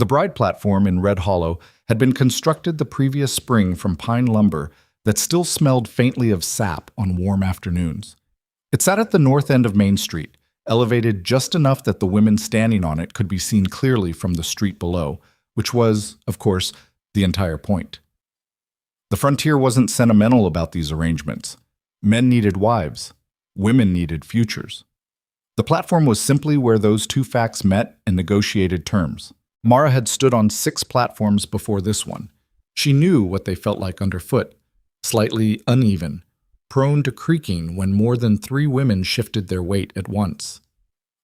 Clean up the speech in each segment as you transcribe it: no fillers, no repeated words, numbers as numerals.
The bride platform in Red Hollow had been constructed the previous spring from pine lumber that still smelled faintly of sap on warm afternoons. It sat at the north end of Main Street, elevated just enough that the women standing on it could be seen clearly from the street below, which was, of course, the entire point. The frontier wasn't sentimental about these arrangements. Men needed wives. Women needed futures. The platform was simply where those two facts met and negotiated terms. Mara had stood on 6 platforms before this one. She knew what they felt like underfoot, slightly uneven, prone to creaking when more than 3 women shifted their weight at once.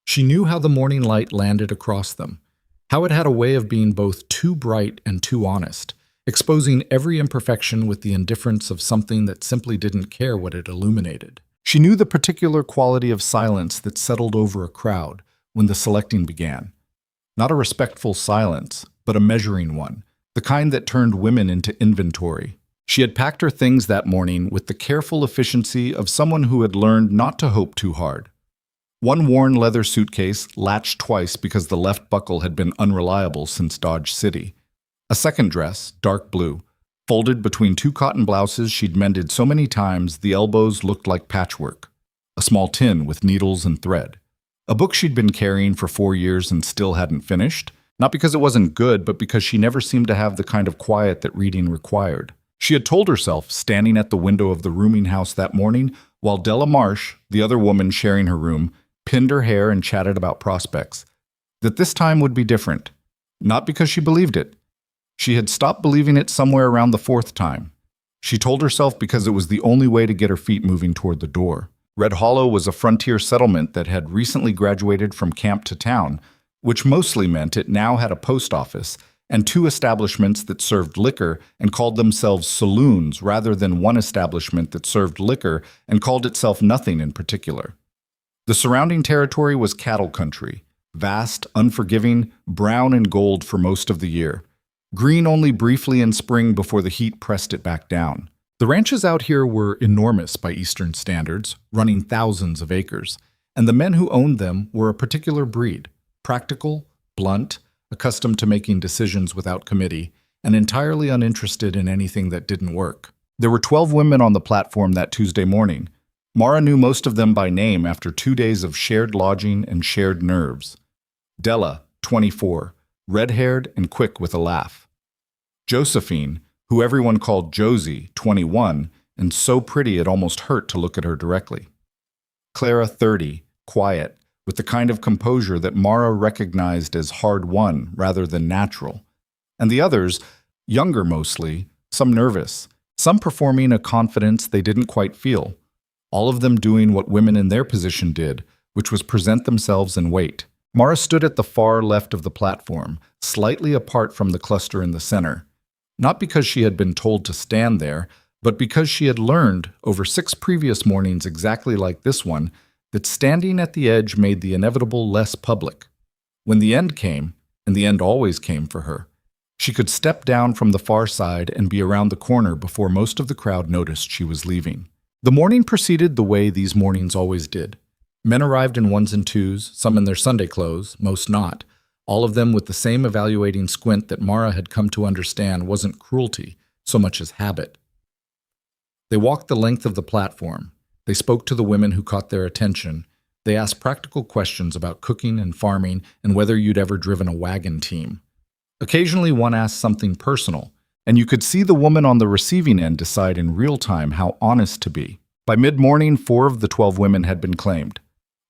She knew how the morning light landed across them, how it had a way of being both too bright and too honest, exposing every imperfection with the indifference of something that simply didn't care what it illuminated. She knew the particular quality of silence that settled over a crowd when the selecting began. Not a respectful silence, but a measuring one, the kind that turned women into inventory. She had packed her things that morning with the careful efficiency of someone who had learned not to hope too hard. One worn leather suitcase latched twice because the left buckle had been unreliable since Dodge City. A second dress, dark blue, folded between 2 cotton blouses she'd mended so many times the elbows looked like patchwork. A small tin with needles and thread. A book she'd been carrying for 4 years and still hadn't finished, not because it wasn't good, but because she never seemed to have the kind of quiet that reading required. She had told herself, standing at the window of the rooming house that morning, while Della Marsh, the other woman sharing her room, pinned her hair and chatted about prospects, that this time would be different. Not because she believed it. She had stopped believing it somewhere around the 4th time. She told herself because it was the only way to get her feet moving toward the door. Red Hollow was a frontier settlement that had recently graduated from camp to town, which mostly meant it now had a post office and 2 establishments that served liquor and called themselves saloons rather than one establishment that served liquor and called itself nothing in particular. The surrounding territory was cattle country, vast, unforgiving, brown and gold for most of the year, green only briefly in spring before the heat pressed it back down. The ranches out here were enormous by Eastern standards, running thousands of acres, and the men who owned them were a particular breed, practical, blunt, accustomed to making decisions without committee, and entirely uninterested in anything that didn't work. There were 12 women on the platform that Tuesday morning. Mara knew most of them by name after 2 days of shared lodging and shared nerves. Della, 24, red-haired and quick with a laugh. Josephine, who everyone called Josie, 21, and so pretty it almost hurt to look at her directly. Clara, 30, quiet, with the kind of composure that Mara recognized as hard-won rather than natural. And the others, younger mostly, some nervous, some performing a confidence they didn't quite feel, all of them doing what women in their position did, which was present themselves and wait. Mara stood at the far left of the platform, slightly apart from the cluster in the center. Not because she had been told to stand there, but because she had learned, over 6 previous mornings exactly like this one, that standing at the edge made the inevitable less public. When the end came, and the end always came for her, she could step down from the far side and be around the corner before most of the crowd noticed she was leaving. The morning proceeded the way these mornings always did. Men arrived in 1s and 2s, some in their Sunday clothes, most not, all of them with the same evaluating squint that Mara had come to understand wasn't cruelty so much as habit. They walked the length of the platform. They spoke to the women who caught their attention. They asked practical questions about cooking and farming and whether you'd ever driven a wagon team. Occasionally one asked something personal, and you could see the woman on the receiving end decide in real time how honest to be. By mid-morning, 4 of the 12 women had been claimed.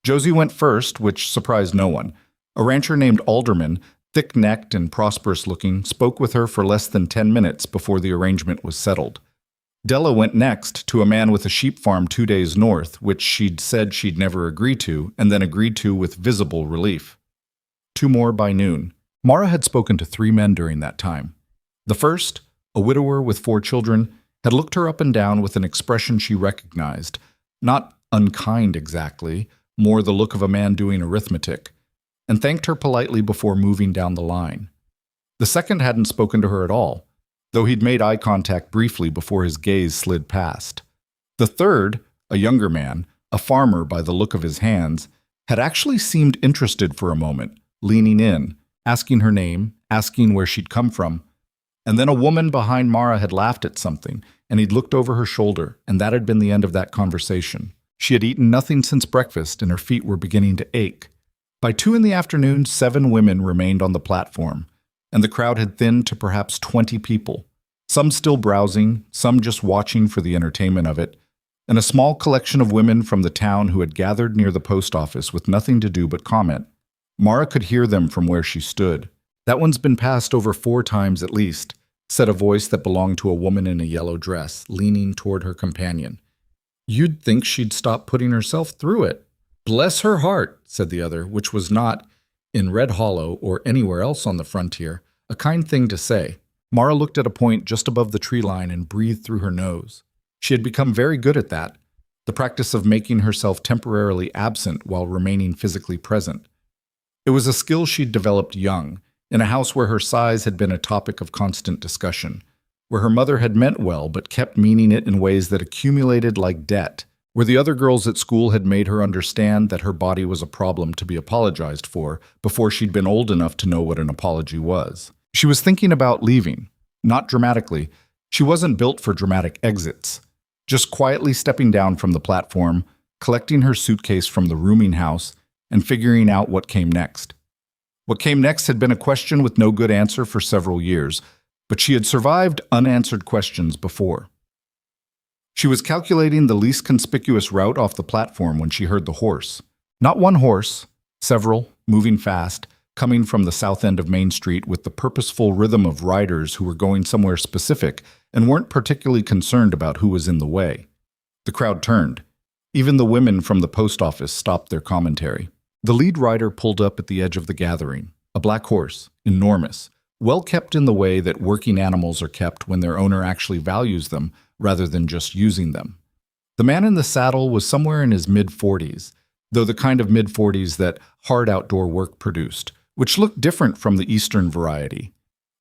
Josie went first, which surprised no one. A rancher named Alderman, thick-necked and prosperous-looking, spoke with her for less than 10 minutes before the arrangement was settled. Della went next to a man with a sheep farm 2 days north, which she'd said she'd never agree to, and then agreed to with visible relief. 2 more by noon. Mara had spoken to 3 men during that time. The first, a widower with 4 children, had looked her up and down with an expression she recognized, not unkind exactly, more the look of a man doing arithmetic, and thanked her politely before moving down the line. The second hadn't spoken to her at all, though he'd made eye contact briefly before his gaze slid past. The third, a younger man, a farmer by the look of his hands, had actually seemed interested for a moment, leaning in, asking her name, asking where she'd come from. And then a woman behind Mara had laughed at something, and he'd looked over her shoulder, and that had been the end of that conversation. She had eaten nothing since breakfast, and her feet were beginning to ache. By 2 in the afternoon, 7 women remained on the platform, and the crowd had thinned to perhaps 20 people, some still browsing, some just watching for the entertainment of it, and a small collection of women from the town who had gathered near the post office with nothing to do but comment. Mara could hear them from where she stood. "That one's been passed over 4 times at least," said a voice that belonged to a woman in a yellow dress, leaning toward her companion. "You'd think she'd stop putting herself through it." "Bless her heart," said the other, which was not, in Red Hollow or anywhere else on the frontier, a kind thing to say. Mara looked at a point just above the tree line and breathed through her nose. She had become very good at that, the practice of making herself temporarily absent while remaining physically present. It was a skill she'd developed young, in a house where her size had been a topic of constant discussion, where her mother had meant well but kept meaning it in ways that accumulated like debt, where the other girls at school had made her understand that her body was a problem to be apologized for before she'd been old enough to know what an apology was. She was thinking about leaving, not dramatically. She wasn't built for dramatic exits. Just quietly stepping down from the platform, collecting her suitcase from the rooming house, and figuring out what came next. What came next had been a question with no good answer for several years, but she had survived unanswered questions before. She was calculating the least conspicuous route off the platform when she heard the horse. Not one horse, several, moving fast, coming from the south end of Main Street with the purposeful rhythm of riders who were going somewhere specific and weren't particularly concerned about who was in the way. The crowd turned. Even the women from the post office stopped their commentary. The lead rider pulled up at the edge of the gathering, a black horse, enormous, well kept in the way that working animals are kept when their owner actually values them rather than just using them. The man in the saddle was somewhere in his mid-40s, though the kind of mid-40s that hard outdoor work produced, which looked different from the Eastern variety.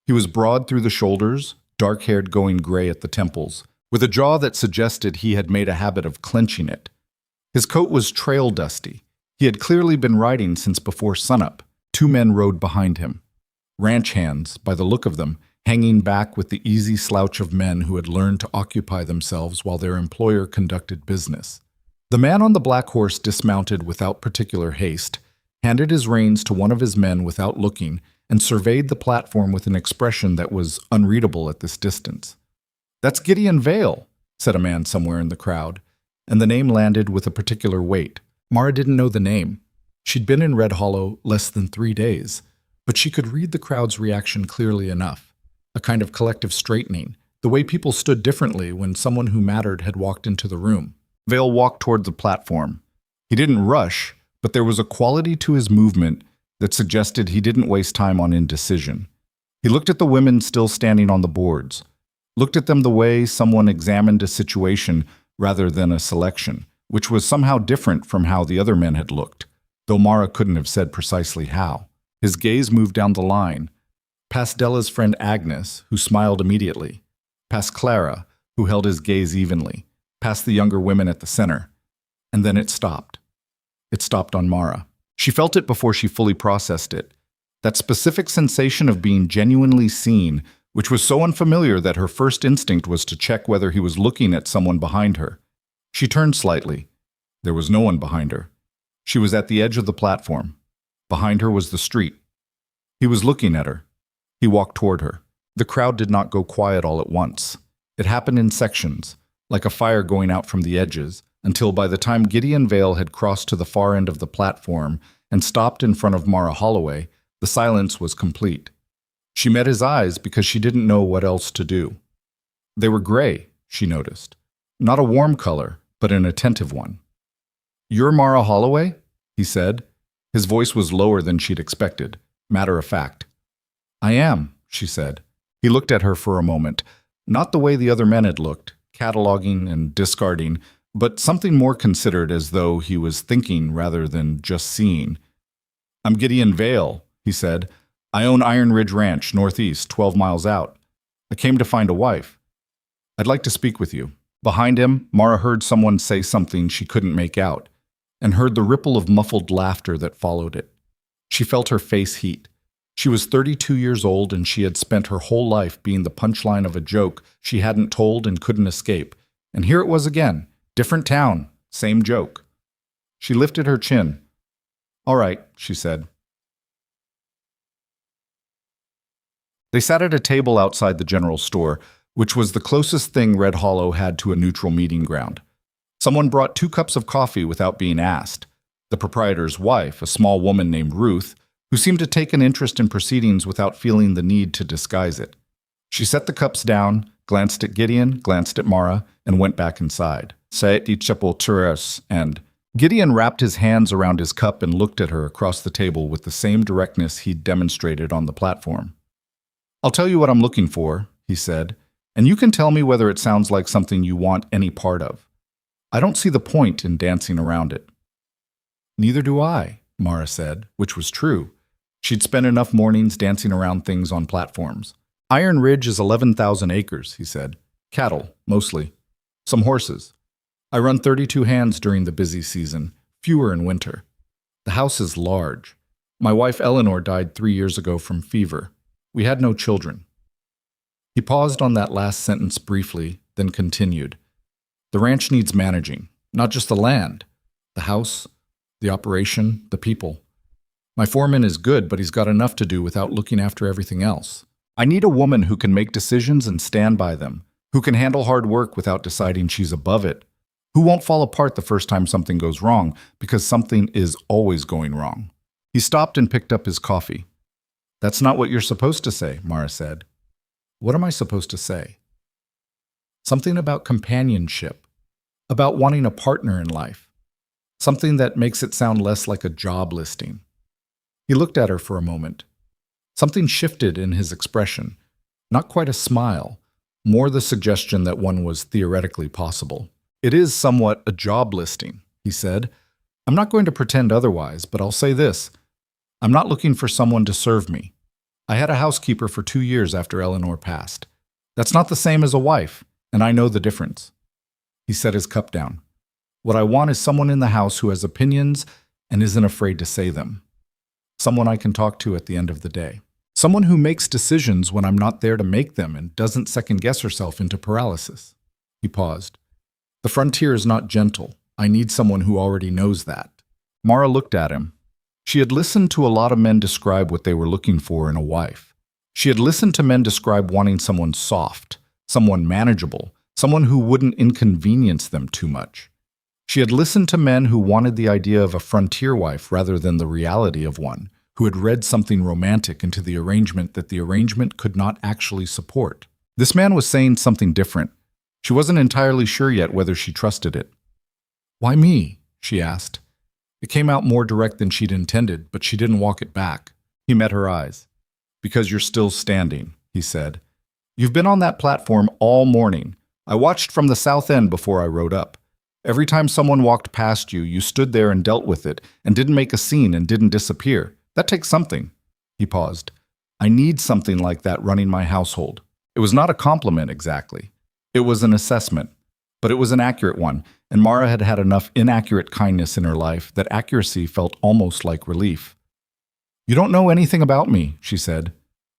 He was broad through the shoulders, dark-haired going gray at the temples, with a jaw that suggested he had made a habit of clenching it. His coat was trail dusty. He had clearly been riding since before sunup. 2 men rode behind him. Ranch hands, by the look of them, hanging back with the easy slouch of men who had learned to occupy themselves while their employer conducted business. The man on the black horse dismounted without particular haste, handed his reins to one of his men without looking, and surveyed the platform with an expression that was unreadable at this distance. "That's Gideon Vale," said a man somewhere in the crowd, and the name landed with a particular weight. Mara didn't know the name. She'd been in Red Hollow less than 3 days, but she could read the crowd's reaction clearly enough, a kind of collective straightening, the way people stood differently when someone who mattered had walked into the room. Vale walked toward the platform. He didn't rush, but there was a quality to his movement that suggested he didn't waste time on indecision. He looked at the women still standing on the boards, looked at them the way someone examined a situation rather than a selection, which was somehow different from how the other men had looked, though Mara couldn't have said precisely how. His gaze moved down the line, past Della's friend Agnes, who smiled immediately, past Clara, who held his gaze evenly, past the younger women at the center, and then it stopped. It stopped on Mara. She felt it before she fully processed it, that specific sensation of being genuinely seen, which was so unfamiliar that her first instinct was to check whether he was looking at someone behind her. She turned slightly. There was no one behind her. She was at the edge of the platform. Behind her was the street. He was looking at her. He walked toward her. The crowd did not go quiet all at once. It happened in sections, like a fire going out from the edges, until by the time Gideon Vale had crossed to the far end of the platform and stopped in front of Mara Holloway, the silence was complete. She met his eyes because she didn't know what else to do. They were gray, she noticed. Not a warm color, but an attentive one. "You're Mara Holloway?" he said. His voice was lower than she'd expected, matter of fact. "I am," she said. He looked at her for a moment, not the way the other men had looked, cataloging and discarding, but something more considered, as though he was thinking rather than just seeing. "I'm Gideon Vale," he said. "I own Iron Ridge Ranch, northeast, 12 miles out. I came to find a wife. I'd like to speak with you." Behind him, Mara heard someone say something she couldn't make out, and heard the ripple of muffled laughter that followed it. She felt her face heat. She was 32 years old and she had spent her whole life being the punchline of a joke she hadn't told and couldn't escape. And here it was again. Different town, same joke. She lifted her chin. "All right," she said. They sat at a table outside the general store, which was the closest thing Red Hollow had to a neutral meeting ground. Someone brought 2 cups of coffee without being asked. The proprietor's wife, a small woman named Ruth, who seemed to take an interest in proceedings without feeling the need to disguise it. She set the cups down, glanced at Gideon, glanced at Mara, and went back inside. And Gideon wrapped his hands around his cup and looked at her across the table with the same directness he'd demonstrated on the platform. "I'll tell you what I'm looking for," he said, "and you can tell me whether it sounds like something you want any part of. I don't see the point in dancing around it." "Neither do I," Mara said, which was true. She'd spent enough mornings dancing around things on platforms. "Iron Ridge is 11,000 acres, he said. "Cattle, mostly. Some horses. I run 32 hands during the busy season, fewer in winter. The house is large. My wife Eleanor died 3 years ago from fever. We had no children." He paused on that last sentence briefly, then continued. "The ranch needs managing, not just the land, the house, the operation, the people. My foreman is good, but he's got enough to do without looking after everything else. I need a woman who can make decisions and stand by them, who can handle hard work without deciding she's above it, who won't fall apart the first time something goes wrong, because something is always going wrong." He stopped and picked up his coffee. "That's not what you're supposed to say," Mara said. "What am I supposed to say?" "Something about companionship, about wanting a partner in life. Something that makes it sound less like a job listing." He looked at her for a moment. Something shifted in his expression. Not quite a smile, more the suggestion that one was theoretically possible. "It is somewhat a job listing," he said. "I'm not going to pretend otherwise, but I'll say this. I'm not looking for someone to serve me. I had a housekeeper for 2 years after Eleanor passed. That's not the same as a wife, and I know the difference." He set his cup down. "What I want is someone in the house who has opinions and isn't afraid to say them. Someone I can talk to at the end of the day. Someone who makes decisions when I'm not there to make them and doesn't second-guess herself into paralysis." He paused. "The frontier is not gentle. I need someone who already knows that." Mara looked at him. She had listened to a lot of men describe what they were looking for in a wife. She had listened to men describe wanting someone soft, someone manageable, someone who wouldn't inconvenience them too much. She had listened to men who wanted the idea of a frontier wife rather than the reality of one, who had read something romantic into the arrangement that the arrangement could not actually support. This man was saying something different. She wasn't entirely sure yet whether she trusted it. "Why me?" she asked. It came out more direct than she'd intended, but she didn't walk it back. He met her eyes. "Because you're still standing," he said. "You've been on that platform all morning. I watched from the south end before I rode up. Every time someone walked past you, you stood there and dealt with it, and didn't make a scene and didn't disappear. That takes something." He paused. "I need something like that running my household." It was not a compliment exactly. It was an assessment, but it was an accurate one, and Mara had had enough inaccurate kindness in her life that accuracy felt almost like relief. "You don't know anything about me," she said.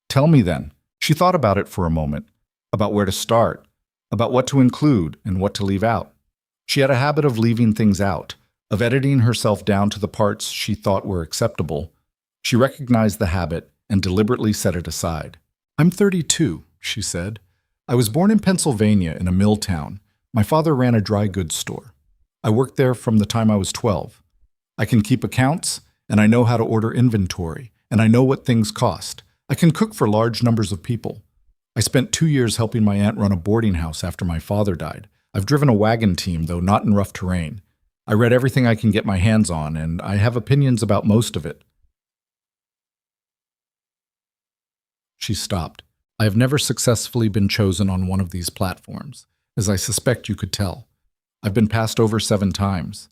"Tell me then." She thought about it for a moment, about where to start, about what to include and what to leave out. She had a habit of leaving things out, of editing herself down to the parts she thought were acceptable. She recognized the habit and deliberately set it aside. "I'm 32, she said. "I was born in Pennsylvania in a mill town. My father ran a dry goods store. I worked there from the time I was 12. I can keep accounts, and I know how to order inventory, and I know what things cost. I can cook for large numbers of people. I spent 2 years helping my aunt run a boarding house after my father died. I've driven a wagon team, though not in rough terrain. I read everything I can get my hands on, and I have opinions about most of it." She stopped. "I have never successfully been chosen on one of these platforms, as I suspect you could tell. I've been passed over 7 times,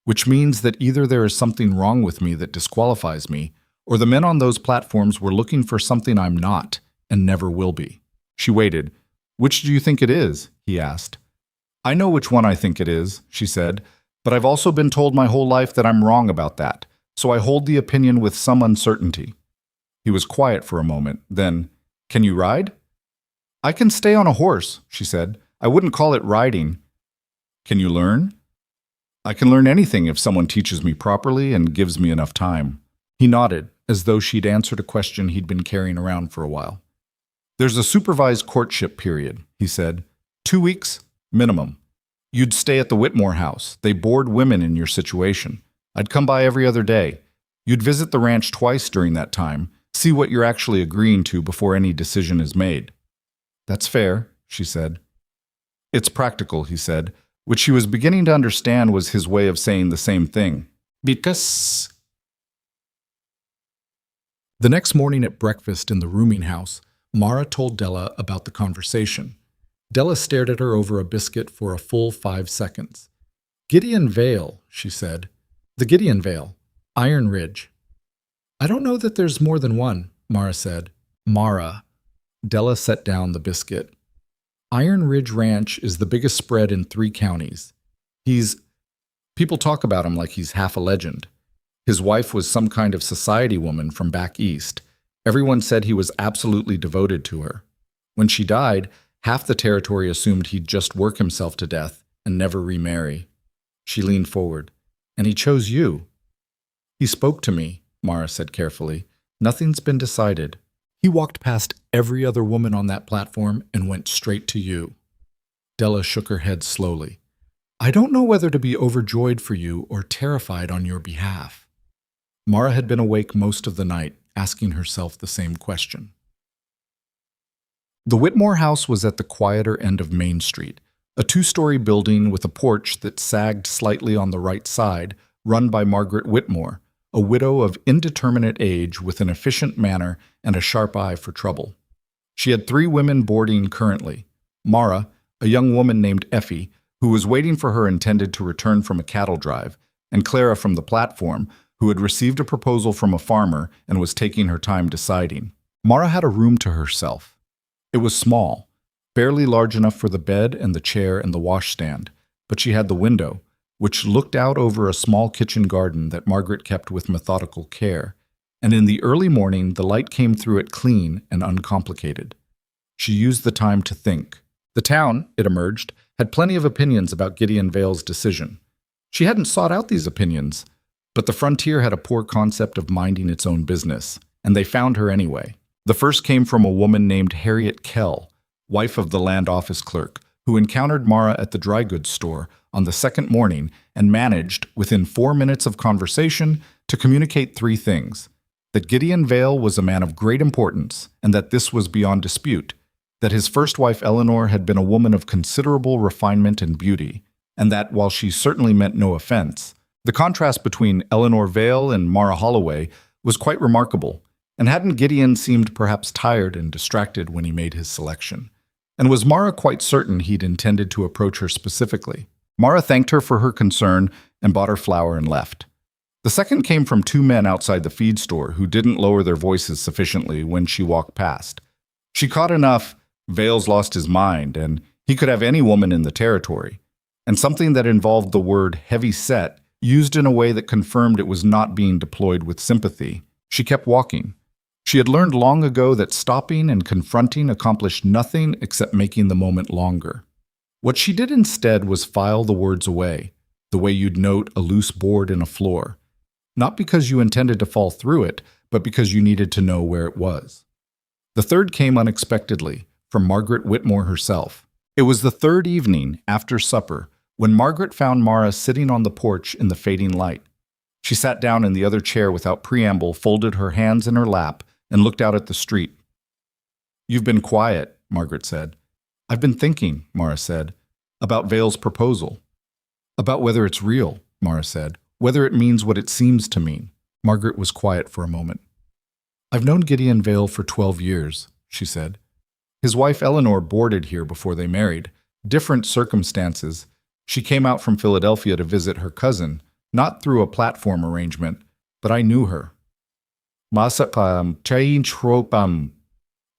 which means that either there is something wrong with me that disqualifies me, or the men on those platforms were looking for something I'm not and never will be." She waited. "Which do you think it is?" he asked. "I know which one I think it is," she said, "but I've also been told my whole life that I'm wrong about that, so I hold the opinion with some uncertainty." He was quiet for a moment. Then, "Can you ride?" "I can stay on a horse," she said. "I wouldn't call it riding." "Can you learn?" "I can learn anything if someone teaches me properly and gives me enough time." He nodded, as though she'd answered a question he'd been carrying around for a while. "There's a supervised courtship period," he said. 2 weeks, minimum. You'd stay at the Whitmore house. They board women in your situation. I'd come by every other day. You'd visit the ranch twice during that time, see what you're actually agreeing to before any decision is made. "That's fair," she said. "It's practical," he said, which she was beginning to understand was his way of saying the same thing. Because... The next morning at breakfast in the rooming house, Mara told Della about the conversation. Della stared at her over a biscuit for a full 5 seconds. "Gideon Vale," she said. "The Gideon Vale. Iron Ridge." "I don't know that there's more than one," Mara said. "Mara." Della set down the biscuit. "Iron Ridge Ranch is the biggest spread in 3 counties. People talk about him like he's half a legend. His wife was some kind of society woman from back east. Everyone said he was absolutely devoted to her. When she died, half the territory assumed he'd just work himself to death and never remarry." She leaned forward. "And he chose you." "He spoke to me," Mara said carefully. "Nothing's been decided. He walked past every other woman on that platform and went straight to you." Della shook her head slowly. "I don't know whether to be overjoyed for you or terrified on your behalf." Mara had been awake most of the night, asking herself the same question. The Whitmore house was at the quieter end of Main Street, a 2-story building with a porch that sagged slightly on the right side, run by Margaret Whitmore, a widow of indeterminate age with an efficient manner and a sharp eye for trouble. She had 3 women boarding currently: Mara, a young woman named Effie, who was waiting for her intended to return from a cattle drive, and Clara from the platform, who had received a proposal from a farmer and was taking her time deciding. Mara had a room to herself. It was small, barely large enough for the bed and the chair and the washstand, but she had the window, which looked out over a small kitchen garden that Margaret kept with methodical care, and in the early morning the light came through it clean and uncomplicated. She used the time to think. The town, it emerged, had plenty of opinions about Gideon Vale's decision. She hadn't sought out these opinions, but the frontier had a poor concept of minding its own business, and they found her anyway. The first came from a woman named Harriet Kell, wife of the land office clerk, who encountered Mara at the dry goods store on the second morning and managed, within 4 minutes of conversation, to communicate 3 things: that Gideon Vale was a man of great importance, and that this was beyond dispute; that his first wife Eleanor had been a woman of considerable refinement and beauty, and that, while she certainly meant no offense, the contrast between Eleanor Vale and Mara Holloway was quite remarkable. And hadn't Gideon seemed perhaps tired and distracted when he made his selection? And was Mara quite certain he'd intended to approach her specifically? Mara thanked her for her concern and bought her flour and left. The second came from 2 men outside the feed store who didn't lower their voices sufficiently when she walked past. She caught enough, Vale's lost his mind, and he could have any woman in the territory, and something that involved the word heavy set used in a way that confirmed it was not being deployed with sympathy. She kept walking. She had learned long ago that stopping and confronting accomplished nothing except making the moment longer. What she did instead was file the words away, the way you'd note a loose board in a floor, not because you intended to fall through it, but because you needed to know where it was. The third came unexpectedly, from Margaret Whitmore herself. It was the 3rd evening, after supper, when Margaret found Mara sitting on the porch in the fading light. She sat down in the other chair without preamble, folded her hands in her lap, and looked out at the street. "You've been quiet," Margaret said. "I've been thinking," Mara said, "about Vale's proposal." "About whether it's real," Mara said, "whether it means what it seems to mean." Margaret was quiet for a moment. "I've known Gideon Vale for 12 years, she said. "His wife Eleanor boarded here before they married. Different circumstances. She came out from Philadelphia to visit her cousin, not through a platform arrangement, but I knew her."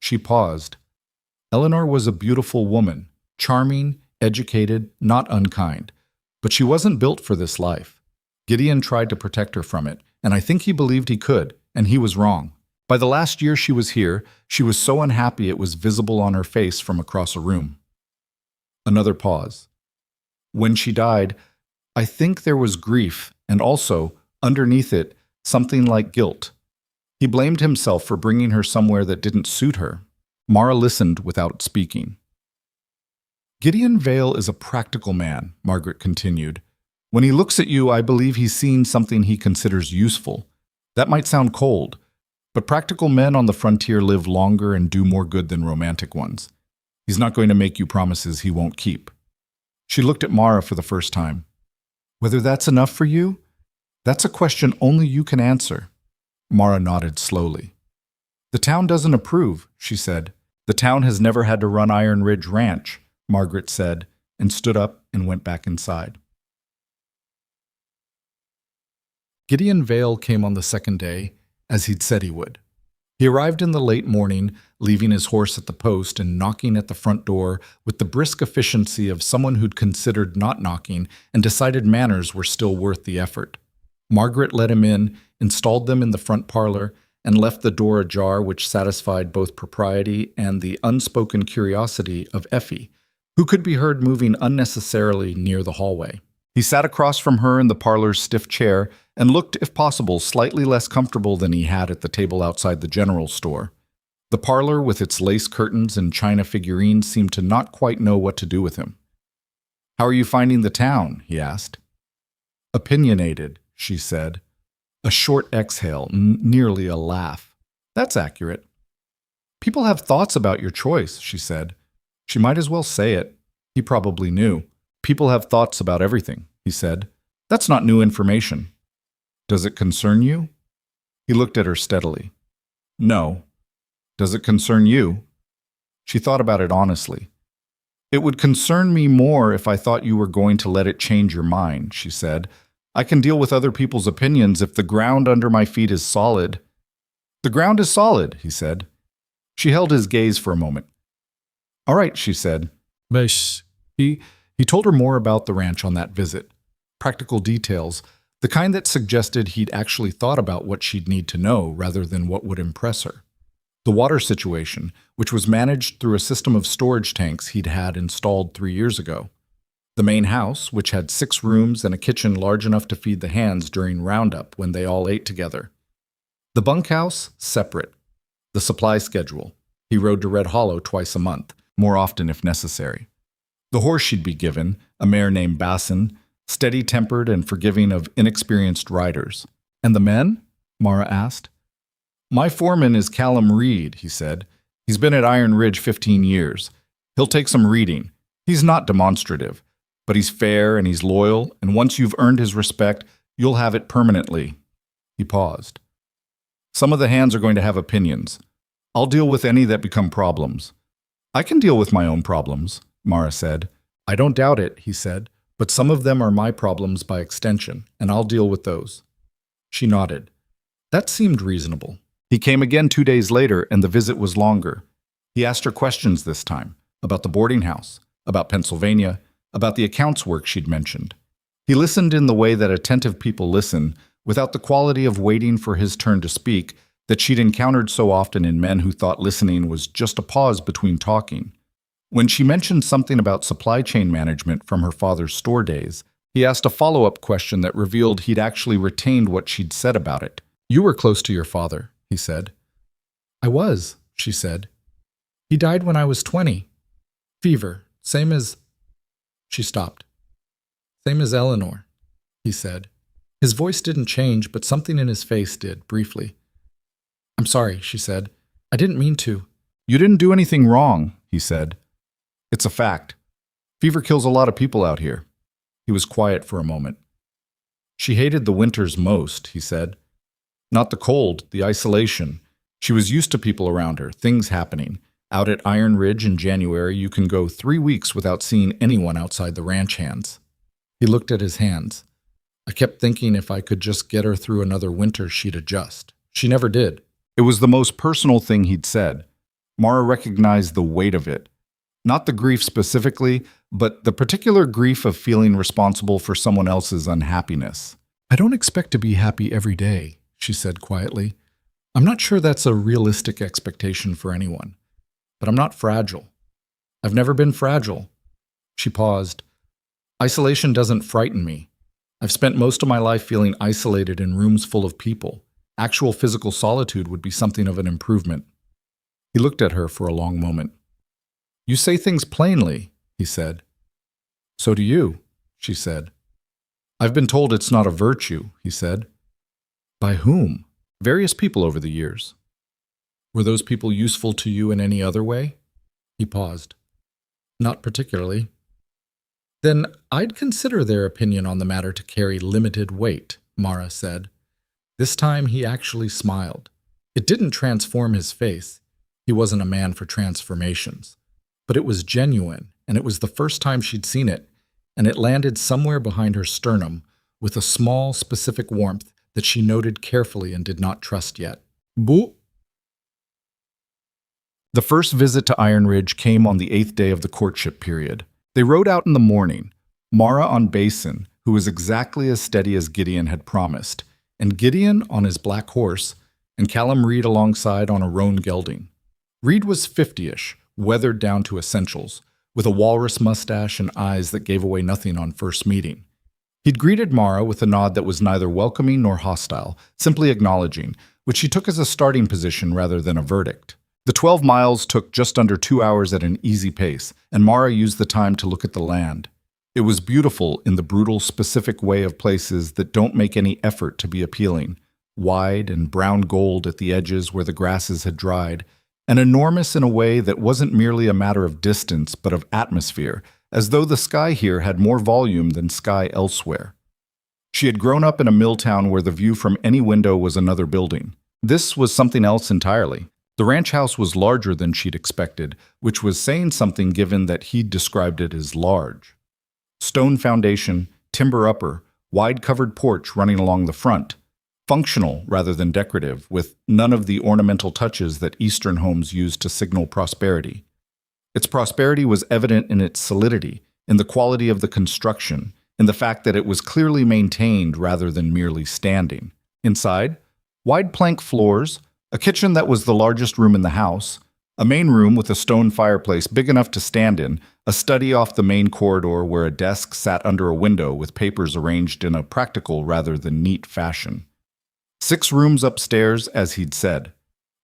She paused. Eleanor was a beautiful woman, charming, educated, not unkind, but she wasn't built for this life. Gideon tried to protect her from it, and I think he believed he could, and he was wrong. By the last year she was here, she was so unhappy it was visible on her face from across a room. Another pause. When she died, I think there was grief, and also, underneath it, something like guilt. He blamed himself for bringing her somewhere that didn't suit her. Mara listened without speaking. Gideon Vale is a practical man, Margaret continued. When he looks at you, I believe he's seeing something he considers useful. That might sound cold, but practical men on the frontier live longer and do more good than romantic ones. He's not going to make you promises he won't keep. She looked at Mara for the first time. Whether that's enough for you? That's a question only you can answer. Mara nodded slowly. The town doesn't approve, she said. The town has never had to run Iron Ridge Ranch, Margaret said, and stood up and went back inside. Gideon Vale came on the second day, as he'd said he would. He arrived in the late morning, leaving his horse at the post and knocking at the front door with the brisk efficiency of someone who'd considered not knocking and decided manners were still worth the effort. Margaret let him in, installed them in the front parlor, and left the door ajar, which satisfied both propriety and the unspoken curiosity of Effie, who could be heard moving unnecessarily near the hallway. He sat across from her in the parlor's stiff chair and looked, if possible, slightly less comfortable than he had at the table outside the general store. The parlor, with its lace curtains and china figurines, seemed to not quite know what to do with him. "How are you finding the town?" he asked. "Opinionated," she said. A short exhale, nearly a laugh. "That's accurate." "People have thoughts about your choice," she said. She might as well say it. He probably knew. "People have thoughts about everything," he said. "That's not new information." "Does it concern you?" He looked at her steadily. "No." "Does it concern you?" She thought about it honestly. "It would concern me more if I thought you were going to let it change your mind," she said. "I can deal with other people's opinions if the ground under my feet is solid." "The ground is solid," he said. She held his gaze for a moment. "All right," she said. "But he told her more about the ranch on that visit. Practical details, the kind that suggested he'd actually thought about what she'd need to know rather than what would impress her. The water situation, which was managed through a system of storage tanks he'd had installed 3 years ago. The main house, which had 6 rooms and a kitchen large enough to feed the hands during roundup when they all ate together. The bunkhouse, separate. The supply schedule. He rode to Red Hollow twice a month, more often if necessary. The horse she'd be given, a mare named Bassin, steady-tempered and forgiving of inexperienced riders. "And the men?" Mara asked. "My foreman is Callum Reed," he said. "He's been at Iron Ridge 15 years. He'll take some reading. He's not demonstrative, but he's fair and he's loyal, and once you've earned his respect, you'll have it permanently." He paused. "Some of the hands are going to have opinions. I'll deal with any that become problems." "I can deal with my own problems," Mara said. "I don't doubt it," he said, "but some of them are my problems by extension, and I'll deal with those." She nodded. That seemed reasonable. He came again 2 days later, and the visit was longer. He asked her questions this time, about the boarding house, about Pennsylvania, about the accounts work she'd mentioned. He listened in the way that attentive people listen, without the quality of waiting for his turn to speak that she'd encountered so often in men who thought listening was just a pause between talking. When she mentioned something about supply chain management from her father's store days, he asked a follow-up question that revealed he'd actually retained what she'd said about it. "You were close to your father," he said. "I was," she said. "He died when I was 20. Fever, same as—" She stopped. "Same as Eleanor," he said. His voice didn't change, but something in his face did, briefly. "I'm sorry," she said. "I didn't mean to." "You didn't do anything wrong," he said. "It's a fact. Fever kills a lot of people out here." He was quiet for a moment. "She hated the winters most," he said. "Not the cold, the isolation. She was used to people around her, things happening. Out at Iron Ridge in January, you can go 3 weeks without seeing anyone outside the ranch hands." He looked at his hands. "I kept thinking if I could just get her through another winter, she'd adjust. She never did." It was the most personal thing he'd said. Mara recognized the weight of it. Not the grief specifically, but the particular grief of feeling responsible for someone else's unhappiness. "I don't expect to be happy every day," she said quietly. I'm not sure that's a realistic expectation for anyone, but I'm not fragile. I've never been fragile. She paused. Isolation doesn't frighten me. I've spent most of my life feeling isolated in rooms full of people. Actual physical solitude would be something of an improvement. He looked at her for a long moment. You say things plainly, he said. So do you, she said. I've been told it's not a virtue, he said. By whom? Various people over the years. Were those people useful to you in any other way? He paused. Not particularly. Then I'd consider their opinion on the matter to carry limited weight, Mara said. This time he actually smiled. It didn't transform his face. He wasn't a man for transformations. But it was genuine, and it was the first time she'd seen it, and it landed somewhere behind her sternum with a small, specific warmth that she noted carefully and did not trust yet. Boo! The first visit to Iron Ridge came on the 8th day of the courtship period. They rode out in the morning, Mara on Basin, who was exactly as steady as Gideon had promised, and Gideon on his black horse, and Callum Reed alongside on a roan gelding. Reed was 50-ish, weathered down to essentials, with a walrus mustache and eyes that gave away nothing on first meeting. He'd greeted Mara with a nod that was neither welcoming nor hostile, simply acknowledging, which she took as a starting position rather than a verdict. The 12 miles took just under 2 hours at an easy pace, and Mara used the time to look at the land. It was beautiful in the brutal, specific way of places that don't make any effort to be appealing, wide and brown gold at the edges where the grasses had dried, and enormous in a way that wasn't merely a matter of distance but of atmosphere, as though the sky here had more volume than sky elsewhere. She had grown up in a mill town where the view from any window was another building. This was something else entirely. The ranch house was larger than she'd expected, which was saying something given that he'd described it as large. Stone foundation, timber upper, wide-covered porch running along the front. Functional rather than decorative, with none of the ornamental touches that Eastern homes use to signal prosperity. Its prosperity was evident in its solidity, in the quality of the construction, in the fact that it was clearly maintained rather than merely standing. Inside, wide plank floors, a kitchen that was the largest room in the house, a main room with a stone fireplace big enough to stand in, a study off the main corridor where a desk sat under a window with papers arranged in a practical rather than neat fashion. 6 rooms upstairs, as he'd said.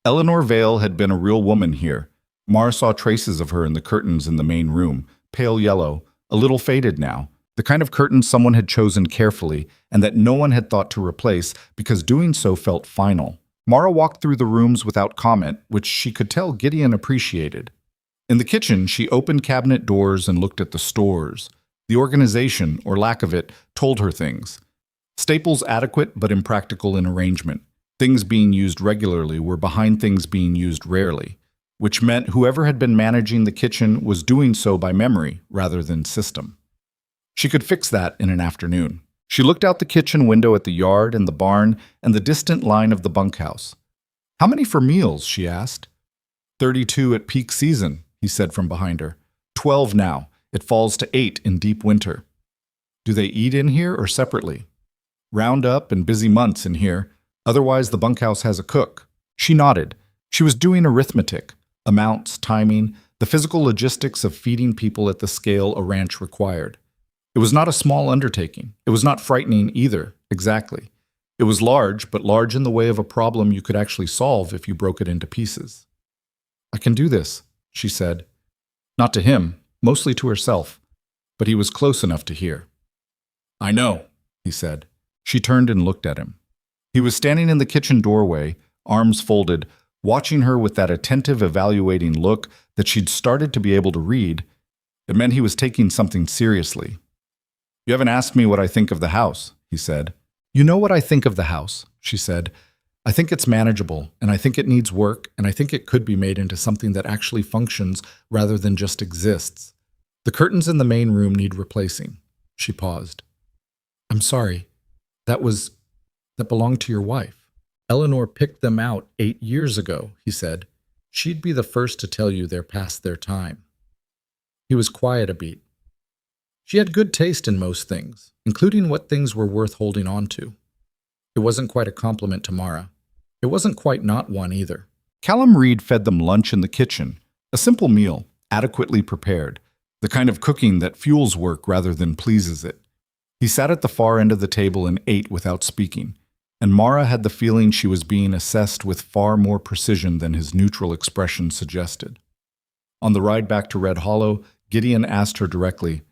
Eleanor Vale had been a real woman here. Mara saw traces of her in the curtains in the main room, pale yellow, a little faded now, the kind of curtains someone had chosen carefully and that no one had thought to replace because doing so felt final. Mara walked through the rooms without comment, which she could tell Gideon appreciated. In the kitchen, she opened cabinet doors and looked at the stores. The organization, or lack of it, told her things. Staples adequate but impractical in arrangement. Things being used regularly were behind things being used rarely, which meant whoever had been managing the kitchen was doing so by memory rather than system. She could fix that in an afternoon. She looked out the kitchen window at the yard and the barn and the distant line of the bunkhouse. How many for meals? She asked. 32 at peak season, he said from behind her. 12 now. It falls to 8 in deep winter. Do they eat in here or separately? Round up and busy months in here. Otherwise, the bunkhouse has a cook. She nodded. She was doing arithmetic, amounts, timing, the physical logistics of feeding people at the scale a ranch required. It was not a small undertaking. It was not frightening either, exactly. It was large, but large in the way of a problem you could actually solve if you broke it into pieces. I can do this, she said. Not to him, mostly to herself, but he was close enough to hear. I know, he said. She turned and looked at him. He was standing in the kitchen doorway, arms folded, watching her with that attentive, evaluating look that she'd started to be able to read. It meant he was taking something seriously. You haven't asked me what I think of the house, he said. You know what I think of the house, she said. I think it's manageable, and I think it needs work, and I think it could be made into something that actually functions rather than just exists. The curtains in the main room need replacing. She paused. I'm sorry. That belonged to your wife. Eleanor picked them out 8 years ago, he said. She'd be the first to tell you they're past their time. He was quiet a beat. She had good taste in most things, including what things were worth holding on to. It wasn't quite a compliment to Mara. It wasn't quite not one either. Callum Reed fed them lunch in the kitchen, a simple meal, adequately prepared, the kind of cooking that fuels work rather than pleases it. He sat at the far end of the table and ate without speaking, and Mara had the feeling she was being assessed with far more precision than his neutral expression suggested. On the ride back to Red Hollow, Gideon asked her directly,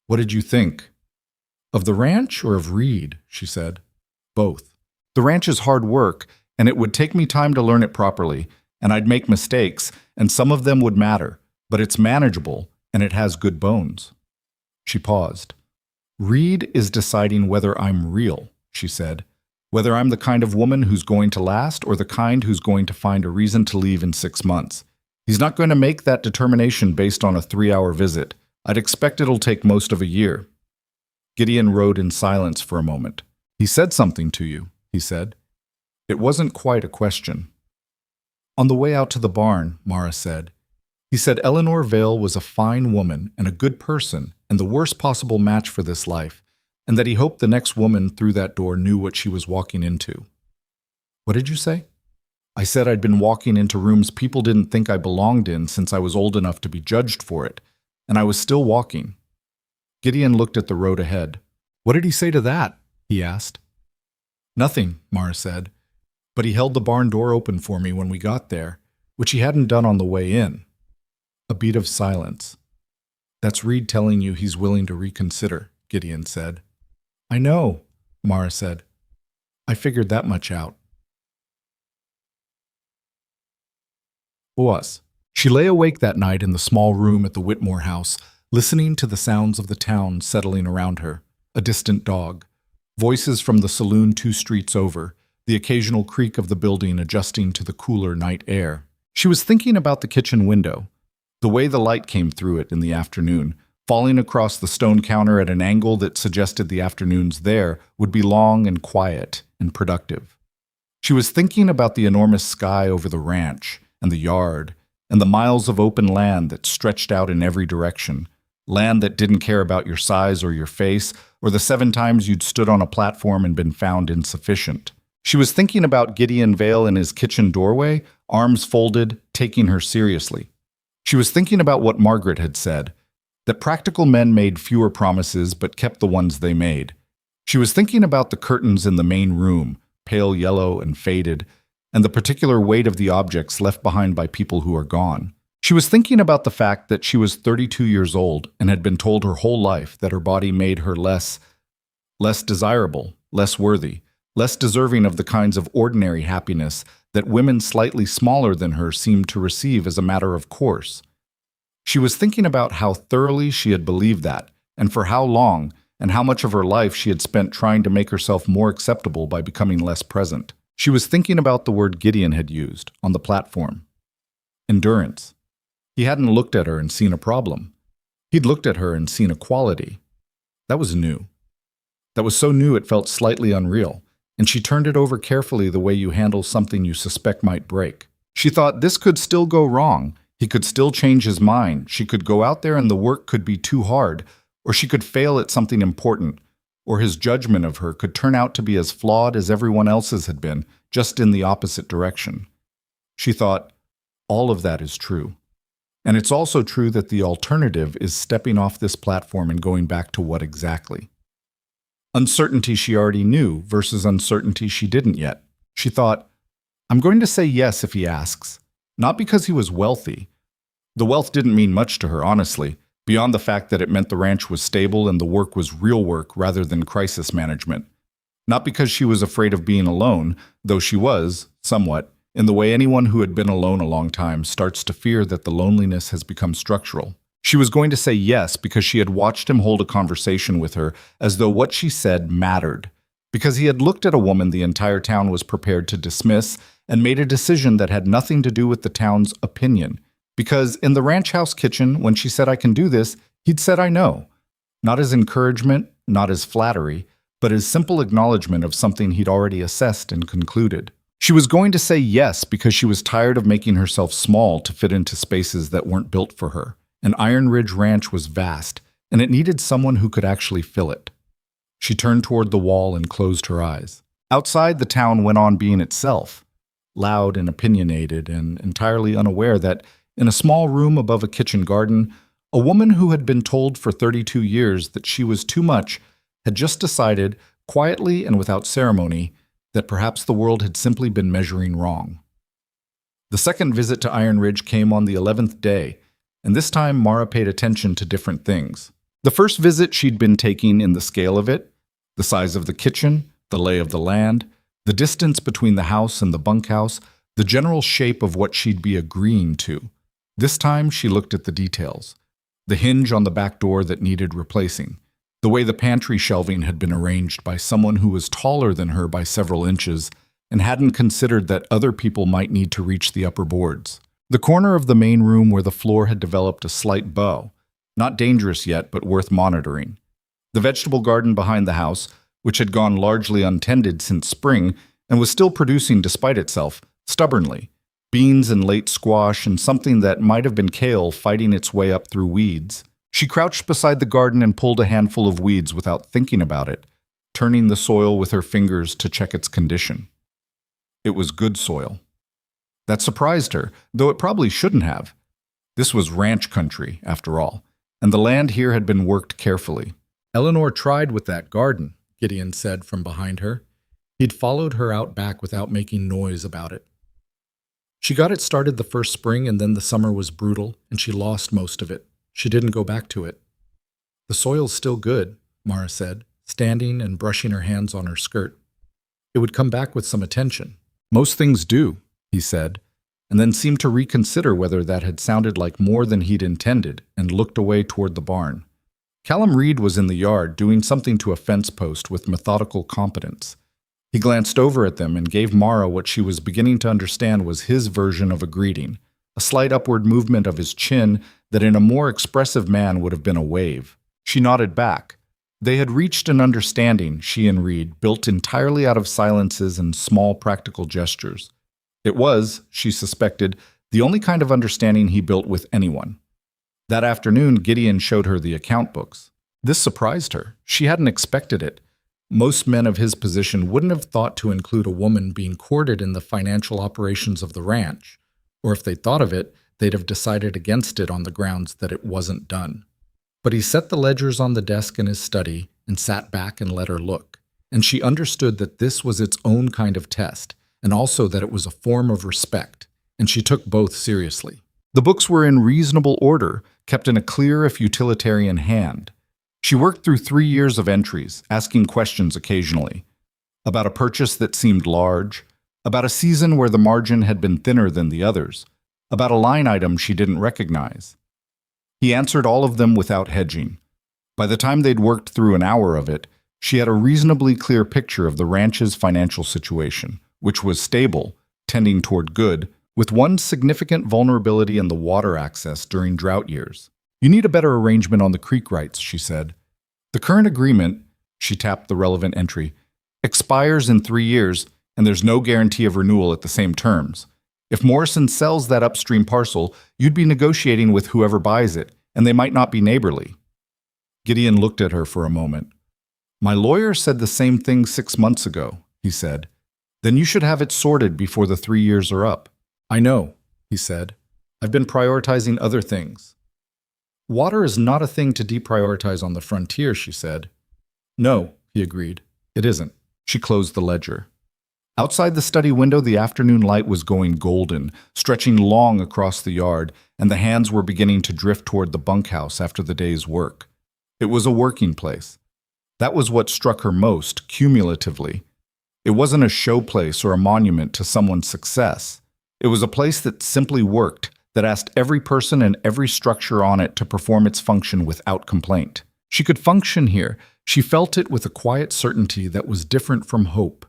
"What did you think?" "Of the ranch or of Reed?" she said. "Both. The ranch is hard work, and it would take me time to learn it properly, and I'd make mistakes, and some of them would matter, but it's manageable, and it has good bones." She paused. "Reed is deciding whether I'm real," she said, "whether I'm the kind of woman who's going to last or the kind who's going to find a reason to leave in 6 months. He's not going to make that determination based on a 3-hour visit. I'd expect it'll take most of a year." Gideon rode in silence for a moment. "He said something to you," he said. It wasn't quite a question. "On the way out to the barn," Mara said, "he said Eleanor Vale was a fine woman and a good person and the worst possible match for this life, and that he hoped the next woman through that door knew what she was walking into." "What did you say?" "I said I'd been walking into rooms people didn't think I belonged in since I was old enough to be judged for it, and I was still walking." Gideon looked at the road ahead. "What did he say to that?" he asked. "Nothing," Mara said, "but he held the barn door open for me when we got there, which he hadn't done on the way in." A beat of silence. "That's Reed telling you he's willing to reconsider," Gideon said. "I know," Mara said. "I figured that much out." Was. She lay awake that night in the small room at the Whitmore house, listening to the sounds of the town settling around her. A distant dog. Voices from the saloon 2 streets over. The occasional creak of the building adjusting to the cooler night air. She was thinking about the kitchen window. The way the light came through it in the afternoon, falling across the stone counter at an angle that suggested the afternoons there would be long and quiet and productive. She was thinking about the enormous sky over the ranch, and the yard, and the miles of open land that stretched out in every direction, land that didn't care about your size or your face, or the 7 times you'd stood on a platform and been found insufficient. She was thinking about Gideon Vale in his kitchen doorway, arms folded, taking her seriously. She was thinking about what Margaret had said, that practical men made fewer promises but kept the ones they made. She was thinking about the curtains in the main room, pale yellow and faded, and the particular weight of the objects left behind by people who are gone. She was thinking about the fact that she was 32 years old and had been told her whole life that her body made her less desirable, less worthy, less deserving of the kinds of ordinary happiness that women slightly smaller than her seemed to receive as a matter of course. She was thinking about how thoroughly she had believed that, and for how long, and how much of her life she had spent trying to make herself more acceptable by becoming less present. She was thinking about the word Gideon had used on the platform. Endurance. He hadn't looked at her and seen a problem. He'd looked at her and seen a quality. That was new. That was so new it felt slightly unreal, and she turned it over carefully the way you handle something you suspect might break. She thought this could still go wrong. He could still change his mind. She could go out there and the work could be too hard, or she could fail at something important, or his judgment of her could turn out to be as flawed as everyone else's had been, just in the opposite direction. She thought, all of that is true. And it's also true that the alternative is stepping off this platform and going back to what exactly? Uncertainty she already knew versus uncertainty she didn't yet. She thought, I'm going to say yes if he asks. Not because he was wealthy. The wealth didn't mean much to her, honestly, beyond the fact that it meant the ranch was stable and the work was real work rather than crisis management. Not because she was afraid of being alone, though she was, somewhat, in the way anyone who had been alone a long time starts to fear that the loneliness has become structural. She was going to say yes because she had watched him hold a conversation with her as though what she said mattered. Because he had looked at a woman the entire town was prepared to dismiss and made a decision that had nothing to do with the town's opinion. Because in the ranch house kitchen, when she said, I can do this, he'd said, I know. Not as encouragement, not as flattery, but as simple acknowledgement of something he'd already assessed and concluded. She was going to say yes because she was tired of making herself small to fit into spaces that weren't built for her. And Iron Ridge Ranch was vast, and it needed someone who could actually fill it. She turned toward the wall and closed her eyes. Outside, the town went on being itself. loud and opinionated, and entirely unaware that, in a small room above a kitchen garden, a woman who had been told for 32 years that she was too much had just decided, quietly and without ceremony, that perhaps the world had simply been measuring wrong. The second visit to Iron Ridge came on the 11th day, and this time Mara paid attention to different things. The first visit she'd been taking in the scale of it, the size of the kitchen, the lay of the land, the distance between the house and the bunkhouse, the general shape of what she'd be agreeing to. This time she looked at the details. The hinge on the back door that needed replacing, the way the pantry shelving had been arranged by someone who was taller than her by several inches and hadn't considered that other people might need to reach the upper boards. The corner of the main room where the floor had developed a slight bow, not dangerous yet, but worth monitoring. The vegetable garden behind the house, which had gone largely untended since spring and was still producing despite itself, stubbornly. Beans and late squash and something that might have been kale fighting its way up through weeds. She crouched beside the garden and pulled a handful of weeds without thinking about it, turning the soil with her fingers to check its condition. It was good soil. That surprised her, though it probably shouldn't have. This was ranch country, after all, and the land here had been worked carefully. Eleanor tried with that garden, Gideon said from behind her. He'd followed her out back without making noise about it. She got it started the first spring, and then the summer was brutal, and she lost most of it. She didn't go back to it. The soil's still good, Mara said, standing and brushing her hands on her skirt. It would come back with some attention. Most things do, he said, and then seemed to reconsider whether that had sounded like more than he'd intended, and looked away toward the barn. Callum Reed was in the yard doing something to a fence post with methodical competence. He glanced over at them and gave Mara what she was beginning to understand was his version of a greeting, a slight upward movement of his chin that in a more expressive man would have been a wave. She nodded back. They had reached an understanding, she and Reed, built entirely out of silences and small practical gestures. It was, she suspected, the only kind of understanding he built with anyone. That afternoon, Gideon showed her the account books. This surprised her. She hadn't expected it. Most men of his position wouldn't have thought to include a woman being courted in the financial operations of the ranch, or if they thought of it, they'd have decided against it on the grounds that it wasn't done. But he set the ledgers on the desk in his study and sat back and let her look, and she understood that this was its own kind of test, and also that it was a form of respect, and she took both seriously. The books were in reasonable order, kept in a clear if utilitarian hand. She worked through 3 years of entries, asking questions occasionally. About a purchase that seemed large, about a season where the margin had been thinner than the others, about a line item she didn't recognize. He answered all of them without hedging. By the time they'd worked through an hour of it, she had a reasonably clear picture of the ranch's financial situation, which was stable, tending toward good, with one significant vulnerability in the water access during drought years. You need a better arrangement on the creek rights, she said. The current agreement, she tapped the relevant entry, expires in 3 years, and there's no guarantee of renewal at the same terms. If Morrison sells that upstream parcel, you'd be negotiating with whoever buys it, and they might not be neighborly. Gideon looked at her for a moment. My lawyer said the same thing 6 months ago, he said. Then you should have it sorted before the 3 years are up. I know, he said. I've been prioritizing other things. Water is not a thing to deprioritize on the frontier, she said. No, he agreed. It isn't. She closed the ledger. Outside the study window, the afternoon light was going golden, stretching long across the yard, and the hands were beginning to drift toward the bunkhouse after the day's work. It was a working place. That was what struck her most, cumulatively. It wasn't a show place or a monument to someone's success. It was a place that simply worked, that asked every person and every structure on it to perform its function without complaint. She could function here. She felt it with a quiet certainty that was different from hope.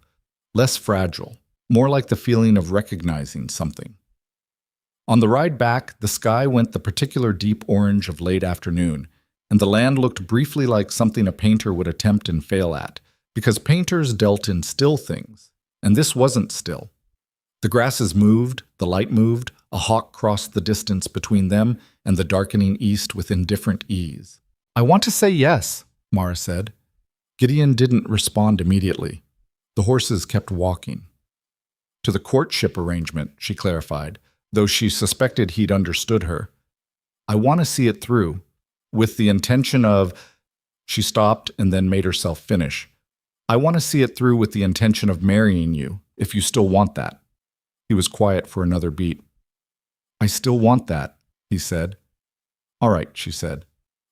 Less fragile, more like the feeling of recognizing something. On the ride back, the sky went the particular deep orange of late afternoon, and the land looked briefly like something a painter would attempt and fail at, because painters dealt in still things, and this wasn't still. The grasses moved, the light moved, a hawk crossed the distance between them and the darkening east with indifferent ease. I want to say yes, Mara said. Gideon didn't respond immediately. The horses kept walking. to the courtship arrangement, she clarified, though she suspected he'd understood her. I want to see it through, with the intention of... She stopped and then made herself finish. I want to see it through with the intention of marrying you, if you still want that. He was quiet for another beat. I still want that, he said. All right, she said.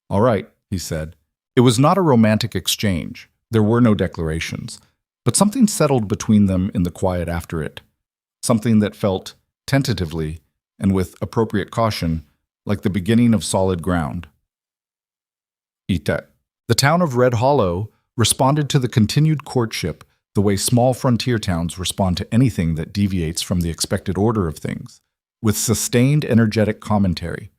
All right, he said. It was not a romantic exchange. There were no declarations. But something settled between them in the quiet after it. Something that felt, tentatively, and with appropriate caution, like the beginning of solid ground. Ite. The town of Red Hollow responded to the continued courtship the way small frontier towns respond to anything that deviates from the expected order of things, with sustained energetic commentary.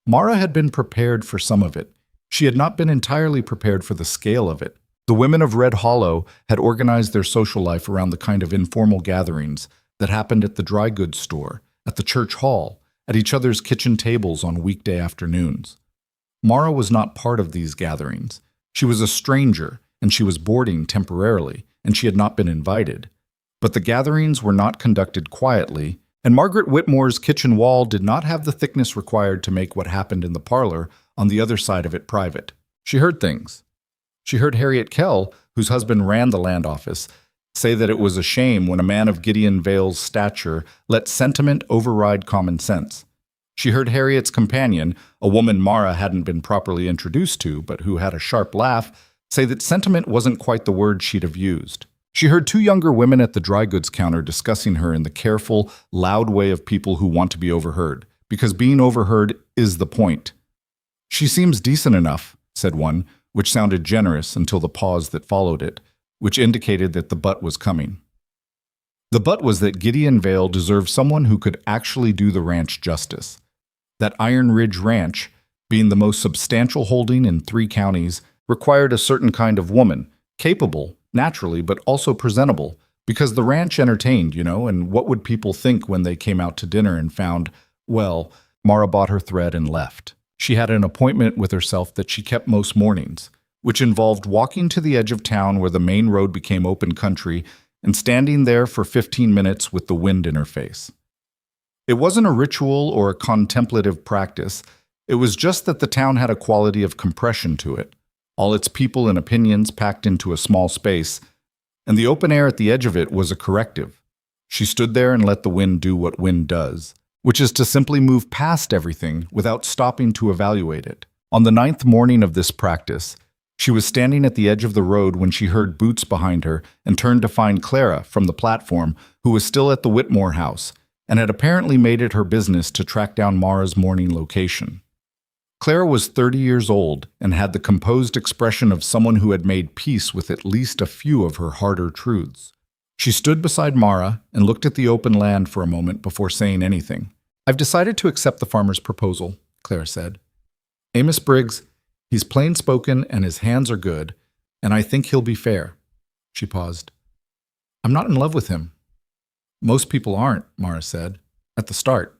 Mara had been prepared for some of it. She had not been entirely prepared for the scale of it. The women of Red Hollow had organized their social life around the kind of informal gatherings that happened at the dry goods store, at the church hall, at each other's kitchen tables on weekday afternoons. Mara was not part of these gatherings. She was a stranger, and she was boarding temporarily, and she had not been invited. But the gatherings were not conducted quietly, and Margaret Whitmore's kitchen wall did not have the thickness required to make what happened in the parlor on the other side of it private. She heard things. She heard Harriet Kell, whose husband ran the land office, say that it was a shame when a man of Gideon Vale's stature let sentiment override common sense. She heard Harriet's companion, a woman Mara hadn't been properly introduced to, but who had a sharp laugh, say that sentiment wasn't quite the word she'd have used. She heard two younger women at the dry goods counter discussing her in the careful, loud way of people who want to be overheard, because being overheard is the point. She seems decent enough, said one, which sounded generous until the pause that followed it, which indicated that the but was coming. The but was that Gideon Vale deserved someone who could actually do the ranch justice. That Iron Ridge Ranch, being the most substantial holding in 3 counties, required a certain kind of woman, capable, naturally, but also presentable, because the ranch entertained, and what would people think when they came out to dinner and found, well, Mara bought her thread and left. She had an appointment with herself that she kept most mornings, which involved walking to the edge of town where the main road became open country and standing there for 15 minutes with the wind in her face. It wasn't a ritual or a contemplative practice. It was just that the town had a quality of compression to it, all its people and opinions packed into a small space, and the open air at the edge of it was a corrective. She stood there and let the wind do what wind does, which is to simply move past everything without stopping to evaluate it. On the 9th morning of this practice, she was standing at the edge of the road when she heard boots behind her and turned to find Clara from the platform, who was still at the Whitmore house, and had apparently made it her business to track down Mara's morning location. Clara was 30 years old and had the composed expression of someone who had made peace with at least a few of her harder truths. She stood beside Mara and looked at the open land for a moment before saying anything. I've decided to accept the farmer's proposal, Clara said. Amos Briggs, he's plain-spoken and his hands are good, and I think he'll be fair. She paused. I'm not in love with him. Most people aren't, Mara said, at the start.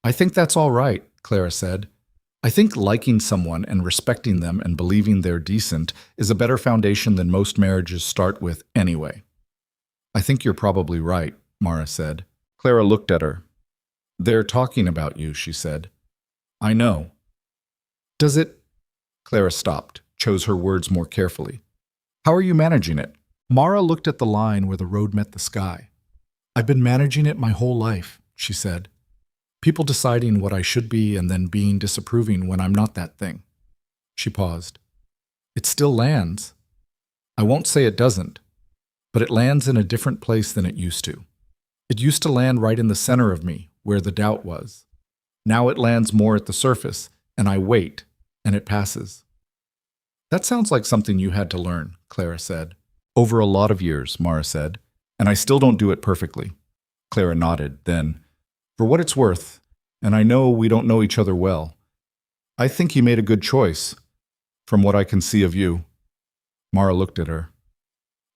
I think that's all right, Clara said. I think liking someone and respecting them and believing they're decent is a better foundation than most marriages start with anyway. I think you're probably right, Mara said. Clara looked at her. They're talking about you, she said. I know. Does it? Clara stopped, chose her words more carefully. How are you managing it? Mara looked at the line where the road met the sky. I've been managing it my whole life, she said. People deciding what I should be and then being disapproving when I'm not that thing. She paused. It still lands. I won't say it doesn't, but it lands in a different place than it used to. It used to land right in the center of me, where the doubt was. Now it lands more at the surface, and I wait, and it passes. That sounds like something you had to learn, Clara said. Over a lot of years, Mara said, and I still don't do it perfectly. Clara nodded, then, for what it's worth, and I know we don't know each other well, I think you made a good choice, from what I can see of you. Mara looked at her.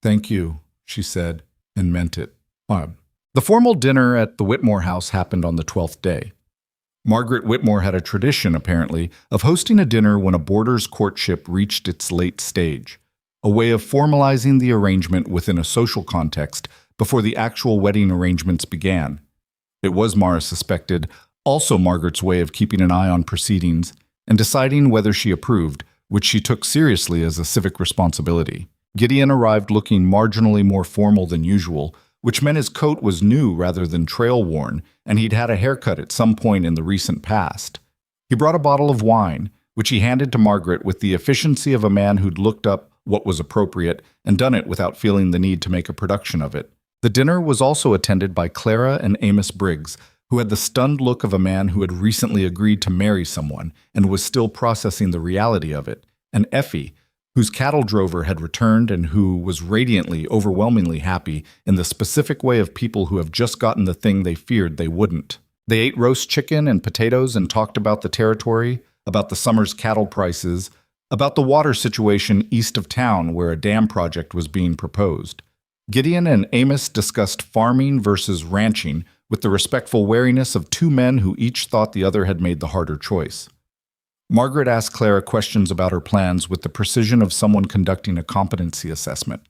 Thank you, she said, and meant it. The formal dinner at the Whitmore house happened on the 12th day. Margaret Whitmore had a tradition, apparently, of hosting a dinner when a boarder's courtship reached its late stage, a way of formalizing the arrangement within a social context before the actual wedding arrangements began. It was, Mara suspected, also Margaret's way of keeping an eye on proceedings and deciding whether she approved, which she took seriously as a civic responsibility. Gideon arrived looking marginally more formal than usual, which meant his coat was new rather than trail-worn, and he'd had a haircut at some point in the recent past. He brought a bottle of wine, which he handed to Margaret with the efficiency of a man who'd looked up what was appropriate and done it without feeling the need to make a production of it. The dinner was also attended by Clara and Amos Briggs, who had the stunned look of a man who had recently agreed to marry someone and was still processing the reality of it, and Effie, whose cattle drover had returned and who was radiantly, overwhelmingly happy in the specific way of people who have just gotten the thing they feared they wouldn't. They ate roast chicken and potatoes and talked about the territory, about the summer's cattle prices, about the water situation east of town where a dam project was being proposed. Gideon and Amos discussed farming versus ranching with the respectful wariness of two men who each thought the other had made the harder choice. Margaret asked Clara questions about her plans with the precision of someone conducting a competency assessment.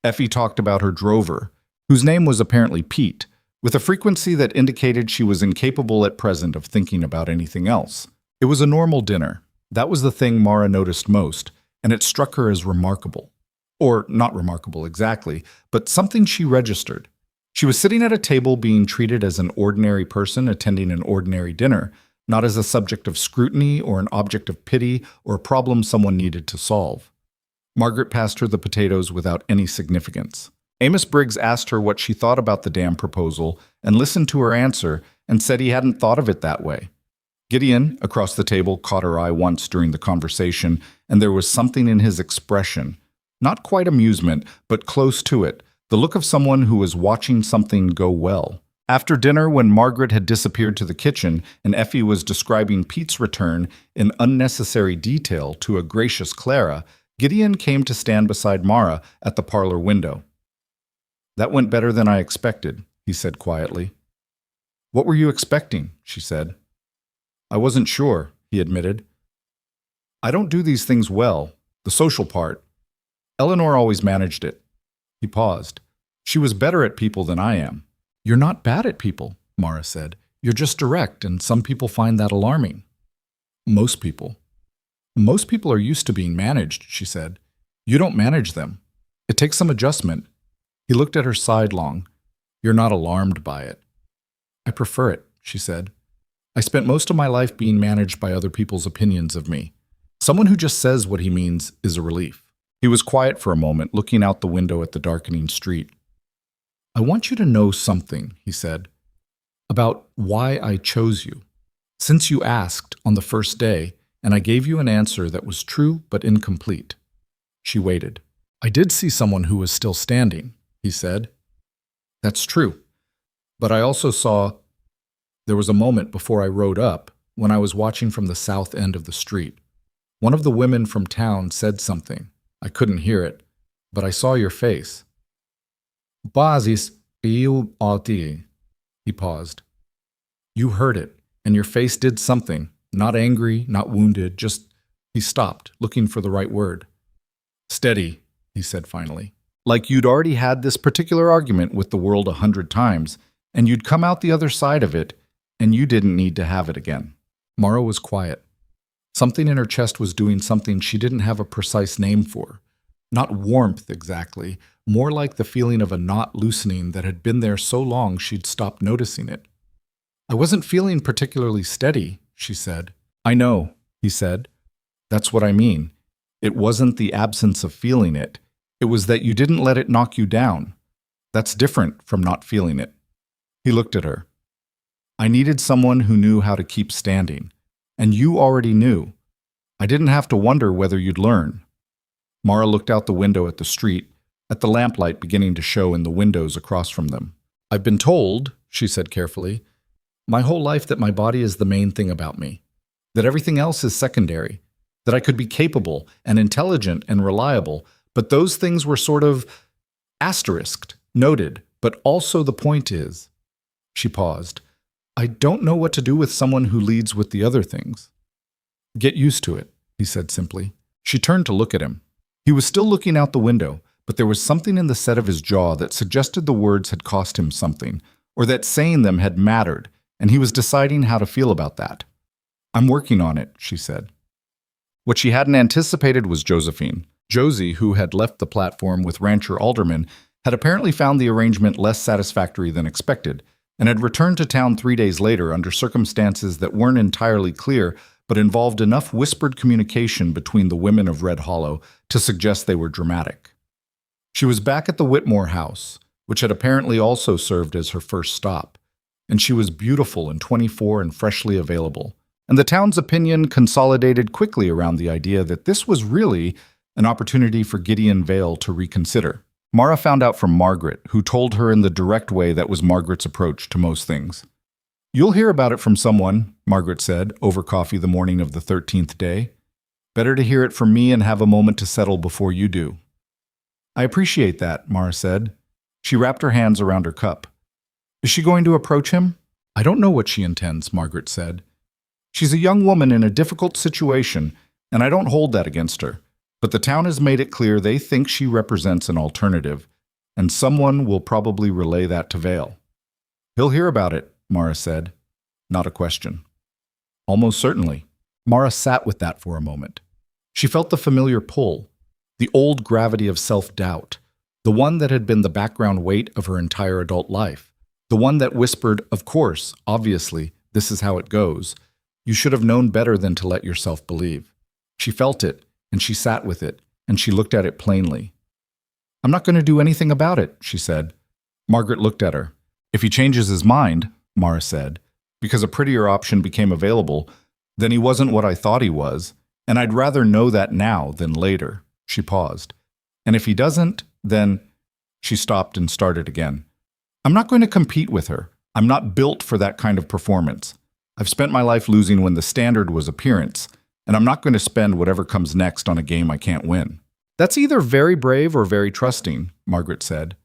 Effie talked about her drover, whose name was apparently Pete, with a frequency that indicated she was incapable at present of thinking about anything else. It was a normal dinner. That was the thing Mara noticed most, and it struck her as remarkable. Or not remarkable exactly, but something she registered. She was sitting at a table being treated as an ordinary person attending an ordinary dinner, not as a subject of scrutiny or an object of pity or a problem someone needed to solve. Margaret passed her the potatoes without any significance. Amos Briggs asked her what she thought about the dam proposal and listened to her answer and said he hadn't thought of it that way. Gideon, across the table, caught her eye once during the conversation, and there was something in his expression, not quite amusement, but close to it, the look of someone who was watching something go well. After dinner, when Margaret had disappeared to the kitchen and Effie was describing Pete's return in unnecessary detail to a gracious Clara, Gideon came to stand beside Mara at the parlor window. "That went better than I expected," he said quietly. "What were you expecting?" she said. "I wasn't sure," he admitted. "I don't do these things well, the social part. Eleanor always managed it." He paused. "She was better at people than I am." "You're not bad at people," Mara said. "You're just direct, and some people find that alarming." "Most people." "Most people are used to being managed," she said. "You don't manage them. It takes some adjustment." He looked at her sidelong. "You're not alarmed by it." "I prefer it," she said. "I spent most of my life being managed by other people's opinions of me. Someone who just says what he means is a relief." He was quiet for a moment, looking out the window at the darkening street. "I want you to know something," he said, "about why I chose you. Since you asked on the first day, and I gave you an answer that was true but incomplete." She waited. "I did see someone who was still standing," he said. "That's true. But I also saw... There was a moment before I rode up when I was watching from the south end of the street. One of the women from town said something. I couldn't hear it, but I saw your face." "Basis eu audi." He paused. "You heard it, and your face did something. Not angry, not wounded, just..." He stopped, looking for the right word. "Steady," he said finally. "Like you'd already had this particular argument with the world 100 times, and you'd come out the other side of it, and you didn't need to have it again." Mara was quiet. Something in her chest was doing something she didn't have a precise name for. Not warmth exactly, more like the feeling of a knot loosening that had been there so long she'd stopped noticing it. "I wasn't feeling particularly steady," she said. "I know," he said. "That's what I mean. It wasn't the absence of feeling it. It was that you didn't let it knock you down. That's different from not feeling it." He looked at her. "I needed someone who knew how to keep standing. And you already knew. I didn't have to wonder whether you'd learn." Mara looked out the window at the street, at the lamplight beginning to show in the windows across from them. "I've been told," she said carefully, "my whole life that my body is the main thing about me, that everything else is secondary, that I could be capable and intelligent and reliable, but those things were sort of asterisked, noted, but also the point is..." She paused. "I don't know what to do with someone who leads with the other things." "Get used to it," he said simply. She turned to look at him. He was still looking out the window, but there was something in the set of his jaw that suggested the words had cost him something, or that saying them had mattered, and he was deciding how to feel about that. "I'm working on it," she said. What she hadn't anticipated was Josephine. Josie, who had left the platform with rancher Alderman, had apparently found the arrangement less satisfactory than expected, and had returned to town 3 days later under circumstances that weren't entirely clear but involved enough whispered communication between the women of Red Hollow to suggest they were dramatic. She was back at the Whitmore house, which had apparently also served as her first stop, and she was beautiful and 24 and freshly available. And the town's opinion consolidated quickly around the idea that this was really an opportunity for Gideon Vale to reconsider. Mara found out from Margaret, who told her in the direct way that was Margaret's approach to most things. "You'll hear about it from someone," Margaret said, over coffee the morning of the 13th day. "Better to hear it from me and have a moment to settle before you do." "I appreciate that," Mara said. She wrapped her hands around her cup. "Is she going to approach him?" "I don't know what she intends," Margaret said. "She's a young woman in a difficult situation, and I don't hold that against her. But the town has made it clear they think she represents an alternative, and someone will probably relay that to Vale." "He'll hear about it," Mara said. Not a question. "Almost certainly." Mara sat with that for a moment. She felt the familiar pull, the old gravity of self-doubt, the one that had been the background weight of her entire adult life, the one that whispered, "Of course, obviously, this is how it goes. You should have known better than to let yourself believe." She felt it, and she sat with it, and she looked at it plainly. "I'm not going to do anything about it," she said. Margaret looked at her. "If he changes his mind," Mara said, "because a prettier option became available, then he wasn't what I thought he was, and I'd rather know that now than later." She paused. "And if he doesn't, then—" She stopped and started again. "I'm not going to compete with her. I'm not built for that kind of performance. I've spent my life losing when the standard was appearance, and I'm not going to spend whatever comes next on a game I can't win." "That's either very brave or very trusting," Margaret said.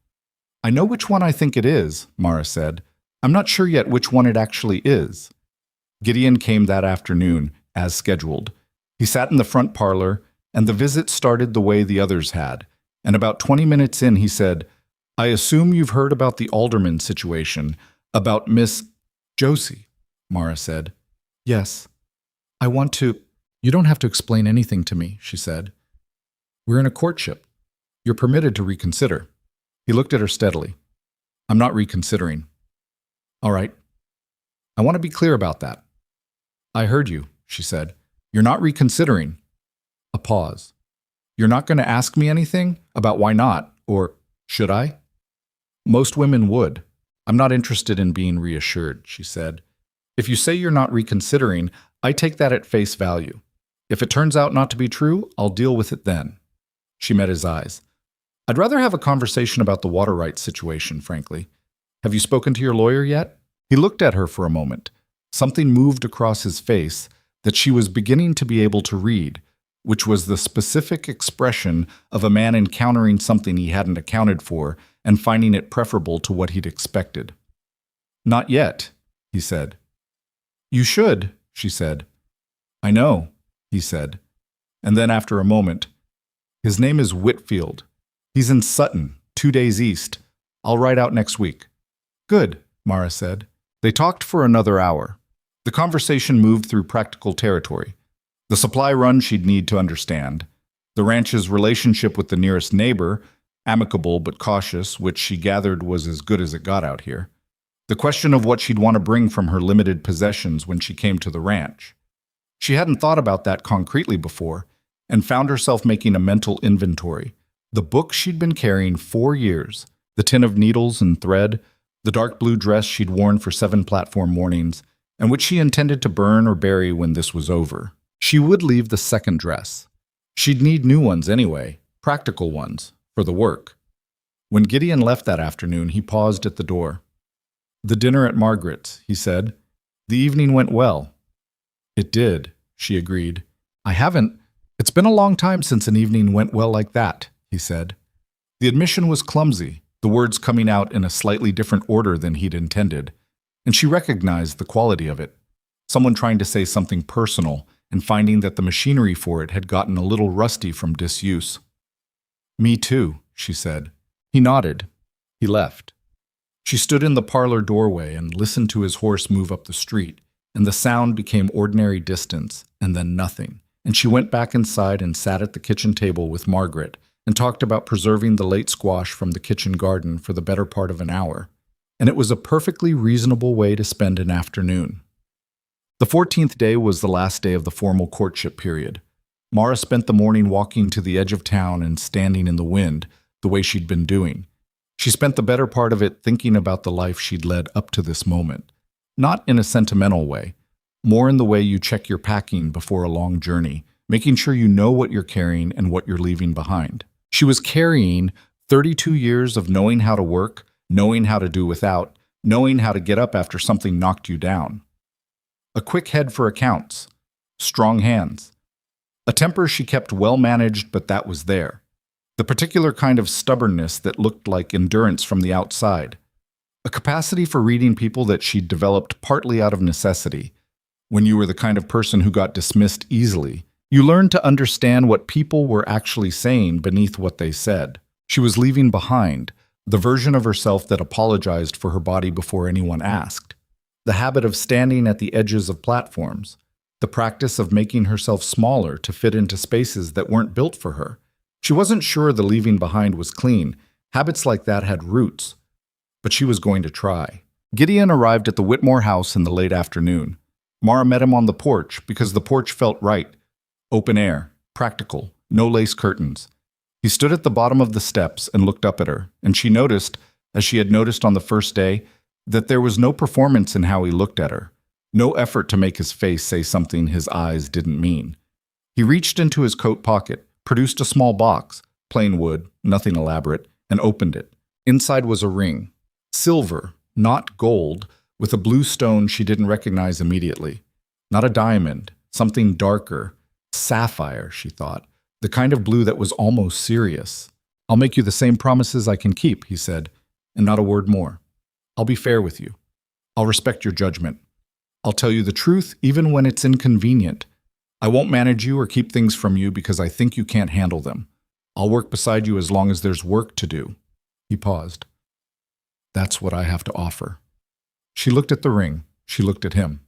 "I know which one I think it is," Mara said. "I'm not sure yet which one it actually is." Gideon came that afternoon, as scheduled. He sat in the front parlor, and the visit started the way the others had, and about 20 minutes in he said, "I assume you've heard about the Alderman situation, about Miss—" "Josie," Mara said. "Yes. I want to—" "You don't have to explain anything to me," she said. "We're in a courtship. You're permitted to reconsider." He looked at her steadily. "I'm not reconsidering." "All right. I want to be clear about that." "I heard you," she said. "You're not reconsidering." A pause. "You're not going to ask me anything about why not, or should I?" "Most women would. I'm not interested in being reassured," she said. "If you say you're not reconsidering, I take that at face value. If it turns out not to be true, I'll deal with it then." She met his eyes. "I'd rather have a conversation about the water rights situation, frankly. Have you spoken to your lawyer yet?" He looked at her for a moment. Something moved across his face that she was beginning to be able to read, which was the specific expression of a man encountering something he hadn't accounted for and finding it preferable to what he'd expected. "Not yet," he said. "You should," she said. "I know," he said. And then after a moment, "His name is Whitfield. He's in Sutton, 2 days east. I'll ride out next week." "Good," Mara said. They talked for another hour. The conversation moved through practical territory. The supply run she'd need to understand, the ranch's relationship with the nearest neighbor, amicable but cautious, which she gathered was as good as it got out here, the question of what she'd want to bring from her limited possessions when she came to the ranch. She hadn't thought about that concretely before, and found herself making a mental inventory. The book she'd been carrying 4 years, the tin of needles and thread, the dark blue dress she'd worn for 7 platform mornings, and which she intended to burn or bury when this was over. She would leave the second dress. She'd need new ones anyway, practical ones, for the work. When Gideon left that afternoon, he paused at the door. "The dinner at Margaret's," he said. "The evening went well." "It did," she agreed. It's been a long time since an evening went well like that," he said. The admission was clumsy, the words coming out in a slightly different order than he'd intended, and she recognized the quality of it. Someone trying to say something personal and finding that the machinery for it had gotten a little rusty from disuse. "Me too," she said. He nodded. He left. She stood in the parlor doorway and listened to his horse move up the street, and the sound became ordinary distance, and then nothing. And she went back inside and sat at the kitchen table with Margaret and talked about preserving the late squash from the kitchen garden for the better part of an hour. And it was a perfectly reasonable way to spend an afternoon. The 14th day was the last day of the formal courtship period. Mara spent the morning walking to the edge of town and standing in the wind, the way she'd been doing. She spent the better part of it thinking about the life she'd led up to this moment. Not in a sentimental way, more in the way you check your packing before a long journey, making sure you know what you're carrying and what you're leaving behind. She was carrying 32 years of knowing how to work, knowing how to do without, knowing how to get up after something knocked you down. A quick head for accounts, strong hands. A temper she kept well managed, but that was there. The particular kind of stubbornness that looked like endurance from the outside. A capacity for reading people that she'd developed partly out of necessity. When you were the kind of person who got dismissed easily, you learned to understand what people were actually saying beneath what they said. She was leaving behind the version of herself that apologized for her body before anyone asked. The habit of standing at the edges of platforms. The practice of making herself smaller to fit into spaces that weren't built for her. She wasn't sure the leaving behind was clean. Habits like that had roots. But she was going to try. Gideon arrived at the Whitmore house in the late afternoon. Mara met him on the porch because the porch felt right. Open air, practical, no lace curtains. He stood at the bottom of the steps and looked up at her, and she noticed, as she had noticed on the first day, that there was no performance in how he looked at her. No effort to make his face say something his eyes didn't mean. He reached into his coat pocket, produced a small box, plain wood, nothing elaborate, and opened it. Inside was a ring. Silver, not gold, with a blue stone she didn't recognize immediately. Not a diamond, something darker. Sapphire, she thought. The kind of blue that was almost serious. I'll make you the same promises I can keep, he said, and not a word more. I'll be fair with you. I'll respect your judgment. I'll tell you the truth even when it's inconvenient. I won't manage you or keep things from you because I think you can't handle them. I'll work beside you as long as there's work to do. He paused. That's what I have to offer. She looked at the ring. She looked at him.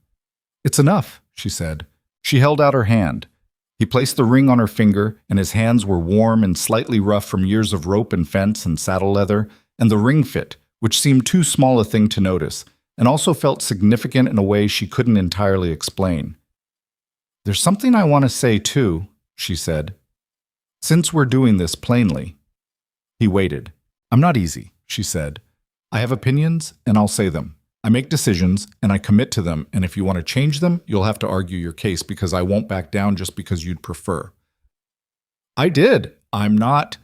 It's enough, she said. She held out her hand. He placed the ring on her finger, and his hands were warm and slightly rough from years of rope and fence and saddle leather, and the ring fit, which seemed too small a thing to notice, and also felt significant in a way she couldn't entirely explain. There's something I want to say, too, she said. Since we're doing this plainly. He waited. I'm not easy, she said. I have opinions, and I'll say them. I make decisions, and I commit to them, and if you want to change them, you'll have to argue your case because I won't back down just because you'd prefer. I did. I'm not.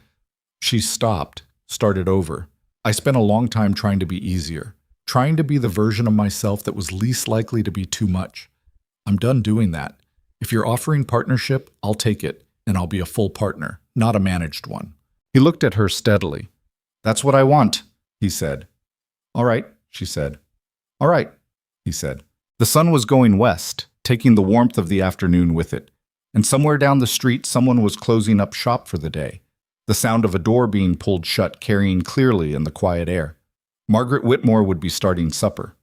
She stopped, started over. I spent a long time trying to be easier, trying to be the version of myself that was least likely to be too much. I'm done doing that. If you're offering partnership, I'll take it, and I'll be a full partner, not a managed one. He looked at her steadily. That's what I want, he said. All right, she said. All right, he said. The sun was going west, taking the warmth of the afternoon with it, and somewhere down the street someone was closing up shop for the day, the sound of a door being pulled shut carrying clearly in the quiet air. Margaret Whitmore would be starting supper.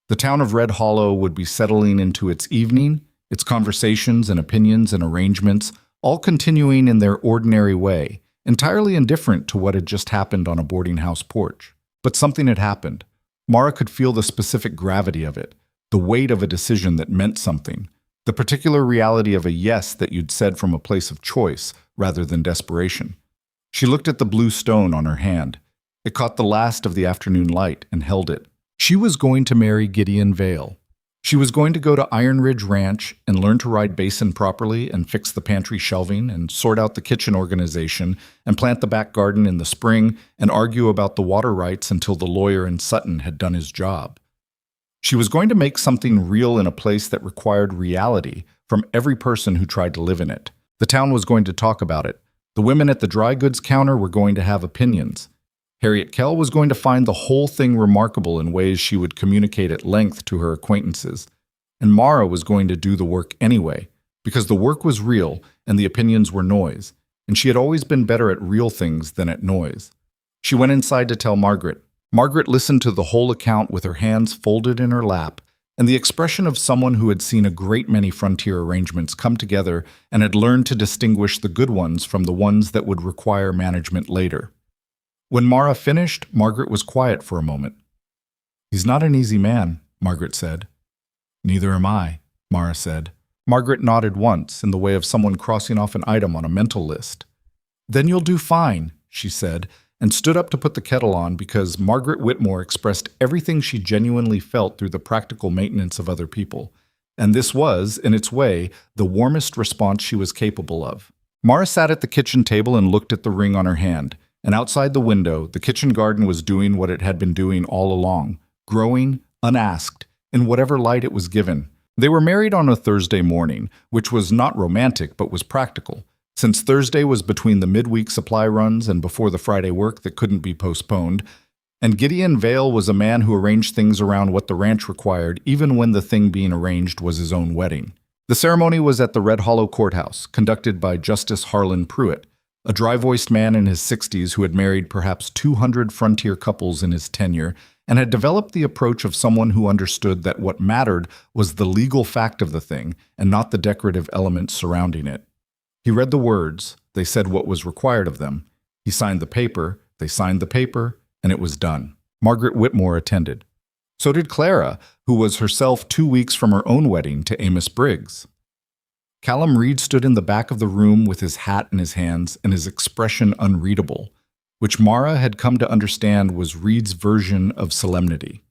The town of Red Hollow would be settling into its evening, its conversations and opinions and arrangements, all continuing in their ordinary way, entirely indifferent to what had just happened on a boarding house porch. But something had happened. Mara could feel the specific gravity of it, the weight of a decision that meant something, the particular reality of a yes that you'd said from a place of choice rather than desperation. She looked at the blue stone on her hand. It caught the last of the afternoon light and held it. She was going to marry Gideon Vale. She was going to go to Iron Ridge Ranch and learn to ride basin properly and fix the pantry shelving and sort out the kitchen organization and plant the back garden in the spring and argue about the water rights until the lawyer in Sutton had done his job. She was going to make something real in a place that required reality from every person who tried to live in it. The town was going to talk about it. The women at the dry goods counter were going to have opinions. Harriet Kell was going to find the whole thing remarkable in ways she would communicate at length to her acquaintances. And Mara was going to do the work anyway, because the work was real and the opinions were noise, and she had always been better at real things than at noise. She went inside to tell Margaret. Margaret listened to the whole account with her hands folded in her lap, and the expression of someone who had seen a great many frontier arrangements come together and had learned to distinguish the good ones from the ones that would require management later. When Mara finished, Margaret was quiet for a moment. "He's not an easy man," Margaret said. "Neither am I," Mara said. Margaret nodded once, in the way of someone crossing off an item on a mental list. "Then you'll do fine," she said, and stood up to put the kettle on because Margaret Whitmore expressed everything she genuinely felt through the practical maintenance of other people. And this was, in its way, the warmest response she was capable of. Mara sat at the kitchen table and looked at the ring on her hand, and outside the window, the kitchen garden was doing what it had been doing all along, growing, unasked, in whatever light it was given. They were married on a Thursday morning, which was not romantic but was practical, since Thursday was between the midweek supply runs and before the Friday work that couldn't be postponed, and Gideon Vale was a man who arranged things around what the ranch required even when the thing being arranged was his own wedding. The ceremony was at the Red Hollow Courthouse, conducted by Justice Harlan Pruitt, a dry-voiced man in his 60s who had married perhaps 200 frontier couples in his tenure and had developed the approach of someone who understood that what mattered was the legal fact of the thing and not the decorative elements surrounding it. He read the words, they said what was required of them. He signed the paper, they signed the paper, and it was done. Margaret Whitmore attended. So did Clara, who was herself 2 weeks from her own wedding to Amos Briggs. Callum Reed stood in the back of the room with his hat in his hands and his expression unreadable, which Mara had come to understand was Reed's version of solemnity.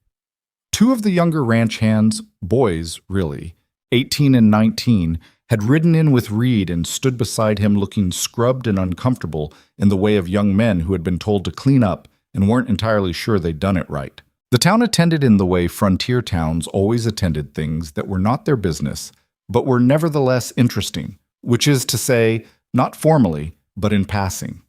Two of the younger ranch hands, boys really, 18 and 19, had ridden in with Reed and stood beside him looking scrubbed and uncomfortable in the way of young men who had been told to clean up and weren't entirely sure they'd done it right. The town attended in the way frontier towns always attended things that were not their business, but were nevertheless interesting, which is to say, not formally, but in passing.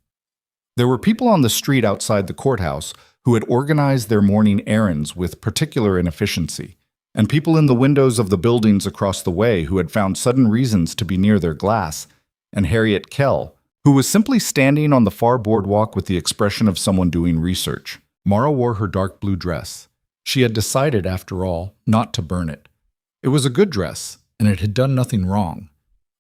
There were people on the street outside the courthouse who had organized their morning errands with particular inefficiency, and people in the windows of the buildings across the way who had found sudden reasons to be near their glass, and Harriet Kell, who was simply standing on the far boardwalk with the expression of someone doing research. Mara wore her dark blue dress. She had decided, after all, not to burn it. It was a good dress, and it had done nothing wrong.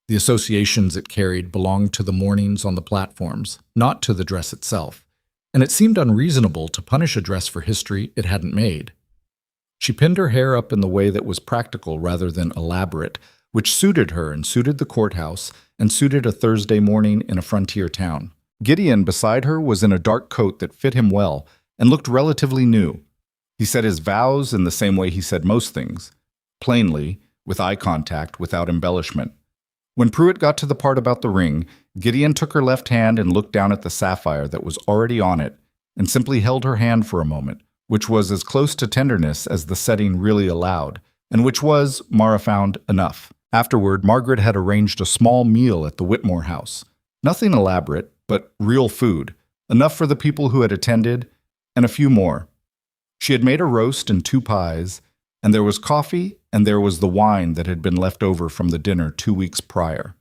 The associations it carried belonged to the mornings on the platforms, not to the dress itself, and it seemed unreasonable to punish a dress for history it hadn't made. She pinned her hair up in the way that was practical rather than elaborate, which suited her and suited the courthouse and suited a Thursday morning in a frontier town. Gideon, beside her, was in a dark coat that fit him well and looked relatively new. He said his vows in the same way he said most things, plainly, with eye contact, without embellishment. When Pruitt got to the part about the ring, Gideon took her left hand and looked down at the sapphire that was already on it and simply held her hand for a moment, which was as close to tenderness as the setting really allowed, and which was, Mara found, enough. Afterward, Margaret had arranged a small meal at the Whitmore house. Nothing elaborate, but real food, enough for the people who had attended, and a few more. She had made a roast and 2 pies, and there was coffee, and there was the wine that had been left over from the dinner 2 weeks prior.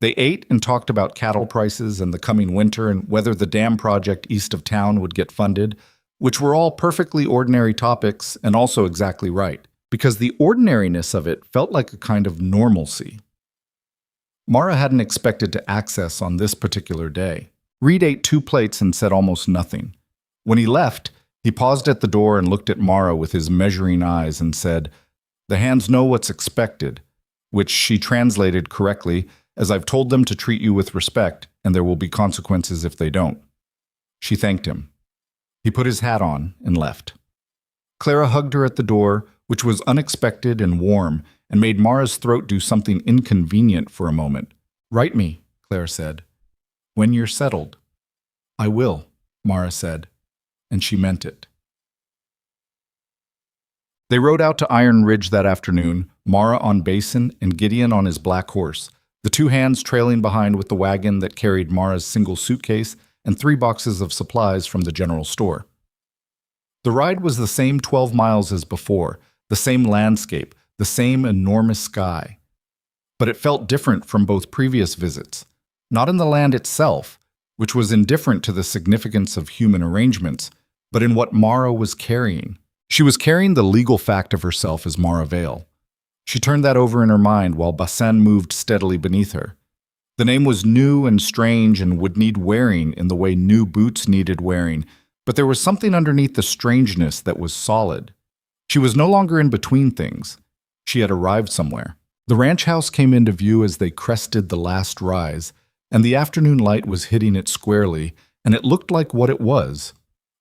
They ate and talked about cattle prices and the coming winter and whether the dam project east of town would get funded, which were all perfectly ordinary topics and also exactly right, because the ordinariness of it felt like a kind of normalcy. Mara hadn't expected to access on this particular day. Reed ate 2 plates and said almost nothing. When he left, he paused at the door and looked at Mara with his measuring eyes and said, "The hands know what's expected," which she translated correctly as "I've told them to treat you with respect, and there will be consequences if they don't." She thanked him. He put his hat on and left. Clara hugged her at the door, which was unexpected and warm, and made Mara's throat do something inconvenient for a moment. "Write me," Clara said, "when you're settled." "I will," Mara said, and she meant it. They rode out to Iron Ridge that afternoon, Mara on Basin and Gideon on his black horse, the 2 hands trailing behind with the wagon that carried Mara's single suitcase and 3 boxes of supplies from the general store. The ride was the same 12 miles as before, the same landscape, the same enormous sky. But it felt different from both previous visits, not in the land itself, which was indifferent to the significance of human arrangements, but in what Mara was carrying. She was carrying the legal fact of herself as Mara Vale. She turned that over in her mind while Basen moved steadily beneath her. The name was new and strange and would need wearing in the way new boots needed wearing, but there was something underneath the strangeness that was solid. She was no longer in between things. She had arrived somewhere. The ranch house came into view as they crested the last rise, and the afternoon light was hitting it squarely, and it looked like what it was: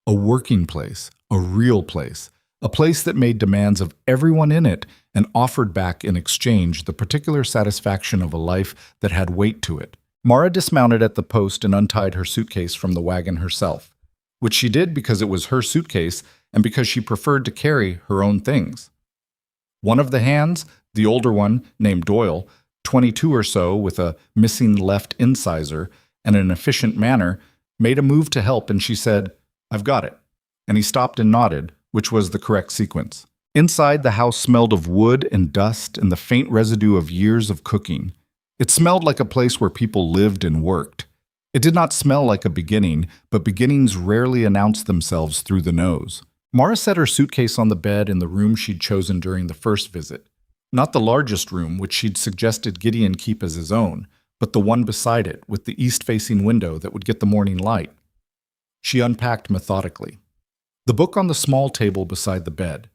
a working place, a real place, a place that made demands of everyone in it and offered back in exchange the particular satisfaction of a life that had weight to it. Mara dismounted at the post and untied her suitcase from the wagon herself, which she did because it was her suitcase and because she preferred to carry her own things. One of the hands, the older one, named Doyle, 22 or so, with a missing left incisor and an efficient manner, made a move to help, and she said, "I've got it." And he stopped and nodded, which was the correct sequence. Inside, the house smelled of wood and dust and the faint residue of years of cooking. It smelled like a place where people lived and worked. It did not smell like a beginning, but beginnings rarely announce themselves through the nose. Mara set her suitcase on the bed in the room she'd chosen during the first visit. Not the largest room, which she'd suggested Gideon keep as his own, but the one beside it, with the east-facing window that would get the morning light. She unpacked methodically. The book on the small table beside the bed,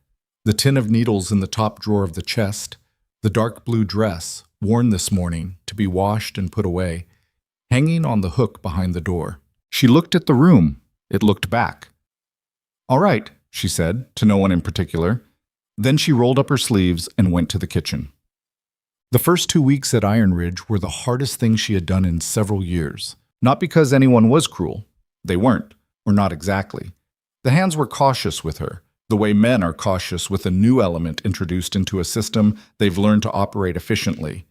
the tin of needles in the top drawer of the chest, the dark blue dress, worn this morning to be washed and put away, hanging on the hook behind the door. She looked at the room. It looked back. "All right," she said, to no one in particular. Then she rolled up her sleeves and went to the kitchen. The first 2 weeks at Iron Ridge were the hardest thing she had done in several years. Not because anyone was cruel. They weren't, or not exactly. The hands were cautious with her, the way men are cautious with a new element introduced into a system they've learned to operate efficiently.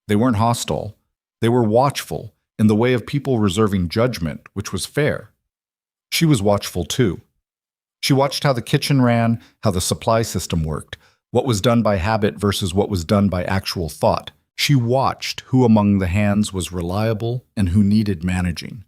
They weren't hostile. They were watchful, in the way of people reserving judgment, which was fair. She was watchful too. She watched how the kitchen ran, how the supply system worked, what was done by habit versus what was done by actual thought. She watched who among the hands was reliable and who needed managing.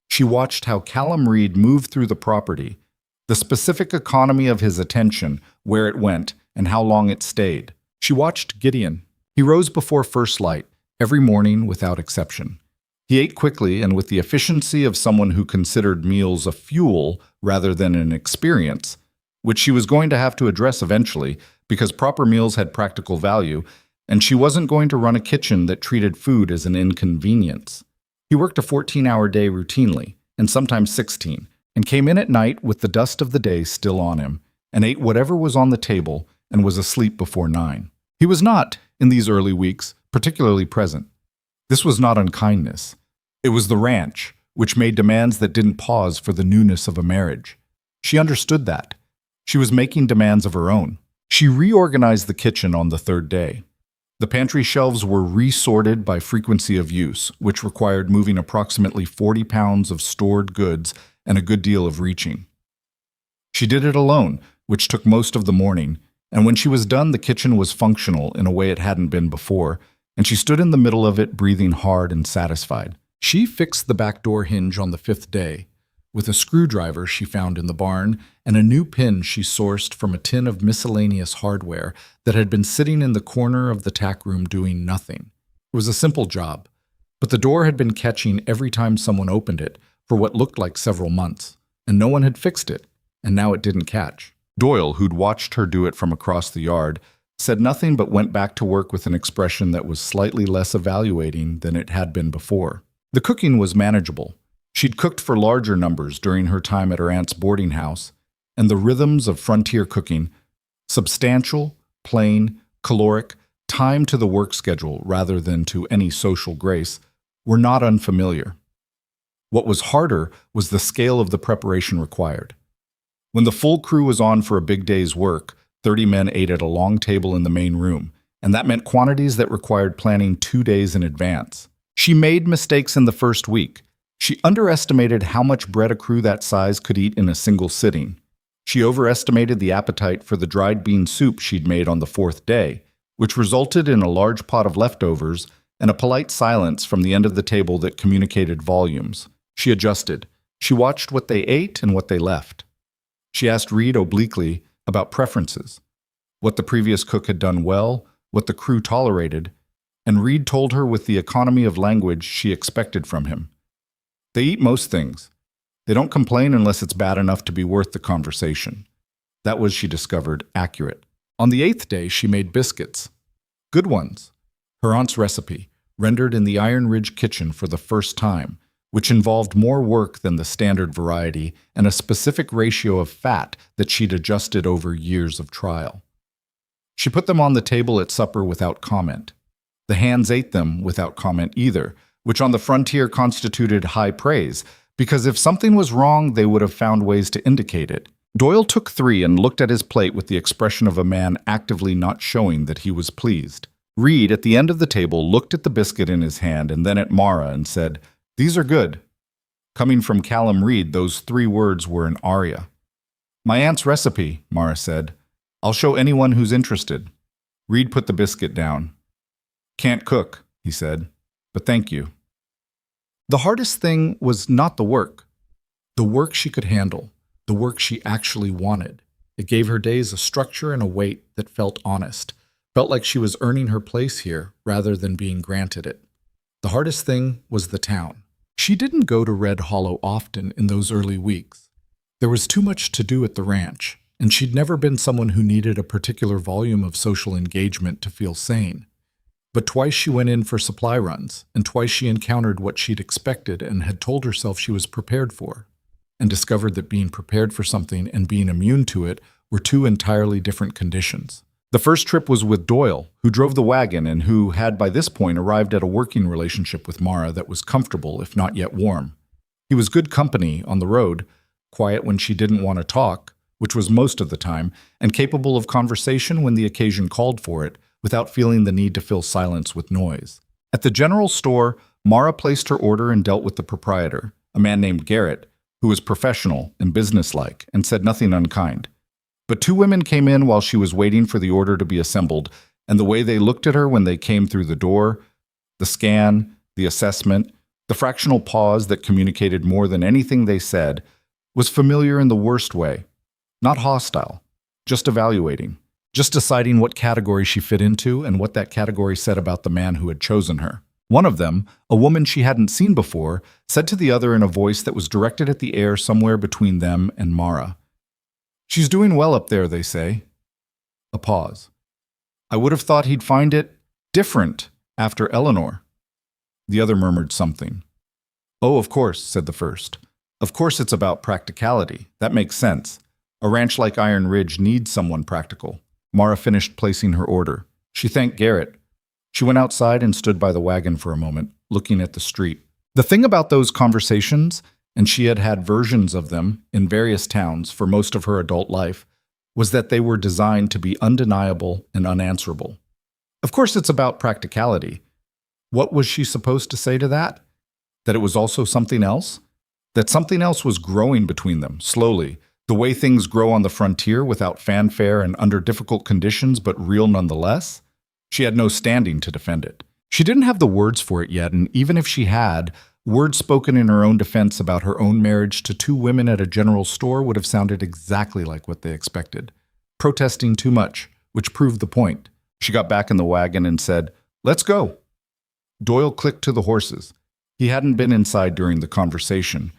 She watched how Callum Reed moved through the property, the specific economy of his attention, where it went, and how long it stayed. She watched Gideon. He rose before first light, every morning without exception. He ate quickly and with the efficiency of someone who considered meals a fuel rather than an experience, which she was going to have to address eventually because proper meals had practical value, and she wasn't going to run a kitchen that treated food as an inconvenience. He worked a 14-hour day routinely, and sometimes 16, and came in at night with the dust of the day still on him, and ate whatever was on the table and was asleep before 9. He was not, in these early weeks, particularly present. This was not unkindness. It was the ranch, which made demands that didn't pause for the newness of a marriage. She understood that. She was making demands of her own. She reorganized the kitchen on the third day. The pantry shelves were resorted by frequency of use, which required moving approximately 40 pounds of stored goods and a good deal of reaching. She did it alone, which took most of the morning, and when she was done, the kitchen was functional in a way it hadn't been before, and she stood in the middle of it breathing hard and satisfied. She fixed the back door hinge on the 5th day, with a screwdriver she found in the barn and a new pin she sourced from a tin of miscellaneous hardware that had been sitting in the corner of the tack room doing nothing. It was a simple job, but the door had been catching every time someone opened it for what looked like several months, and no one had fixed it, and now it didn't catch. Doyle, who'd watched her do it from across the yard, said nothing but went back to work with an expression that was slightly less evaluating than it had been before. The cooking was manageable. She'd cooked for larger numbers during her time at her aunt's boarding house, and the rhythms of frontier cooking, substantial, plain, caloric, timed to the work schedule rather than to any social grace, were not unfamiliar. What was harder was the scale of the preparation required. When the full crew was on for a big day's work, 30 men ate at a long table in the main room, and that meant quantities that required planning 2 days in advance. She made mistakes in the first week. She underestimated how much bread a crew that size could eat in a single sitting. She overestimated the appetite for the dried bean soup she'd made on the 4th day, which resulted in a large pot of leftovers and a polite silence from the end of the table that communicated volumes. She adjusted. She watched what they ate and what they left. She asked Reed obliquely about preferences, what the previous cook had done well, what the crew tolerated, and Reed told her with the economy of language she expected from him. They eat most things. They don't complain unless it's bad enough to be worth the conversation. That was, she discovered, accurate. On the 8th day, she made biscuits. Good ones. Her aunt's recipe, rendered in the Iron Ridge kitchen for the first time, which involved more work than the standard variety and a specific ratio of fat that she'd adjusted over years of trial. She put them on the table at supper without comment. The hands ate them without comment either, which on the frontier constituted high praise, because if something was wrong, they would have found ways to indicate it. Doyle took 3 and looked at his plate with the expression of a man actively not showing that he was pleased. Reed, at the end of the table, looked at the biscuit in his hand and then at Mara and said, "These are good." Coming from Callum Reed, those 3 words were an aria. "My aunt's recipe," Mara said. "I'll show anyone who's interested." Reed put the biscuit down. "Can't cook," he said, "but thank you." The hardest thing was not the work she could handle, the work she actually wanted. It gave her days a structure and a weight that felt honest, felt like she was earning her place here rather than being granted it. The hardest thing was the town. She didn't go to Red Hollow often in those early weeks. There was too much to do at the ranch, and she'd never been someone who needed a particular volume of social engagement to feel sane. But twice she went in for supply runs, and twice she encountered what she'd expected and had told herself she was prepared for, and discovered that being prepared for something and being immune to it were 2 entirely different conditions. The first trip was with Doyle, who drove the wagon and who had by this point arrived at a working relationship with Mara that was comfortable, if not yet warm. He was good company on the road, quiet when she didn't want to talk, which was most of the time, and capable of conversation when the occasion called for it, without feeling the need to fill silence with noise. At the general store, Mara placed her order and dealt with the proprietor, a man named Garrett, who was professional and businesslike and said nothing unkind. But 2 women came in while she was waiting for the order to be assembled, and the way they looked at her when they came through the door, the scan, the assessment, the fractional pause that communicated more than anything they said, was familiar in the worst way. Not hostile, just evaluating. Just deciding what category she fit into and what that category said about the man who had chosen her. One of them, a woman she hadn't seen before, said to the other in a voice that was directed at the air somewhere between them and Mara, "She's doing well up there, they say." A pause. "I would have thought he'd find it different after Eleanor." The other murmured something. "Oh, of course," said the first. "Of course it's about practicality. That makes sense. A ranch like Iron Ridge needs someone practical." Mara finished placing her order. She thanked Garrett. She went outside and stood by the wagon for a moment, looking at the street. The thing about those conversations, and she had had versions of them in various towns for most of her adult life, was that they were designed to be undeniable and unanswerable. Of course it's about practicality. What was she supposed to say to that? That it was also something else? That something else was growing between them, slowly, the way things grow on the frontier without fanfare and under difficult conditions but real nonetheless? She had no standing to defend it. She didn't have the words for it yet, and even if she had, words spoken in her own defense about her own marriage to 2 women at a general store would have sounded exactly like what they expected. Protesting too much, which proved the point. She got back in the wagon and said, "Let's go." Doyle clicked to the horses. He hadn't been inside during the conversation,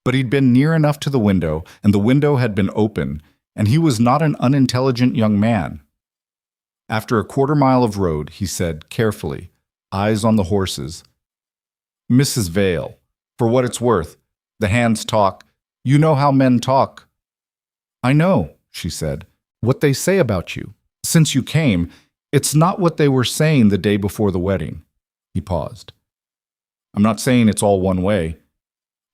but he'd been near enough to the window, and the window had been open, and he was not an unintelligent young man. After a quarter-mile of road, he said, carefully, eyes on the horses, "Mrs. Vale, for what it's worth, the hands talk. You know how men talk." "I know," she said, "what they say about you. Since you came, it's not what they were saying the day before the wedding." He paused. "I'm not saying it's all one way,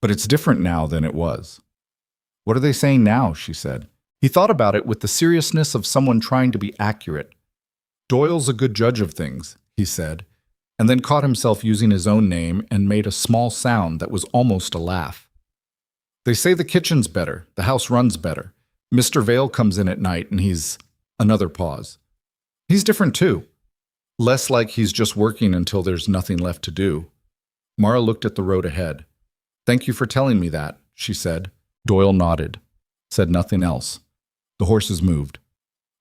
but it's different now than it was." "What are they saying now?" she said. He thought about it with the seriousness of someone trying to be accurate. "Doyle's a good judge of things," he said, and then caught himself using his own name and made a small sound that was almost a laugh. "They say the kitchen's better, the house runs better. Mr. Vale comes in at night and he's—" Another pause. "He's different too. Less like he's just working until there's nothing left to do." Mara looked at the road ahead. Thank you for telling me that, she said. Doyle nodded, said nothing else. The horses moved.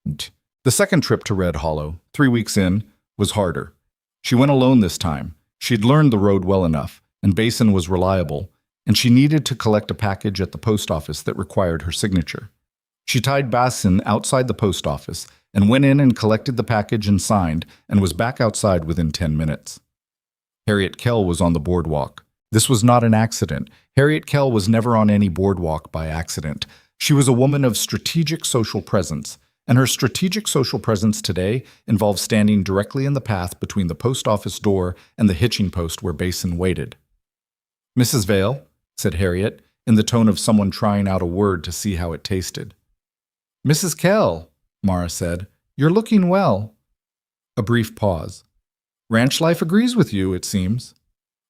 The second trip to Red Hollow, 3 weeks in, was harder. She went alone this time. She'd learned the road well enough, and Basin was reliable, and she needed to collect a package at the post office that required her signature. She tied Basin outside the post office and went in and collected the package and signed, and was back outside within 10 minutes. Harriet Kell was on the boardwalk. This was not an accident. Harriet Kell was never on any boardwalk by accident. She was a woman of strategic social presence, and her strategic social presence today involved standing directly in the path between the post office door and the hitching post where Basin waited. "Mrs. Vale," said Harriet, in the tone of someone trying out a word to see how it tasted. "Mrs. Kell," Mara said, "you're looking well." A brief pause. "Ranch life agrees with you, it seems."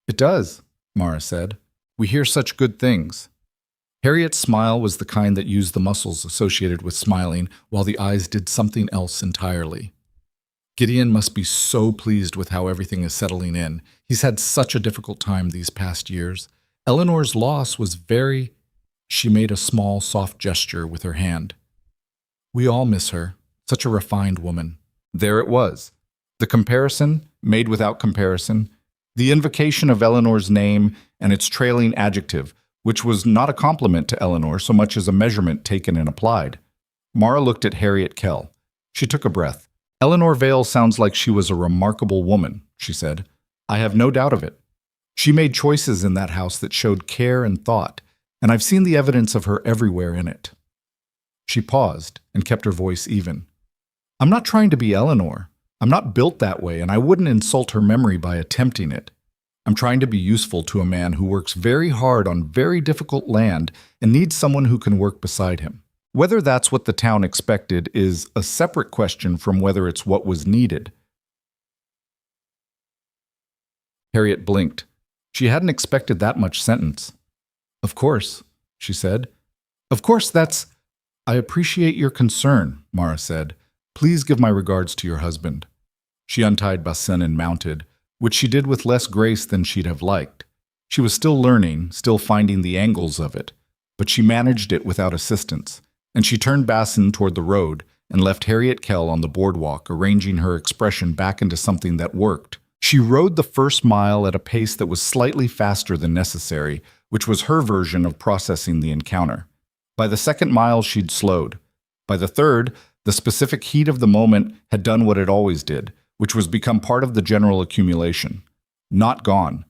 "It does," Mara said. "We hear such good things." Harriet's smile was the kind that used the muscles associated with smiling, while the eyes did something else entirely. "Gideon must be so pleased with how everything is settling in. He's had such a difficult time these past years. Eleanor's loss was very—" She made a small, soft gesture with her hand. "We all miss her. Such a refined woman." There it was. The comparison, made without comparison. The invocation of Eleanor's name and its trailing adjective, which was not a compliment to Eleanor so much as a measurement taken and applied. Mara looked at Harriet Kell. She took a breath. "Eleanor Vale sounds like she was a remarkable woman," she said. "I have no doubt of it. She made choices in that house that showed care and thought, and I've seen the evidence of her everywhere in it." She paused and kept her voice even. "I'm not trying to be Eleanor. I'm not built that way, and I wouldn't insult her memory by attempting it. I'm trying to be useful to a man who works very hard on very difficult land and needs someone who can work beside him. Whether that's what the town expected is a separate question from whether it's what was needed." Harriet blinked. She hadn't expected that much sentence. "Of course," she said. "Of course, that's—" "I appreciate your concern," Mara said. "Please give my regards to your husband." She untied Basin and mounted, which she did with less grace than she'd have liked. She was still learning, still finding the angles of it, but she managed it without assistance, and she turned Basin toward the road and left Harriet Kell on the boardwalk, arranging her expression back into something that worked. She rode the first mile at a pace that was slightly faster than necessary, which was her version of processing the encounter. By the second mile, she'd slowed. By the third, the specific heat of the moment had done what it always did, which was become part of the general accumulation. Not gone,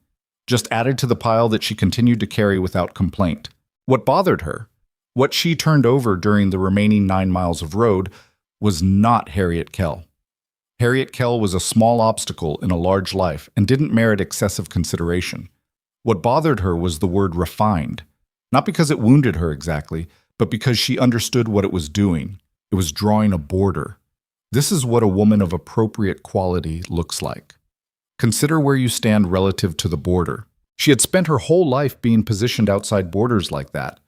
just added to the pile that she continued to carry without complaint. What bothered her, what she turned over during the remaining 9 miles of road, was not Harriet Kell. Harriet Kell was a small obstacle in a large life and didn't merit excessive consideration. What bothered her was the word refined, not because it wounded her exactly, but because she understood what it was doing. It was drawing a border. This is what a woman of appropriate quality looks like. Consider where you stand relative to the border. She had spent her whole life being positioned outside borders like that.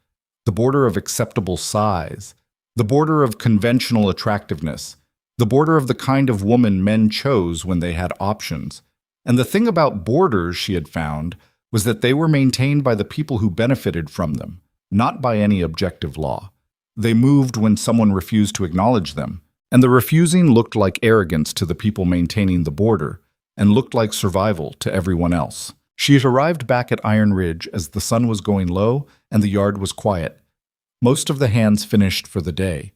The border of acceptable size, the border of conventional attractiveness, the border of the kind of woman men chose when they had options. And the thing about borders, she had found, was that they were maintained by the people who benefited from them, not by any objective law. They moved when someone refused to acknowledge them. And the refusing looked like arrogance to the people maintaining the border, and looked like survival to everyone else. She had arrived back at Iron Ridge as the sun was going low and the yard was quiet. Most of the hands finished for the day,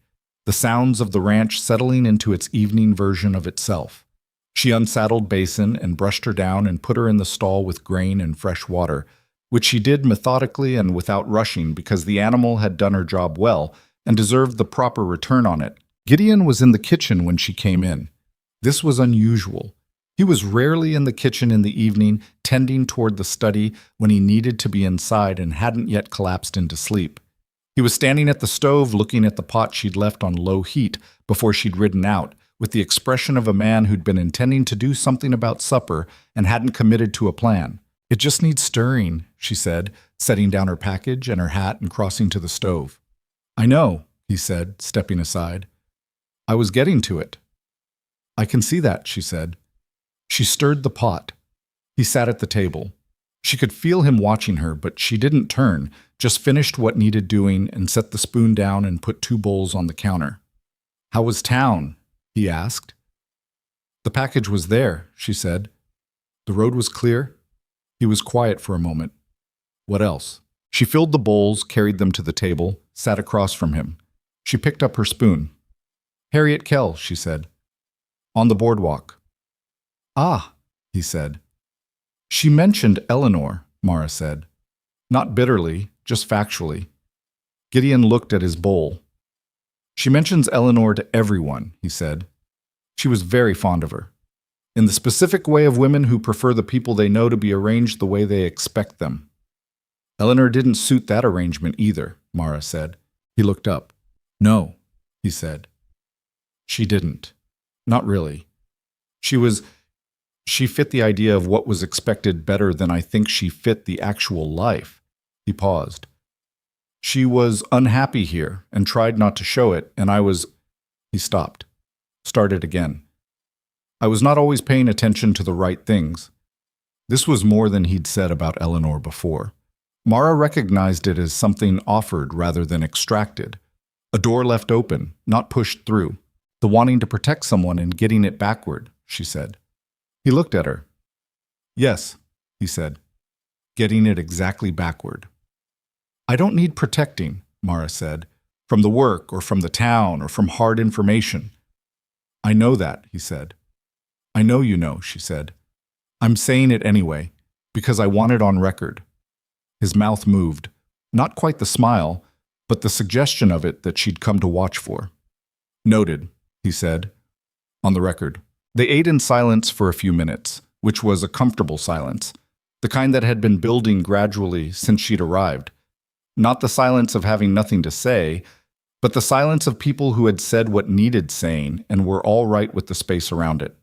the sounds of the ranch settling into its evening version of itself. She unsaddled Basin and brushed her down and put her in the stall with grain and fresh water, which she did methodically and without rushing because the animal had done her job well and deserved the proper return on it. Gideon was in the kitchen when she came in. This was unusual. He was rarely in the kitchen in the evening, tending toward the study when he needed to be inside and hadn't yet collapsed into sleep. He was standing at the stove looking at the pot she'd left on low heat before she'd ridden out, with the expression of a man who'd been intending to do something about supper and hadn't committed to a plan. "It just needs stirring," she said, setting down her package and her hat and crossing to the stove. "I know," he said, stepping aside. "I was getting to it." "I can see that," she said. She stirred the pot. He sat at the table. She could feel him watching her, but she didn't turn, just finished what needed doing and set the spoon down and put 2 bowls on the counter. "How was town?" he asked. "The package was there," she said. "The road was clear." He was quiet for a moment. "What else?" She filled the bowls, carried them to the table, sat across from him. She picked up her spoon. "Harriet Kell," she said. "On the boardwalk." "Ah," he said. "She mentioned Eleanor," Mara said. Not bitterly, just factually. Gideon looked at his bowl. "She mentions Eleanor to everyone," he said. "She was very fond of her. In the specific way of women who prefer the people they know to be arranged the way they expect them." "Eleanor didn't suit that arrangement either," Mara said. He looked up. "No," he said. "She didn't. Not really. She fit the idea of what was expected better than I think she fit the actual life." He paused. "She was unhappy here and tried not to show it, and I was—" He stopped. Started again. "I was not always paying attention to the right things." This was more than he'd said about Eleanor before. Mara recognized it as something offered rather than extracted. A door left open, not pushed through. The wanting to protect someone and getting it backward, she said. He looked at her. "Yes," he said, "getting it exactly backward." "I don't need protecting," Mara said, "from the work or from the town or from hard information." "I know that," he said. "I know you know," she said. "I'm saying it anyway, because I want it on record." His mouth moved, not quite the smile, but the suggestion of it that she'd come to watch for. "Noted," he said, "on the record." They ate in silence for a few minutes, which was a comfortable silence, the kind that had been building gradually since she'd arrived. Not the silence of having nothing to say, but the silence of people who had said what needed saying and were all right with the space around it.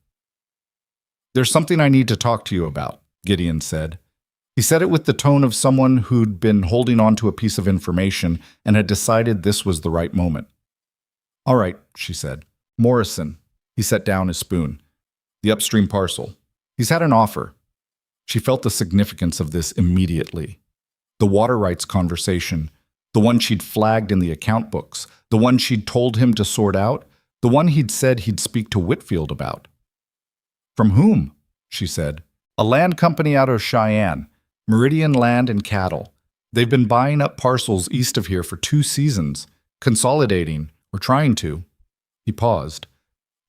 "There's something I need to talk to you about," Gideon said. He said it with the tone of someone who'd been holding on to a piece of information and had decided this was the right moment. "All right," she said. "Morrison." He set down his spoon. "The upstream parcel. He's had an offer." She felt the significance of this immediately. The water rights conversation, the one she'd flagged in the account books, the one she'd told him to sort out, the one he'd said he'd speak to Whitfield about. "From whom?" she said. "A land company out of Cheyenne, Meridian Land and Cattle. They've been buying up parcels east of here for 2 seasons, consolidating, or trying to." He paused.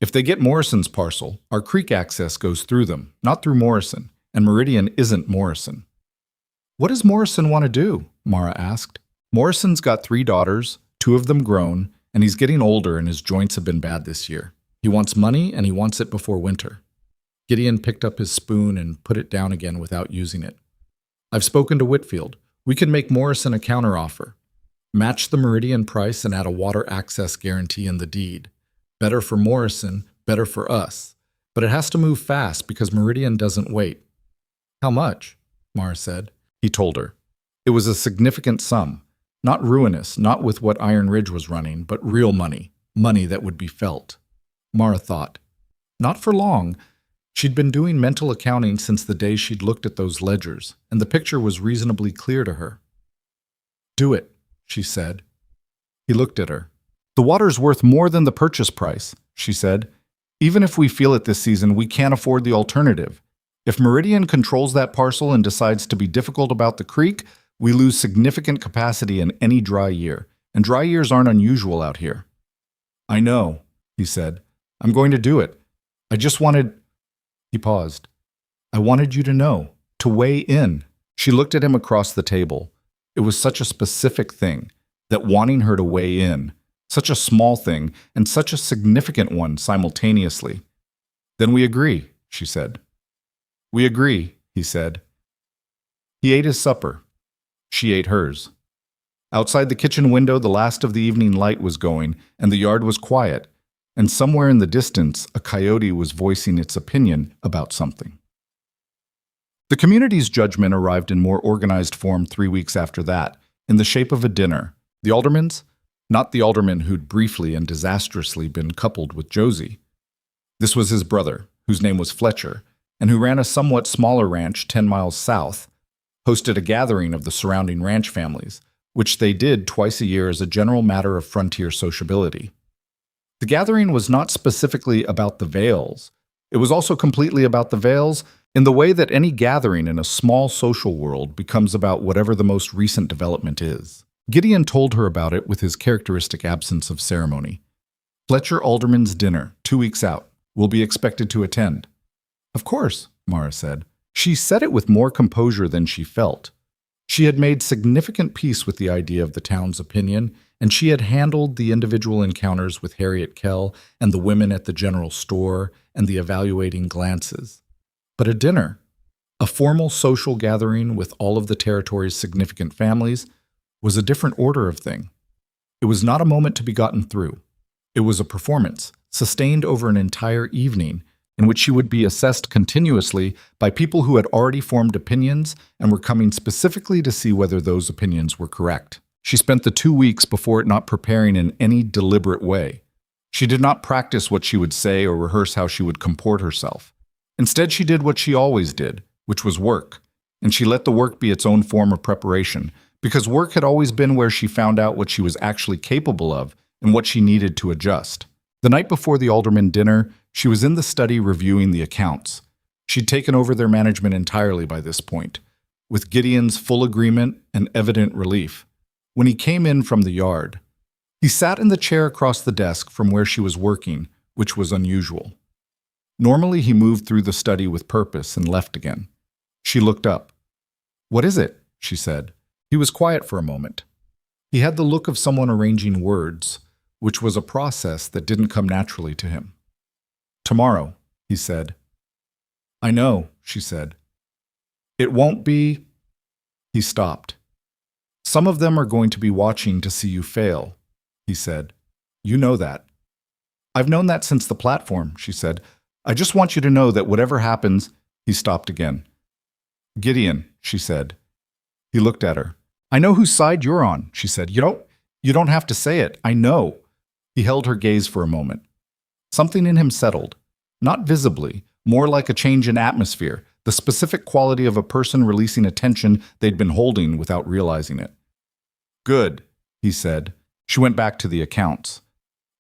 "If they get Morrison's parcel, our creek access goes through them, not through Morrison, and Meridian isn't Morrison." "What does Morrison want to do?" Mara asked. "Morrison's got 3 daughters, 2 of them grown, and he's getting older and his joints have been bad this year. He wants money and he wants it before winter." Gideon picked up his spoon and put it down again without using it. "I've spoken to Whitfield. We can make Morrison a counteroffer. Match the Meridian price and add a water access guarantee in the deed. Better for Morrison, better for us. But it has to move fast because Meridian doesn't wait." "How much?" Mara said. He told her. It was a significant sum. Not ruinous, not with what Iron Ridge was running, but real money. Money that would be felt. Mara thought. Not for long. She'd been doing mental accounting since the day she'd looked at those ledgers, and the picture was reasonably clear to her. "Do it," she said. He looked at her. "The water's worth more than the purchase price," she said. "Even if we feel it this season, we can't afford the alternative. If Meridian controls that parcel and decides to be difficult about the creek, we lose significant capacity in any dry year, and dry years aren't unusual out here." "I know," he said. "I'm going to do it. I just wanted—" He paused. "I wanted you to know, to weigh in." She looked at him across the table. It was such a specific thing, that wanting her to weigh in, such a small thing, and such a significant one simultaneously. "Then we agree," she said. "We agree," he said. He ate his supper. She ate hers. Outside the kitchen window, the last of the evening light was going, and the yard was quiet, and somewhere in the distance, a coyote was voicing its opinion about something. The community's judgment arrived in more organized form 3 weeks after that, in the shape of a dinner. The alderman's? Not the alderman who'd briefly and disastrously been coupled with Josie. This was his brother, whose name was Fletcher, and who ran a somewhat smaller ranch 10 miles south, hosted a gathering of the surrounding ranch families, which they did twice a year as a general matter of frontier sociability. The gathering was not specifically about the Vales. It was also completely about the Vales in the way that any gathering in a small social world becomes about whatever the most recent development is. Gideon told her about it with his characteristic absence of ceremony. Fletcher Alderman's dinner, 2 weeks out, will be expected to attend. Of course, Mara said. She said it with more composure than she felt. She had made significant peace with the idea of the town's opinion, and she had handled the individual encounters with Harriet Kell and the women at the general store and the evaluating glances. But a dinner, a formal social gathering with all of the territory's significant families, was a different order of thing. It was not a moment to be gotten through. It was a performance, sustained over an entire evening, in which she would be assessed continuously by people who had already formed opinions and were coming specifically to see whether those opinions were correct. She spent the 2 weeks before it not preparing in any deliberate way. She did not practice what she would say or rehearse how she would comport herself. Instead, she did what she always did, which was work, and she let the work be its own form of preparation, because work had always been where she found out what she was actually capable of and what she needed to adjust. The night before the alderman dinner, she was in the study reviewing the accounts. She'd taken over their management entirely by this point, with Gideon's full agreement and evident relief. When he came in from the yard, he sat in the chair across the desk from where she was working, which was unusual. Normally, he moved through the study with purpose and left again. She looked up. "What is it?" she said. He was quiet for a moment. He had the look of someone arranging words, which was a process that didn't come naturally to him. "Tomorrow," he said. "I know," she said. "It won't be—" He stopped. "Some of them are going to be watching to see you fail," he said. "You know that." "I've known that since the platform," she said. "I just want you to know that whatever happens—" He stopped again. "Gideon," she said. He looked at her. "I know whose side you're on," she said. You don't have to say it. I know." He held her gaze for a moment. Something in him settled, not visibly, more like a change in atmosphere, the specific quality of a person releasing a tension they'd been holding without realizing it. "Good," he said. She went back to the accounts.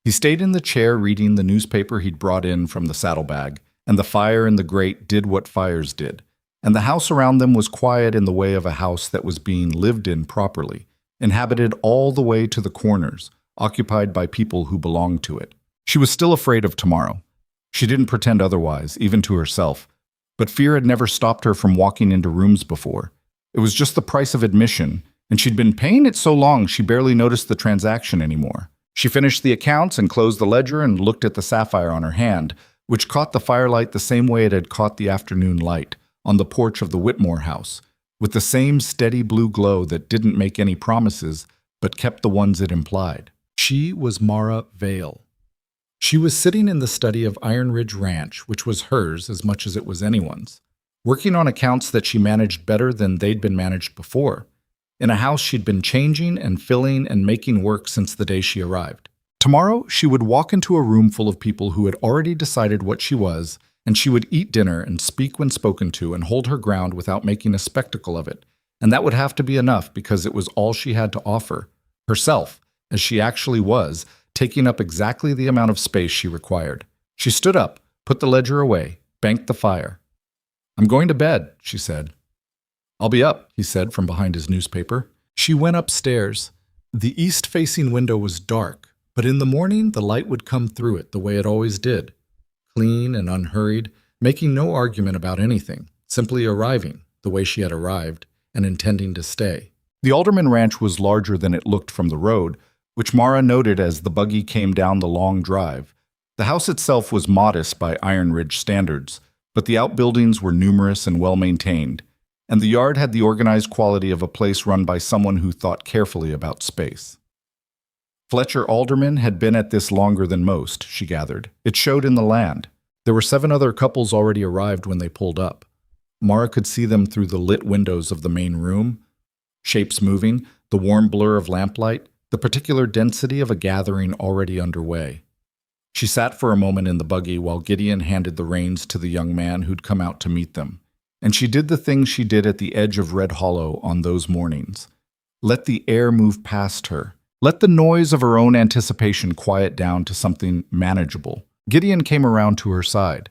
He stayed in the chair reading the newspaper he'd brought in from the saddlebag, and the fire in the grate did what fires did, and the house around them was quiet in the way of a house that was being lived in properly, inhabited all the way to the corners, occupied by people who belonged to it. She was still afraid of tomorrow. She didn't pretend otherwise, even to herself, but fear had never stopped her from walking into rooms before. It was just the price of admission, and she'd been paying it so long she barely noticed the transaction anymore. She finished the accounts and closed the ledger and looked at the sapphire on her hand, which caught the firelight the same way it had caught the afternoon light, on the porch of the Whitmore house, with the same steady blue glow that didn't make any promises, but kept the ones it implied. She was Mara Vale. She was sitting in the study of Iron Ridge Ranch, which was hers as much as it was anyone's, working on accounts that she managed better than they'd been managed before, in a house she'd been changing and filling and making work since the day she arrived. Tomorrow, she would walk into a room full of people who had already decided what she was, and she would eat dinner and speak when spoken to and hold her ground without making a spectacle of it, and that would have to be enough because it was all she had to offer, herself, as she actually was, taking up exactly the amount of space she required. She stood up, put the ledger away, banked the fire. "I'm going to bed," she said. "I'll be up," he said from behind his newspaper. She went upstairs. The east-facing window was dark, but in the morning the light would come through it the way it always did, clean and unhurried, making no argument about anything, simply arriving the way she had arrived and intending to stay. The Alderman Ranch was larger than it looked from the road, which Mara noted as the buggy came down the long drive. The house itself was modest by Iron Ridge standards, but the outbuildings were numerous and well-maintained, and the yard had the organized quality of a place run by someone who thought carefully about space. Fletcher Alderman had been at this longer than most, she gathered. It showed in the land. There were 7 other couples already arrived when they pulled up. Mara could see them through the lit windows of the main room. Shapes moving, the warm blur of lamplight, the particular density of a gathering already underway. She sat for a moment in the buggy while Gideon handed the reins to the young man who'd come out to meet them. and she did the things she did at the edge of Red Hollow on those mornings. Let the air move past her. Let the noise of her own anticipation quiet down to something manageable. Gideon came around to her side.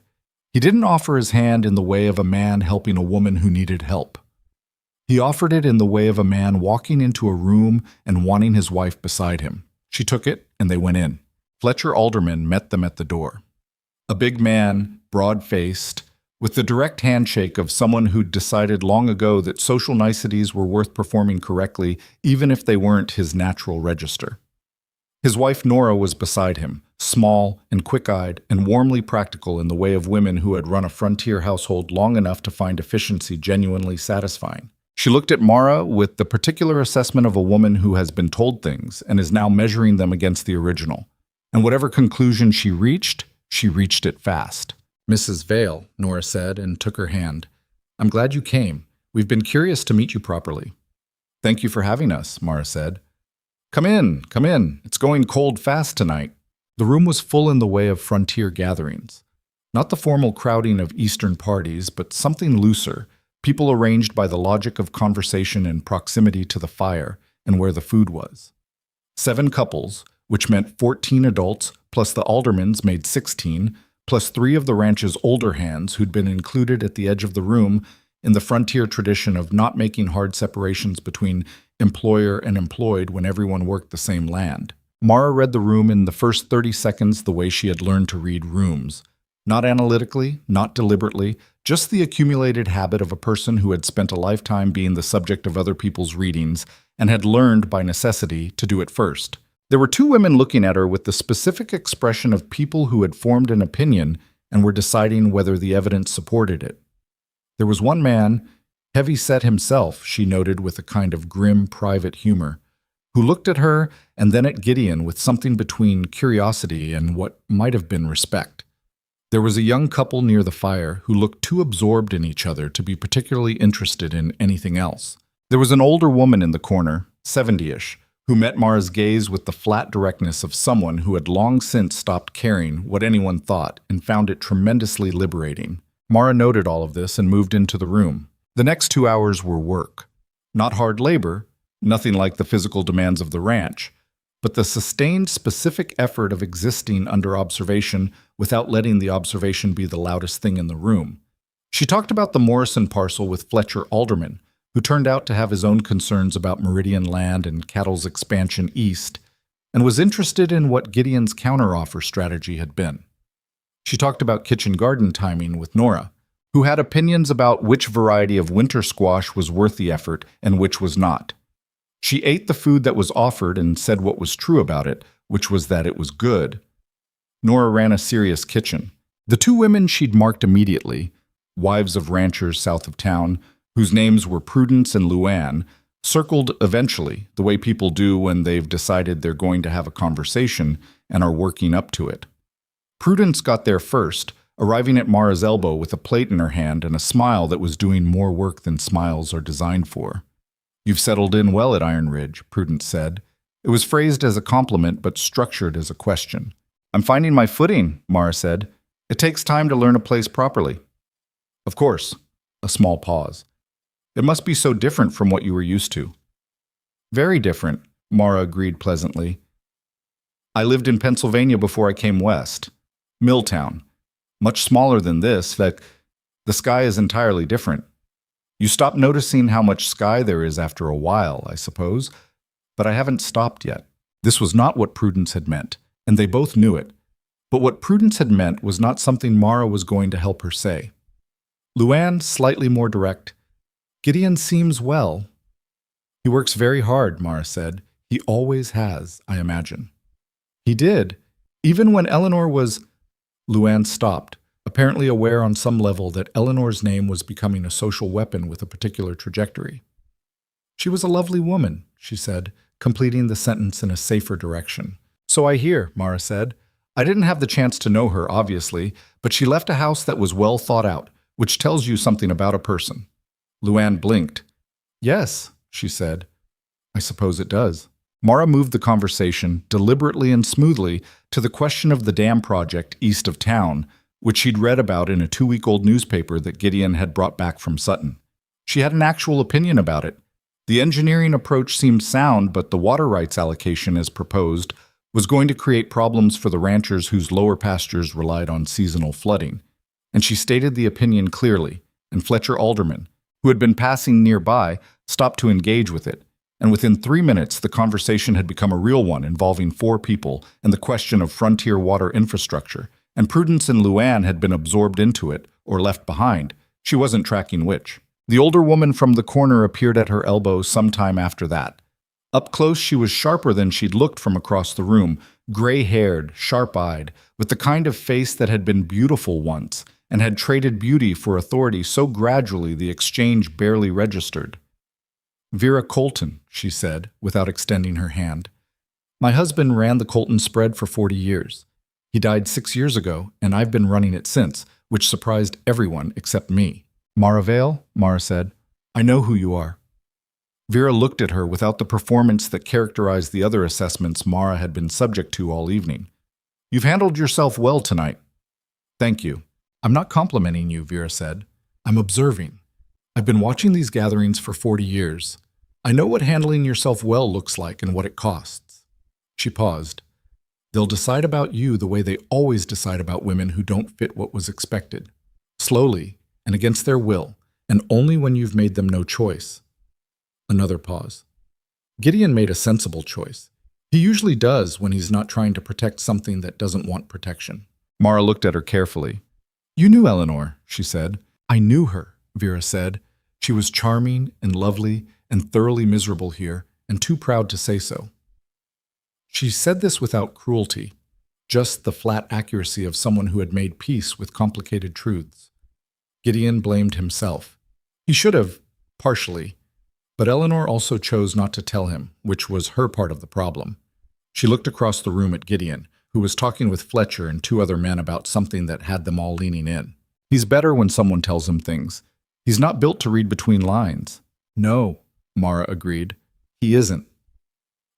He didn't offer his hand in the way of a man helping a woman who needed help. He offered it in the way of a man walking into a room and wanting his wife beside him. She took it, and they went in. Fletcher Alderman met them at the door. A big man, broad-faced, with the direct handshake of someone who'd decided long ago that social niceties were worth performing correctly, even if they weren't his natural register. His wife Nora was beside him, small and quick-eyed and warmly practical in the way of women who had run a frontier household long enough to find efficiency genuinely satisfying. She looked at Mara with the particular assessment of a woman who has been told things and is now measuring them against the original. And whatever conclusion she reached it fast. "Mrs. Vale," Nora said, and took her hand. "I'm glad you came. We've been curious to meet you properly." "Thank you for having us," Mara said. Come in, come in. It's going cold fast tonight." The room was full in the way of frontier gatherings. Not the formal crowding of Eastern parties, but something looser, people arranged by the logic of conversation and proximity to the fire and where the food was. 7 couples, which meant 14 adults, plus the aldermans made 16, plus 3 of the ranch's older hands who'd been included at the edge of the room in the frontier tradition of not making hard separations between employer and employed when everyone worked the same land. Mara read the room in the first 30 seconds the way she had learned to read rooms. Not analytically, not deliberately, just the accumulated habit of a person who had spent a lifetime being the subject of other people's readings and had learned by necessity to do it first. There were 2 women looking at her with the specific expression of people who had formed an opinion and were deciding whether the evidence supported it. There was one man, heavy-set himself, she noted with a kind of grim private humor, who looked at her and then at Gideon with something between curiosity and what might have been respect. There was a young couple near the fire who looked too absorbed in each other to be particularly interested in anything else. There was an older woman in the corner, 70-ish, who met Mara's gaze with the flat directness of someone who had long since stopped caring what anyone thought and found it tremendously liberating. Mara noted all of this and moved into the room. The next 2 hours were work. Not hard labor, nothing like the physical demands of the ranch, but the sustained specific effort of existing under observation without letting the observation be the loudest thing in the room. She talked about the Morrison parcel with Fletcher Alderman, who turned out to have his own concerns about Meridian land and cattle's expansion east, and was interested in what Gideon's counteroffer strategy had been. She talked about kitchen garden timing with Nora, who had opinions about which variety of winter squash was worth the effort and which was not. She ate the food that was offered and said what was true about it, which was that it was good. Nora ran a serious kitchen. The 2 women she'd marked immediately, wives of ranchers south of town, whose names were Prudence and Luann, circled eventually, the way people do when they've decided they're going to have a conversation and are working up to it. Prudence got there first, arriving at Mara's elbow with a plate in her hand and a smile that was doing more work than smiles are designed for. "You've settled in well at Iron Ridge," Prudence said. It was phrased as a compliment but structured as a question. "I'm finding my footing," Mara said. "It takes time to learn a place properly." "Of course." A small pause. "It must be so different from what you were used to." "Very different," Mara agreed pleasantly. "I lived in Pennsylvania before I came west. Milltown. Much smaller than this, that the sky is entirely different. You stop noticing how much sky there is after a while, I suppose, but I haven't stopped yet." This was not what Prudence had meant, and they both knew it. But what Prudence had meant was not something Mara was going to help her say. Luann, slightly more direct. "Gideon seems well." "He works very hard," Mara said. "He always has, I imagine." "He did. Even when Eleanor was—" Luann stopped, apparently aware on some level that Eleanor's name was becoming a social weapon with a particular trajectory. "She was a lovely woman," she said, completing the sentence in a safer direction. "So I hear," Mara said. "I didn't have the chance to know her, obviously, but she left a house that was well thought out, which tells you something about a person." Luann blinked. "Yes," she said. "I suppose it does." Mara moved the conversation, deliberately and smoothly, to the question of the dam project east of town, which she'd read about in a 2-week-old newspaper that Gideon had brought back from Sutton. She had an actual opinion about it. The engineering approach seemed sound, but the water rights allocation as proposed was going to create problems for the ranchers whose lower pastures relied on seasonal flooding. And she stated the opinion clearly, and Fletcher Alderman, who had been passing nearby, stopped to engage with it. And within 3 minutes, the conversation had become a real one involving 4 people and the question of frontier water infrastructure, and Prudence and Luann had been absorbed into it, or left behind. She wasn't tracking which. The older woman from the corner appeared at her elbow sometime after that. Up close, she was sharper than she'd looked from across the room, gray-haired, sharp-eyed, with the kind of face that had been beautiful once, and had traded beauty for authority so gradually the exchange barely registered. "Vera Colton," she said, without extending her hand. "My husband ran the Colton spread for 40 years. He died 6 years ago, and I've been running it since, which surprised everyone except me." "Mara Vale," Mara said, "I know who you are." Vera looked at her without the performance that characterized the other assessments Mara had been subject to all evening. "You've handled yourself well tonight." "Thank you." "I'm not complimenting you," Vera said. "I'm observing. I've been watching these gatherings for 40 years. I know what handling yourself well looks like and what it costs." She paused. "They'll decide about you the way they always decide about women who don't fit what was expected. Slowly, and against their will, and only when you've made them no choice." Another pause. Gideon made a sensible choice. He usually does when he's not trying to protect something that doesn't want protection. Mara looked at her carefully. "You knew Eleanor," she said. "I knew her," Vera said. "She was charming and lovely and thoroughly miserable here, and too proud to say so." She said this without cruelty, just the flat accuracy of someone who had made peace with complicated truths. Gideon blamed himself. He should have, partially, but Eleanor also chose not to tell him, which was her part of the problem. She looked across the room at Gideon, who was talking with Fletcher and 2 other men about something that had them all leaning in. "He's better when someone tells him things. He's not built to read between lines." "No," Mara agreed. "He isn't."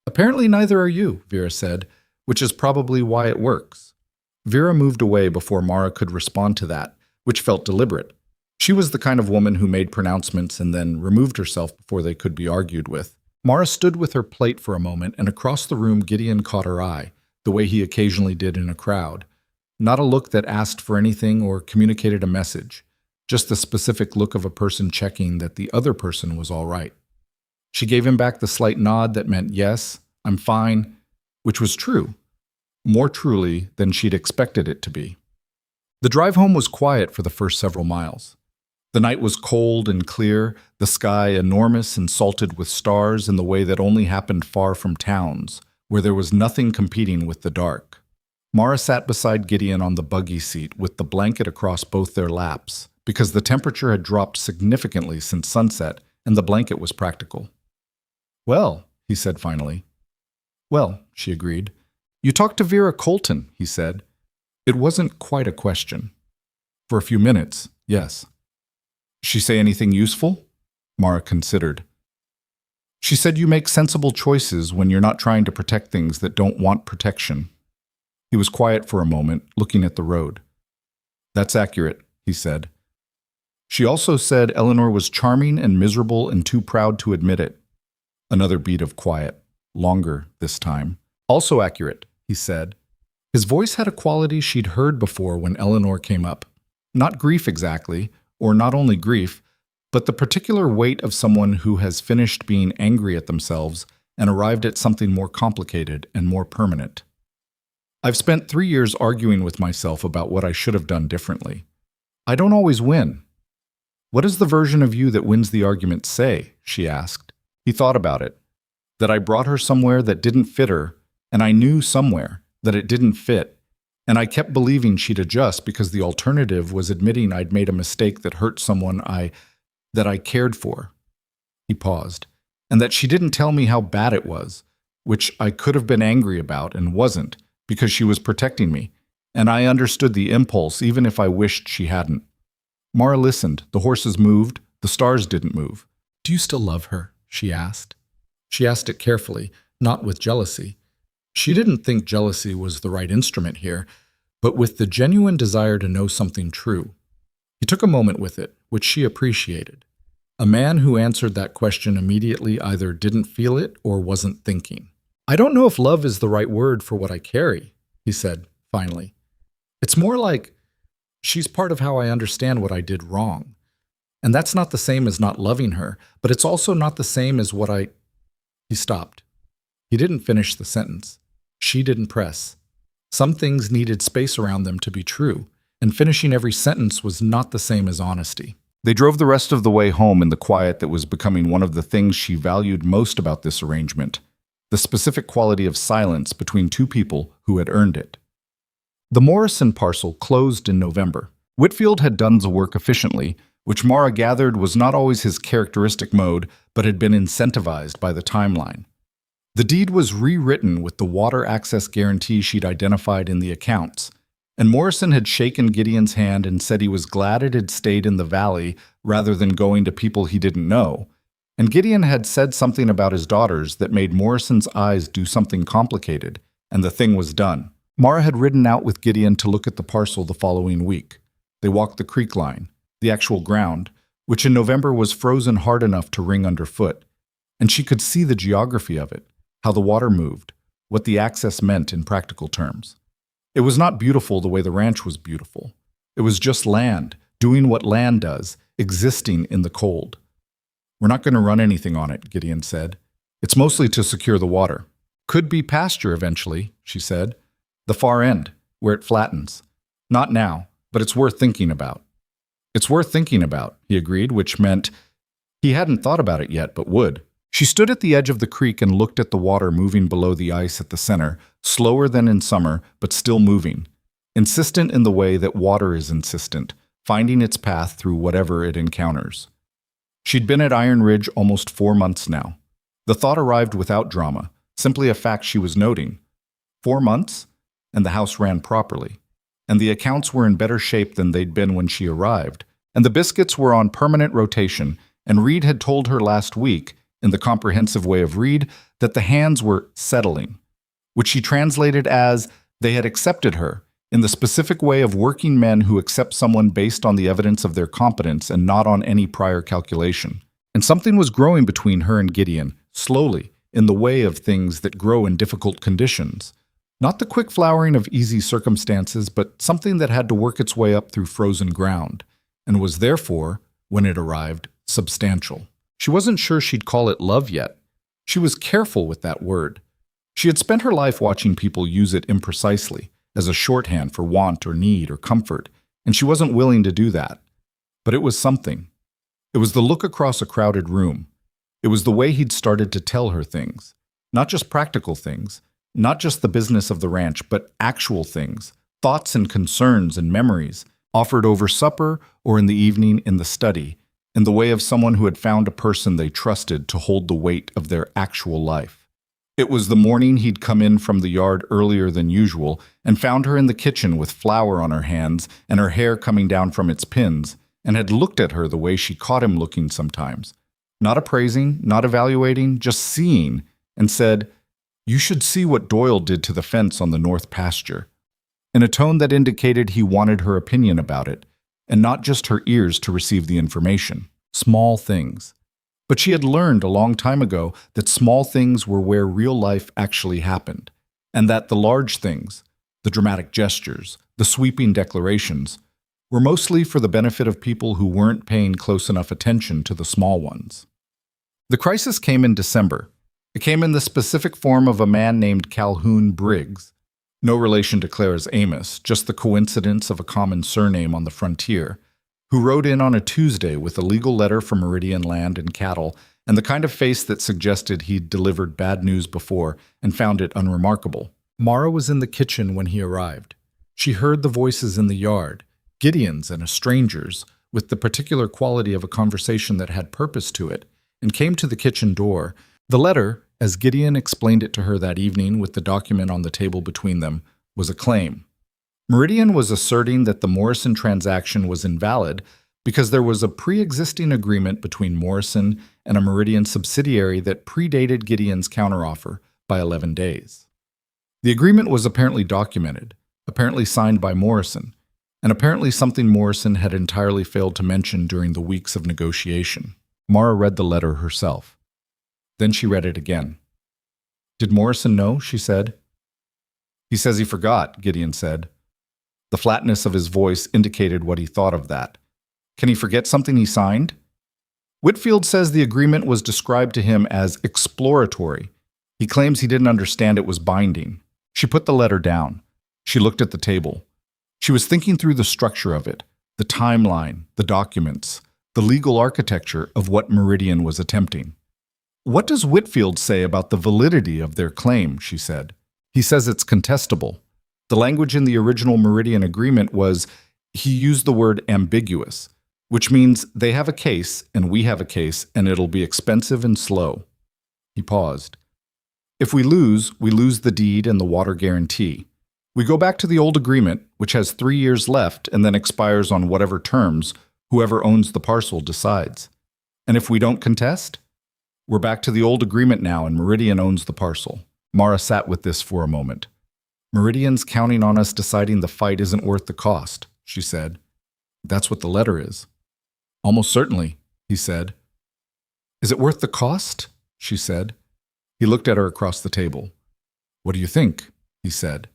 "Apparently neither are you," Vera said, "which is probably why it works." Vera moved away before Mara could respond to that, which felt deliberate. She was the kind of woman who made pronouncements and then removed herself before they could be argued with. Mara stood with her plate for a moment, and across the room Gideon caught her eye, the way he occasionally did in a crowd. Not a look that asked for anything or communicated a message, just the specific look of a person checking that the other person was all right. She gave him back the slight nod that meant, "Yes, I'm fine," which was true, more truly than she'd expected it to be. The drive home was quiet for the first several miles. The night was cold and clear, the sky enormous and salted with stars in the way that only happened far from towns, where there was nothing competing with the dark. Mara sat beside Gideon on the buggy seat with the blanket across both their laps, because the temperature had dropped significantly since sunset and the blanket was practical. "Well," he said finally. "Well," she agreed. "You talked to Vera Colton," he said. It wasn't quite a question. "For a few minutes, yes." "She say anything useful?" Mara considered. "She said you make sensible choices when you're not trying to protect things that don't want protection." He was quiet for a moment, looking at the road. "That's accurate," he said. "She also said Eleanor was charming and miserable and too proud to admit it." Another beat of quiet, longer this time. "Also accurate," he said. His voice had a quality she'd heard before when Eleanor came up. Not grief exactly, or not only grief, but the particular weight of someone who has finished being angry at themselves and arrived at something more complicated and more permanent. "I've spent 3 years arguing with myself about what I should have done differently. I don't always win." "What does the version of you that wins the argument say?" she asked. He thought about it. That I brought her somewhere that didn't fit her, and I knew somewhere that it didn't fit, and I kept believing she'd adjust because the alternative was admitting I'd made a mistake that hurt someone that I cared for. He paused. "And that she didn't tell me how bad it was, which I could have been angry about and wasn't, because she was protecting me, and I understood the impulse even if I wished she hadn't." Mara listened. The horses moved. The stars didn't move. "Do you still love her?" she asked. She asked it carefully, not with jealousy. She didn't think jealousy was the right instrument here, but with the genuine desire to know something true. He took a moment with it, which she appreciated. A man who answered that question immediately either didn't feel it or wasn't thinking. "I don't know if love is the right word for what I carry," he said, finally. "It's more like she's part of how I understand what I did wrong. And that's not the same as not loving her, but it's also not the same as what I—" He stopped. He didn't finish the sentence. She didn't press. Some things needed space around them to be true, and finishing every sentence was not the same as honesty. They drove the rest of the way home in the quiet that was becoming one of the things she valued most about this arrangement, the specific quality of silence between two people who had earned it. The Morrison parcel closed in November. Whitfield had done the work efficiently, which Mara gathered was not always his characteristic mode, but had been incentivized by the timeline. The deed was rewritten with the water access guarantee she'd identified in the accounts, and Morrison had shaken Gideon's hand and said he was glad it had stayed in the valley rather than going to people he didn't know. And Gideon had said something about his daughters that made Morrison's eyes do something complicated, and the thing was done. Mara had ridden out with Gideon to look at the parcel the following week. They walked the creek line, the actual ground, which in November was frozen hard enough to ring underfoot, and she could see the geography of it, how the water moved, what the access meant in practical terms. It was not beautiful the way the ranch was beautiful. It was just land, doing what land does, existing in the cold. "We're not going to run anything on it," Gideon said. "It's mostly to secure the water. Could be pasture eventually," she said. "The far end, where it flattens. Not now, but it's worth thinking about." "It's worth thinking about," he agreed, which meant he hadn't thought about it yet, but would. She stood at the edge of the creek and looked at the water moving below the ice at the center, slower than in summer, but still moving. Insistent in the way that water is insistent, finding its path through whatever it encounters. She'd been at Iron Ridge almost 4 months now. The thought arrived without drama, simply a fact she was noting. 4 months? And the house ran properly. And the accounts were in better shape than they'd been when she arrived. And the biscuits were on permanent rotation, and Reed had told her last week, in the comprehensive way of Reed, that the hands were settling, which she translated as they had accepted her, in the specific way of working men who accept someone based on the evidence of their competence and not on any prior calculation. And something was growing between her and Gideon, slowly, in the way of things that grow in difficult conditions. Not the quick flowering of easy circumstances, but something that had to work its way up through frozen ground, and was therefore, when it arrived, substantial. She wasn't sure she'd call it love yet. She was careful with that word. She had spent her life watching people use it imprecisely, as a shorthand for want or need or comfort, and she wasn't willing to do that. But it was something. It was the look across a crowded room. It was the way he'd started to tell her things. Not just practical things, not just the business of the ranch, but actual things, thoughts and concerns and memories, offered over supper or in the evening in the study, in the way of someone who had found a person they trusted to hold the weight of their actual life. It was the morning he'd come in from the yard earlier than usual and found her in the kitchen with flour on her hands and her hair coming down from its pins, and had looked at her the way she caught him looking sometimes. Not appraising, not evaluating, just seeing, and said, "You should see what Doyle did to the fence on the north pasture," in a tone that indicated he wanted her opinion about it, and not just her ears to receive the information. Small things. But she had learned a long time ago that small things were where real life actually happened, and that the large things, the dramatic gestures, the sweeping declarations, were mostly for the benefit of people who weren't paying close enough attention to the small ones. The crisis came in December. It came in the specific form of a man named Calhoun Briggs. No relation to Clara's Amos, just the coincidence of a common surname on the frontier, who rode in on a Tuesday with a legal letter from Meridian Land and Cattle, and the kind of face that suggested he'd delivered bad news before and found it unremarkable. Mara was in the kitchen when he arrived. She heard the voices in the yard, Gideon's and a stranger's, with the particular quality of a conversation that had purpose to it, and came to the kitchen door. The letter, as Gideon explained it to her that evening with the document on the table between them, was a claim. Meridian was asserting that the Morrison transaction was invalid because there was a pre-existing agreement between Morrison and a Meridian subsidiary that predated Gideon's counteroffer by 11 days. The agreement was apparently documented, apparently signed by Morrison, and apparently something Morrison had entirely failed to mention during the weeks of negotiation. Mara read the letter herself. Then she read it again. "Did Morrison know?" she said. "He says he forgot," Gideon said. The flatness of his voice indicated what he thought of that. "Can he forget something he signed?" "Whitfield says the agreement was described to him as exploratory. He claims he didn't understand it was binding." She put the letter down. She looked at the table. She was thinking through the structure of it, the timeline, the documents, the legal architecture of what Meridian was attempting. "What does Whitfield say about the validity of their claim?" she said. "He says it's contestable. The language in the original Meridian agreement was, he used the word ambiguous, which means they have a case and we have a case and it'll be expensive and slow." He paused. "If we lose the deed and the water guarantee. We go back to the old agreement, which has 3 years left and then expires on whatever terms whoever owns the parcel decides. And if we don't contest? We're back to the old agreement now and Meridian owns the parcel." Mara sat with this for a moment. "Meridian's counting on us deciding the fight isn't worth the cost," she said. "That's what the letter is." "Almost certainly," he said. "Is it worth the cost?" she said. He looked at her across the table. "What do you think?" he said.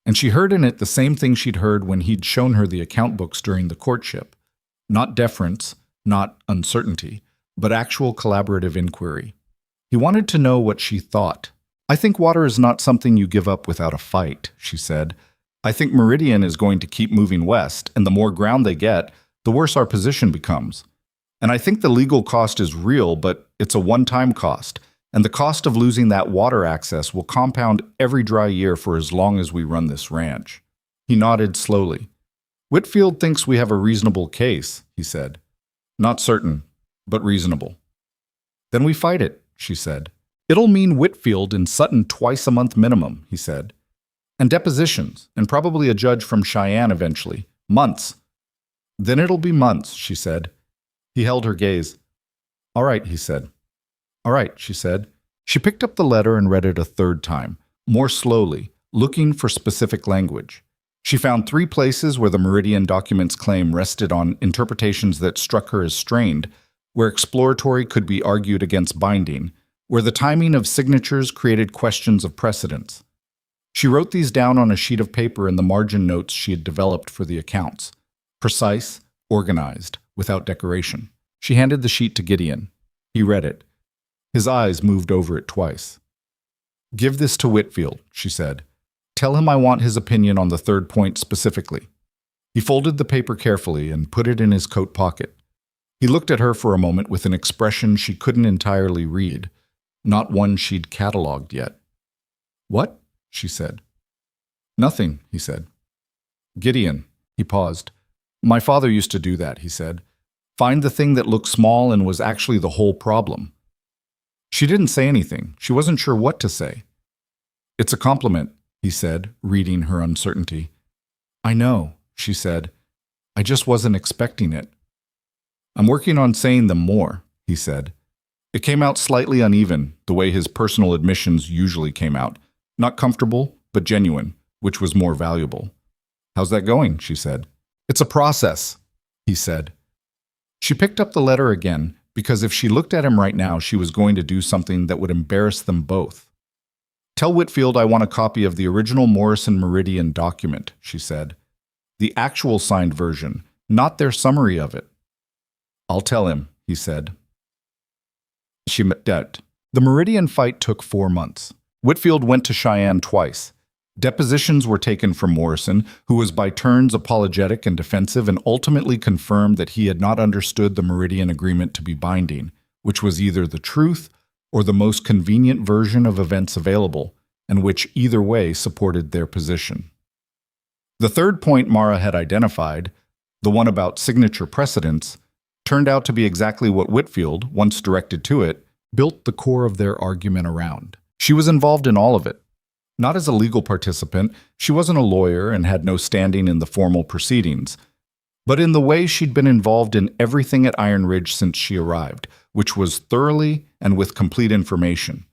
And she heard in it the same thing she'd heard when he'd shown her the account books during the courtship. Not deference, not uncertainty, but actual collaborative inquiry. He wanted to know what she thought. "I think water is not something you give up without a fight," she said. "I think Meridian is going to keep moving west, and the more ground they get, the worse our position becomes. And I think the legal cost is real, but it's a one-time cost, and the cost of losing that water access will compound every dry year for as long as we run this ranch." He nodded slowly. "Whitfield thinks we have a reasonable case," he said. "Not certain, but reasonable." "Then we fight it," she said. "It'll mean Whitfield and Sutton twice a month minimum," he said. "And depositions, and probably a judge from Cheyenne eventually. Months." "Then it'll be months," she said. He held her gaze. "All right," he said. "All right," she said. She picked up the letter and read it a third time, more slowly, looking for specific language. She found 3 places where the Meridian document's claim rested on interpretations that struck her as strained, where exploratory could be argued against binding, where the timing of signatures created questions of precedence. She wrote these down on a sheet of paper in the margin notes she had developed for the accounts. Precise, organized, without decoration. She handed the sheet to Gideon. He read it. His eyes moved over it twice. "Give this to Whitfield," she said. "Tell him I want his opinion on the third point specifically." He folded the paper carefully and put it in his coat pocket. He looked at her for a moment with an expression she couldn't entirely read, not one she'd catalogued yet. "What?" she said. "Nothing," he said. "Gideon," he paused. "My father used to do that," he said. "Find the thing that looked small and was actually the whole problem." She didn't say anything. She wasn't sure what to say. "It's a compliment," he said, reading her uncertainty. "I know," she said. "I just wasn't expecting it." "I'm working on saying them more," he said. It came out slightly uneven, the way his personal admissions usually came out. Not comfortable, but genuine, which was more valuable. "How's that going?" she said. "It's a process," he said. She picked up the letter again, because if she looked at him right now, she was going to do something that would embarrass them both. "Tell Whitfield I want a copy of the original Morrison Meridian document," she said. "The actual signed version, not their summary of it." "I'll tell him," he said. She met that. The Meridian fight took 4 months. Whitfield went to Cheyenne twice. Depositions were taken from Morrison, who was by turns apologetic and defensive, and ultimately confirmed that he had not understood the Meridian agreement to be binding, which was either the truth or the most convenient version of events available, and which either way supported their position. The third point Mara had identified, the one about signature precedents, turned out to be exactly what Whitfield, once directed to it, built the core of their argument around. She was involved in all of it. Not as a legal participant, she wasn't a lawyer and had no standing in the formal proceedings, but in the way she'd been involved in everything at Iron Ridge since she arrived, which was thoroughly and with complete information.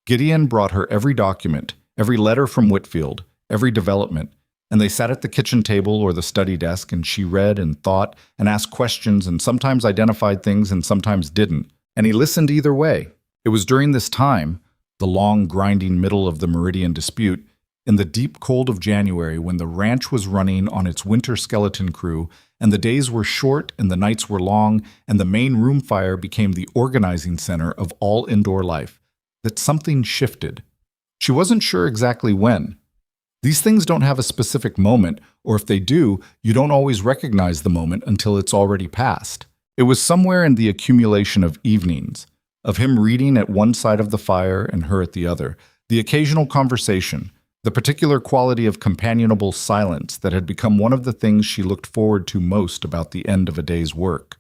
Gideon brought her every document, every letter from Whitfield, every development, And they sat at the kitchen table or the study desk, and she read and thought and asked questions and sometimes identified things and sometimes didn't. And he listened either way. It was during this time, the long, grinding middle of the Meridian dispute, in the deep cold of January when the ranch was running on its winter skeleton crew, and the days were short and the nights were long, and the main room fire became the organizing center of all indoor life, that something shifted. She wasn't sure exactly when. These things don't have a specific moment, or if they do, you don't always recognize the moment until it's already passed. It was somewhere in the accumulation of evenings, of him reading at one side of the fire and her at the other, the occasional conversation, the particular quality of companionable silence that had become one of the things she looked forward to most about the end of a day's work.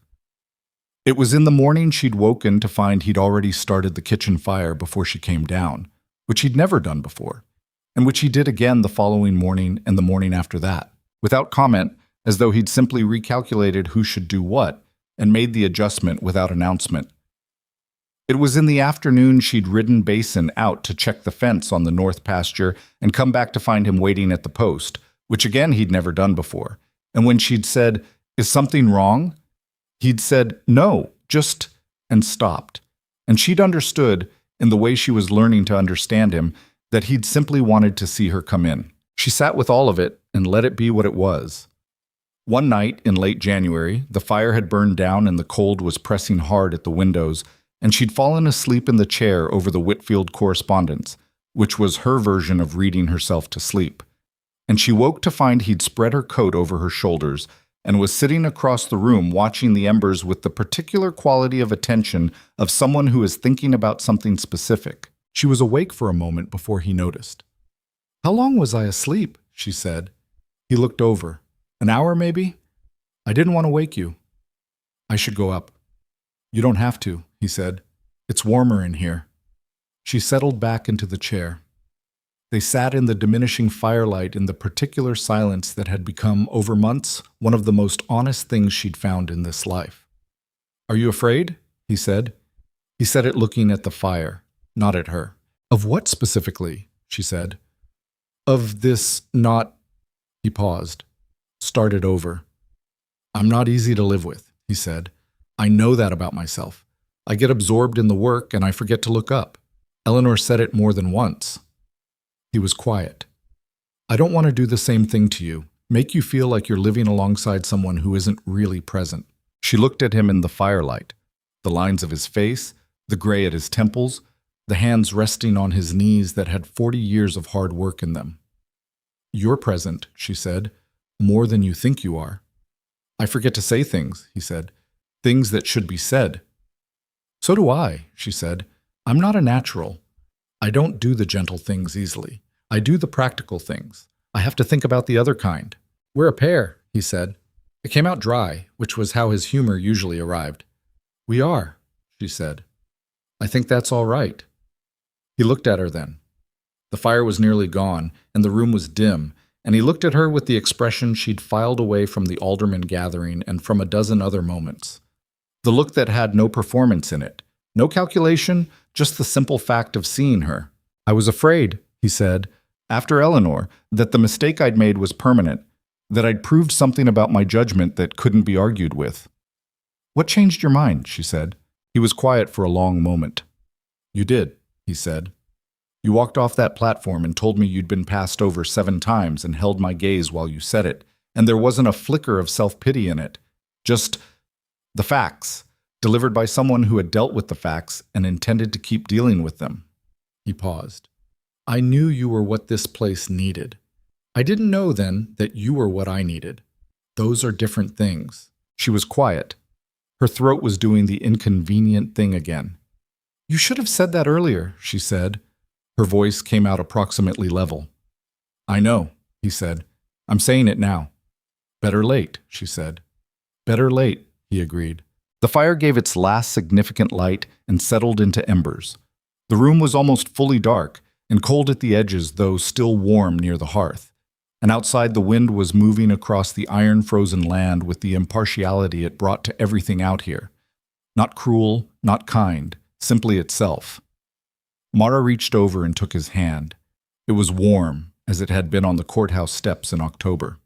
It was in the morning she'd woken to find he'd already started the kitchen fire before she came down, which he'd never done before, and which he did again the following morning and the morning after that, without comment, as though he'd simply recalculated who should do what and made the adjustment without announcement. It was in the afternoon she'd ridden Basin out to check the fence on the north pasture and come back to find him waiting at the post, which again he'd never done before. And when she'd said, "Is something wrong?" he'd said, "No, just," and stopped. And she'd understood, in the way she was learning to understand him, that he'd simply wanted to see her come in. She sat with all of it and let it be what it was. One night in late January, the fire had burned down and the cold was pressing hard at the windows, and she'd fallen asleep in the chair over the Whitfield correspondence, which was her version of reading herself to sleep. And she woke to find he'd spread her coat over her shoulders and was sitting across the room watching the embers with the particular quality of attention of someone who is thinking about something specific. She was awake for a moment before he noticed. "How long was I asleep?" she said. He looked over. "An hour, maybe? I didn't want to wake you." "I should go up." "You don't have to," he said. "It's warmer in here." She settled back into the chair. They sat in the diminishing firelight in the particular silence that had become, over months, one of the most honest things she'd found in this life. "Are you afraid?" he said. He said it looking at the fire, not at her. "Of what specifically?" she said. "Of this not—" He paused, started over. "I'm not easy to live with," he said. "I know that about myself. I get absorbed in the work and I forget to look up. Eleanor said it more than once." He was quiet. "I don't want to do the same thing to you, make you feel like you're living alongside someone who isn't really present." She looked at him in the firelight, the lines of his face, the gray at his temples, the hands resting on his knees that had 40 years of hard work in them. "You're present," she said, "more than you think you are." "I forget to say things," he said, "things that should be said." "So do I," she said. "I'm not a natural. I don't do the gentle things easily. I do the practical things. I have to think about the other kind." "We're a pair," he said. It came out dry, which was how his humor usually arrived. "We are," she said. "I think that's all right." He looked at her then. The fire was nearly gone, and the room was dim, and he looked at her with the expression she'd filed away from the alderman gathering and from a dozen other moments. The look that had no performance in it, no calculation, just the simple fact of seeing her. "I was afraid," he said, "after Eleanor, that the mistake I'd made was permanent, that I'd proved something about my judgment that couldn't be argued with." "What changed your mind?" she said. He was quiet for a long moment. "You did," he said. "You walked off that platform and told me you'd been passed over 7 times and held my gaze while you said it, and there wasn't a flicker of self-pity in it. Just the facts, delivered by someone who had dealt with the facts and intended to keep dealing with them." He paused. "I knew you were what this place needed. I didn't know then that you were what I needed. Those are different things." She was quiet. Her throat was doing the inconvenient thing again. "You should have said that earlier," she said. Her voice came out approximately level. "I know," he said. "I'm saying it now." "Better late," she said. "Better late," he agreed. The fire gave its last significant light and settled into embers. The room was almost fully dark and cold at the edges, though still warm near the hearth. And outside, the wind was moving across the iron-frozen land with the impartiality it brought to everything out here. Not cruel, not kind, simply itself. Mara reached over and took his hand. It was warm as it had been on the courthouse steps in October.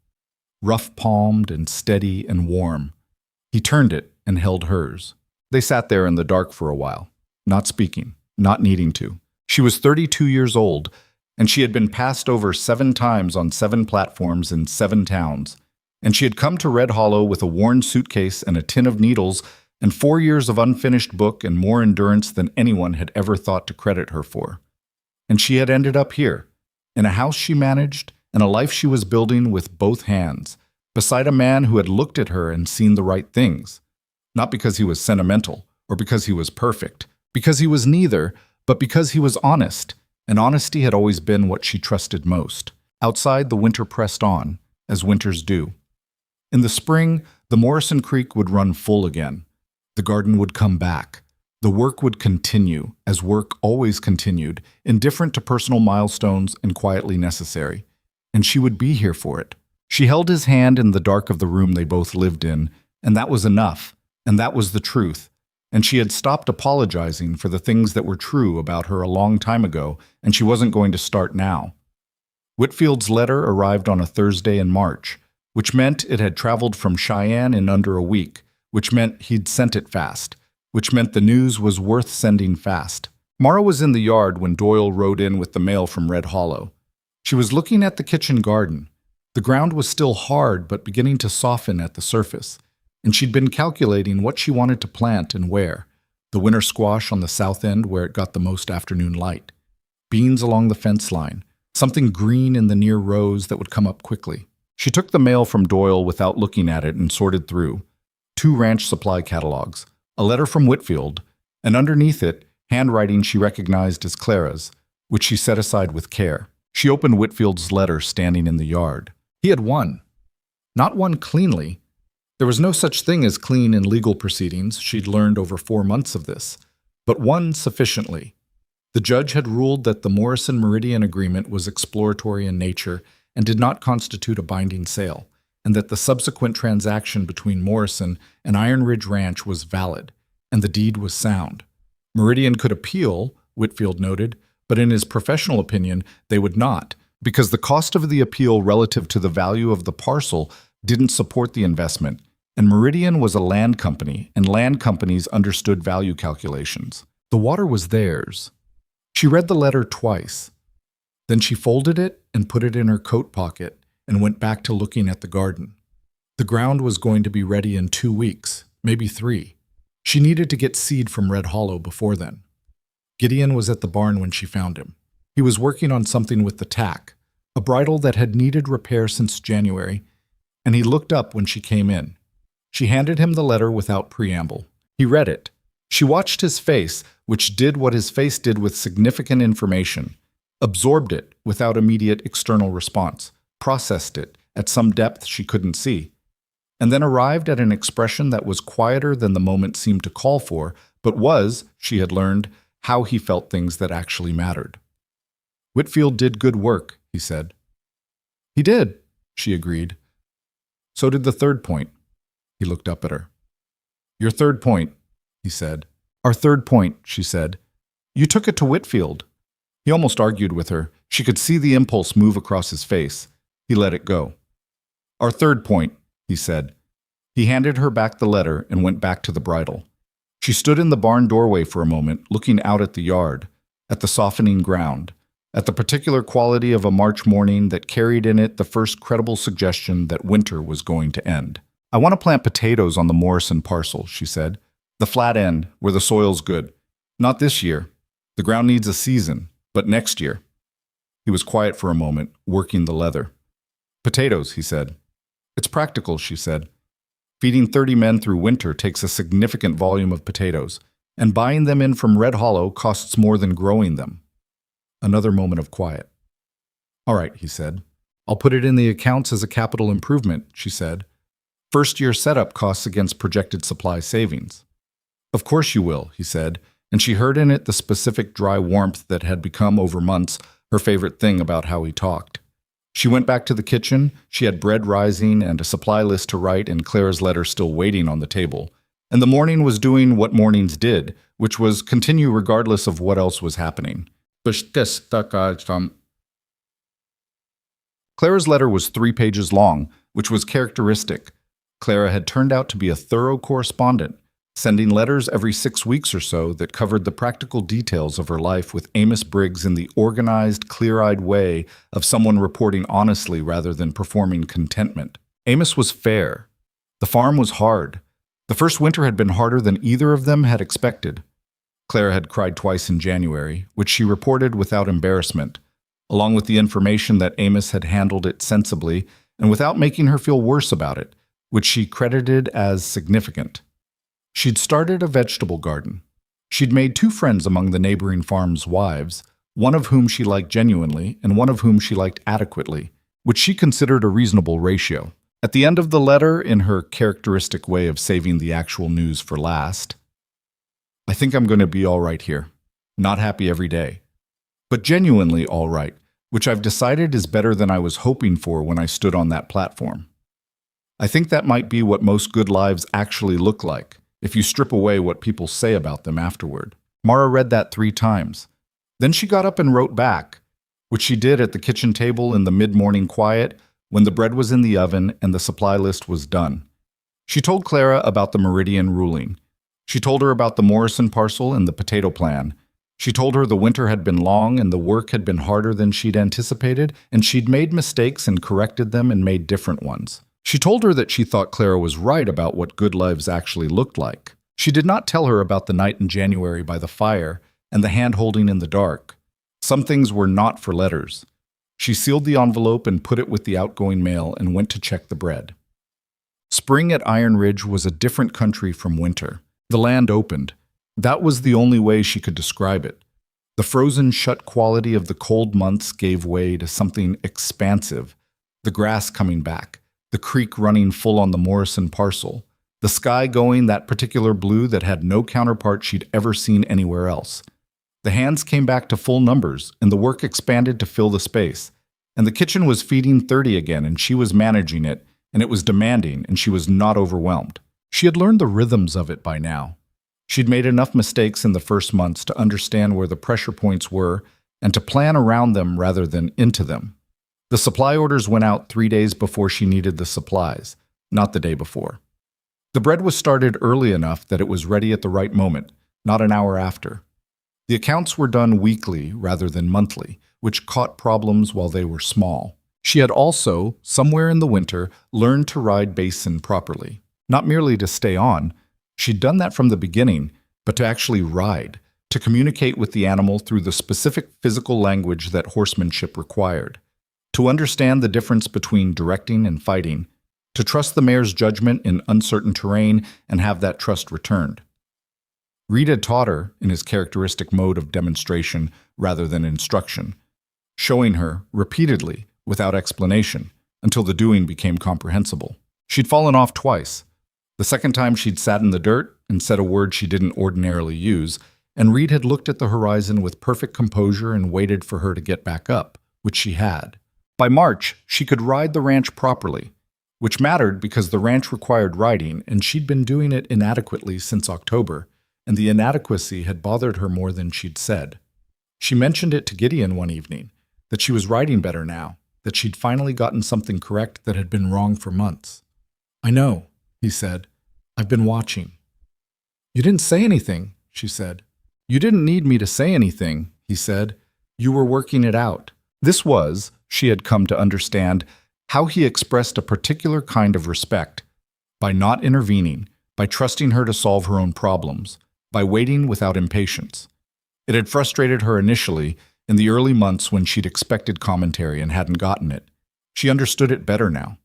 Rough-palmed and steady and warm. He turned it and held hers. They sat there in the dark for a while, not speaking, not needing to. She was 32 years old, and she had been passed over 7 times on 7 platforms in 7 towns. And she had come to Red Hollow with a worn suitcase and a tin of needles and 4 years of unfinished book and more endurance than anyone had ever thought to credit her for. And she had ended up here, in a house she managed and a life she was building with both hands, beside a man who had looked at her and seen the right things. Not because he was sentimental or because he was perfect, because he was neither, but because he was honest, and honesty had always been what she trusted most. Outside, the winter pressed on, as winters do. In the spring, the Morrison Creek would run full again. The garden would come back. The work would continue, as work always continued, indifferent to personal milestones and quietly necessary. And she would be here for it. She held his hand in the dark of the room they both lived in, and that was enough, and that was the truth. And she had stopped apologizing for the things that were true about her a long time ago, and she wasn't going to start now. Whitfield's letter arrived on a Thursday in March, which meant it had traveled from Cheyenne in under a week, which meant he'd sent it fast, which meant the news was worth sending fast. Mara was in the yard when Doyle rode in with the mail from Red Hollow. She was looking at the kitchen garden. The ground was still hard but beginning to soften at the surface, and she'd been calculating what she wanted to plant and where. The winter squash on the south end where it got the most afternoon light. Beans along the fence line. Something green in the near rows that would come up quickly. She took the mail from Doyle without looking at it and sorted through. 2 ranch supply catalogs, a letter from Whitfield, and underneath it, handwriting she recognized as Clara's, which she set aside with care. She opened Whitfield's letter standing in the yard. He had won. Not won cleanly. There was no such thing as clean in legal proceedings, she'd learned over 4 months of this, but won sufficiently. The judge had ruled that the Morrison-Meridian agreement was exploratory in nature and did not constitute a binding sale, and that the subsequent transaction between Morrison and Iron Ridge Ranch was valid, and the deed was sound. Meridian could appeal, Whitfield noted, but in his professional opinion, they would not, because the cost of the appeal relative to the value of the parcel didn't support the investment, and Meridian was a land company, and land companies understood value calculations. The water was theirs. She read the letter twice. Then she folded it and put it in her coat pocket and went back to looking at the garden. The ground was going to be ready in 2 weeks, maybe 3. She needed to get seed from Red Hollow before then. Gideon was at the barn when she found him. He was working on something with the tack, a bridle that had needed repair since January, and he looked up when she came in. She handed him the letter without preamble. He read it. She watched his face, which did what his face did with significant information, absorbed it without immediate external response, processed it at some depth she couldn't see, and then arrived at an expression that was quieter than the moment seemed to call for, but was, she had learned, how he felt things that actually mattered. Whitfield did good work, he said. He did, she agreed. So did the third point. He looked up at her. Your third point, he said. Our third point, she said. You took it to Whitfield. He almost argued with her. She could see the impulse move across his face. He let it go. Our third point, he said. He handed her back the letter and went back to the bridle. She stood in the barn doorway for a moment, looking out at the yard, at the softening ground, at the particular quality of a March morning that carried in it the first credible suggestion that winter was going to end. I want to plant potatoes on the Morrison parcel, she said. The flat end, where the soil's good. Not this year. The ground needs a season, but next year. He was quiet for a moment, working the leather. Potatoes, he said. It's practical, she said. Feeding 30 men through winter takes a significant volume of potatoes, and buying them in from Red Hollow costs more than growing them. Another moment of quiet. All right, he said. I'll put it in the accounts as a capital improvement, she said. First-year setup costs against projected supply savings. Of course you will, he said, and she heard in it the specific dry warmth that had become, over months, her favorite thing about how he talked. She went back to the kitchen. She had bread rising and a supply list to write and Clara's letter still waiting on the table. And the morning was doing what mornings did, which was continue regardless of what else was happening. Clara's letter was 3 pages long, which was characteristic. Clara had turned out to be a thorough correspondent, sending letters every 6 weeks or so that covered the practical details of her life with Amos Briggs in the organized, clear-eyed way of someone reporting honestly rather than performing contentment. Amos was fair. The farm was hard. The first winter had been harder than either of them had expected. Clara had cried twice in January, which she reported without embarrassment, along with the information that Amos had handled it sensibly and without making her feel worse about it, which she credited as significant. She'd started a vegetable garden. She'd made 2 friends among the neighboring farms' wives, one of whom she liked genuinely and one of whom she liked adequately, which she considered a reasonable ratio. At the end of the letter, in her characteristic way of saving the actual news for last, "I think I'm going to be all right here. Not happy every day, but genuinely all right, which I've decided is better than I was hoping for when I stood on that platform. I think that might be what most good lives actually look like, if you strip away what people say about them afterward." Mara read that 3 times. Then she got up and wrote back, which she did at the kitchen table in the mid-morning quiet when the bread was in the oven and the supply list was done. She told Clara about the Meridian ruling. She told her about the Morrison parcel and the potato plan. She told her the winter had been long and the work had been harder than she'd anticipated, and she'd made mistakes and corrected them and made different ones. She told her that she thought Clara was right about what good lives actually looked like. She did not tell her about the night in January by the fire and the hand-holding in the dark. Some things were not for letters. She sealed the envelope and put it with the outgoing mail and went to check the bread. Spring at Iron Ridge was a different country from winter. The land opened. That was the only way she could describe it. The frozen shut quality of the cold months gave way to something expansive, the grass coming back, the creek running full on the Morrison parcel, the sky going that particular blue that had no counterpart she'd ever seen anywhere else. The hands came back to full numbers, and the work expanded to fill the space. And the kitchen was feeding 30 again, and she was managing it, and it was demanding, and she was not overwhelmed. She had learned the rhythms of it by now. She'd made enough mistakes in the first months to understand where the pressure points were and to plan around them rather than into them. The supply orders went out 3 days before she needed the supplies, not the day before. The bread was started early enough that it was ready at the right moment, not an hour after. The accounts were done weekly rather than monthly, which caught problems while they were small. She had also, somewhere in the winter, learned to ride Basin properly. Not merely to stay on, she'd done that from the beginning, but to actually ride, to communicate with the animal through the specific physical language that horsemanship required, to understand the difference between directing and fighting, to trust the mare's judgment in uncertain terrain and have that trust returned. Reed had taught her, in his characteristic mode of demonstration rather than instruction, showing her, repeatedly, without explanation, until the doing became comprehensible. She'd fallen off twice. The second time she'd sat in the dirt and said a word she didn't ordinarily use, and Reed had looked at the horizon with perfect composure and waited for her to get back up, which she had. By March, she could ride the ranch properly, which mattered because the ranch required riding, and she'd been doing it inadequately since October, and the inadequacy had bothered her more than she'd said. She mentioned it to Gideon one evening, that she was riding better now, that she'd finally gotten something correct that had been wrong for months. "I know," he said. "I've been watching." "You didn't say anything," she said. "You didn't need me to say anything," he said. "You were working it out." This was, she had come to understand, how he expressed a particular kind of respect, by not intervening, by trusting her to solve her own problems, by waiting without impatience. It had frustrated her initially, in the early months when she'd expected commentary and hadn't gotten it. She understood it better now.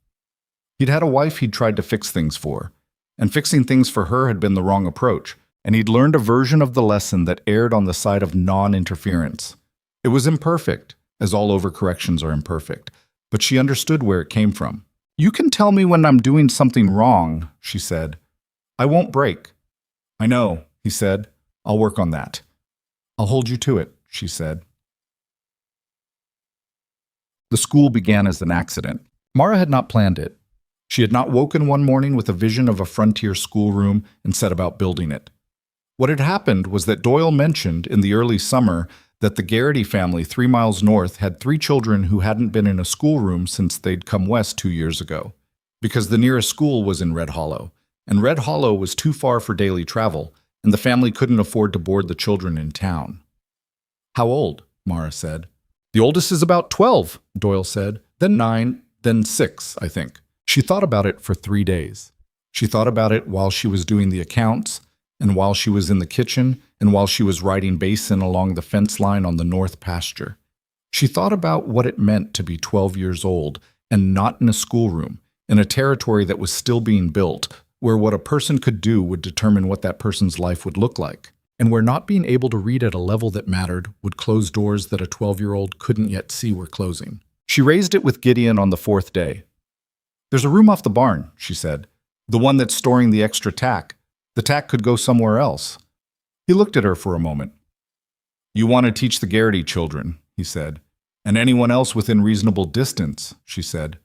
He'd had a wife he'd tried to fix things for, and fixing things for her had been the wrong approach, and he'd learned a version of the lesson that erred on the side of non-interference. It was imperfect, as all overcorrections are imperfect, but she understood where it came from. "You can tell me when I'm doing something wrong," she said. "I won't break." "I know," he said. "I'll work on that." "I'll hold you to it," she said. The school began as an accident. Mara had not planned it. She had not woken one morning with a vision of a frontier schoolroom and set about building it. What had happened was that Doyle mentioned, in the early summer, that the Garrity family 3 miles north had 3 children who hadn't been in a schoolroom since they'd come west 2 years ago, because the nearest school was in Red Hollow, and Red Hollow was too far for daily travel, and the family couldn't afford to board the children in town. How old? Mara said. The oldest is about 12, Doyle said, then 9, then 6, I think. She thought about it for 3 days. She thought about it while she was doing the accounts, and while she was in the kitchen, and while she was riding Basin along the fence line on the north pasture. She thought about what it meant to be 12 years old and not in a schoolroom, in a territory that was still being built, where what a person could do would determine what that person's life would look like, and where not being able to read at a level that mattered would close doors that a 12-year-old couldn't yet see were closing. She raised it with Gideon on the 4th day. There's a room off the barn, she said. The one that's storing the extra tack. The tack could go somewhere else. He looked at her for a moment. You want to teach the Garrity children, he said. And anyone else within reasonable distance, she said.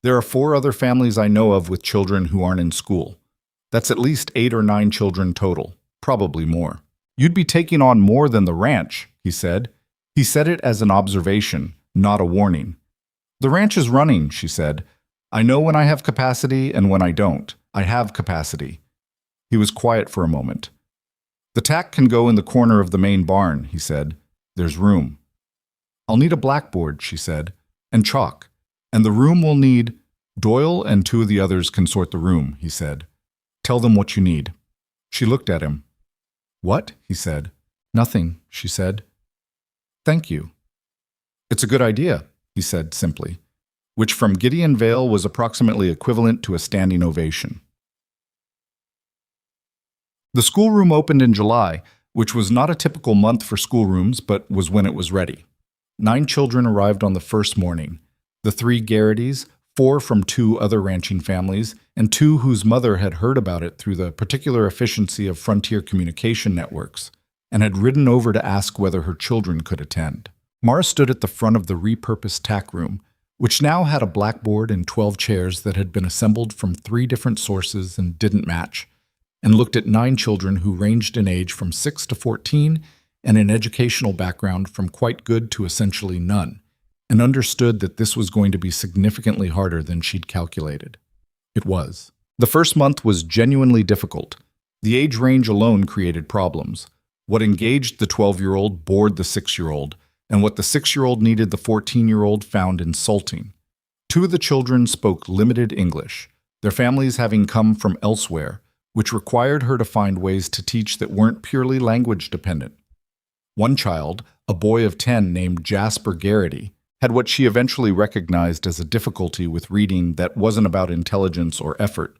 There are 4 other families I know of with children who aren't in school. That's at least 8 or 9 children total, probably more. You'd be taking on more than the ranch, he said. He said it as an observation, not a warning. The ranch is running, she said. I know when I have capacity and when I don't. I have capacity. He was quiet for a moment. The tack can go in the corner of the main barn, he said. There's room. I'll need a blackboard, she said, and chalk. And the room will need... Doyle and 2 of the others can sort the room, he said. Tell them what you need. She looked at him. What? He said. Nothing, she said. Thank you. It's a good idea, he said simply, which from Gideon Vale was approximately equivalent to a standing ovation. The schoolroom opened in July, which was not a typical month for schoolrooms, but was when it was ready. 9 children arrived on the first morning. The 3 Garritys, 4 from 2 other ranching families, and 2 whose mother had heard about it through the particular efficiency of frontier communication networks, and had ridden over to ask whether her children could attend. Mara stood at the front of the repurposed tack room, which now had a blackboard and 12 chairs that had been assembled from 3 different sources and didn't match, and looked at 9 children who ranged in age from 6 to 14 and an educational background from quite good to essentially none, and understood that this was going to be significantly harder than she'd calculated. It was. The first month was genuinely difficult. The age range alone created problems. What engaged the 12-year-old bored the 6-year-old, and what the 6-year-old needed the 14-year-old found insulting. 2 of the children spoke limited English, their families having come from elsewhere, which required her to find ways to teach that weren't purely language-dependent. One child, a boy of 10 named Jasper Garrity, had what she eventually recognized as a difficulty with reading that wasn't about intelligence or effort.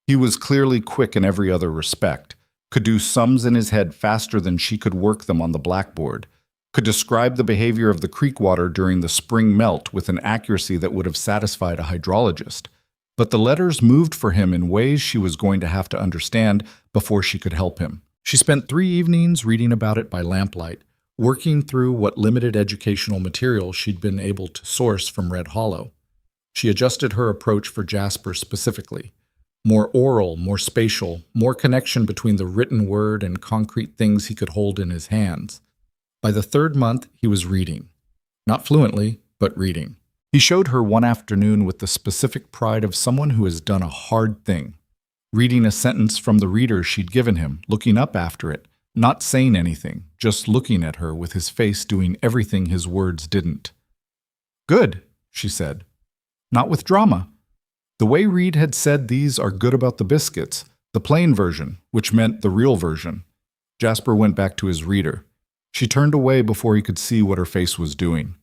He was clearly quick in every other respect, could do sums in his head faster than she could work them on the blackboard, could describe the behavior of the creek water during the spring melt with an accuracy that would have satisfied a hydrologist. But the letters moved for him in ways she was going to have to understand before she could help him. She spent 3 evenings reading about it by lamplight, working through what limited educational material she'd been able to source from Red Hollow. She adjusted her approach for Jasper specifically. More oral, more spatial, more connection between the written word and concrete things he could hold in his hands. By the 3rd month, he was reading. Not fluently, but reading. He showed her one afternoon with the specific pride of someone who has done a hard thing. Reading a sentence from the reader she'd given him, looking up after it, not saying anything, just looking at her with his face doing everything his words didn't. Good, she said. Not with drama. The way Reed had said these are good about the biscuits, the plain version, which meant the real version. Jasper went back to his reader. She turned away before he could see what her face was doing.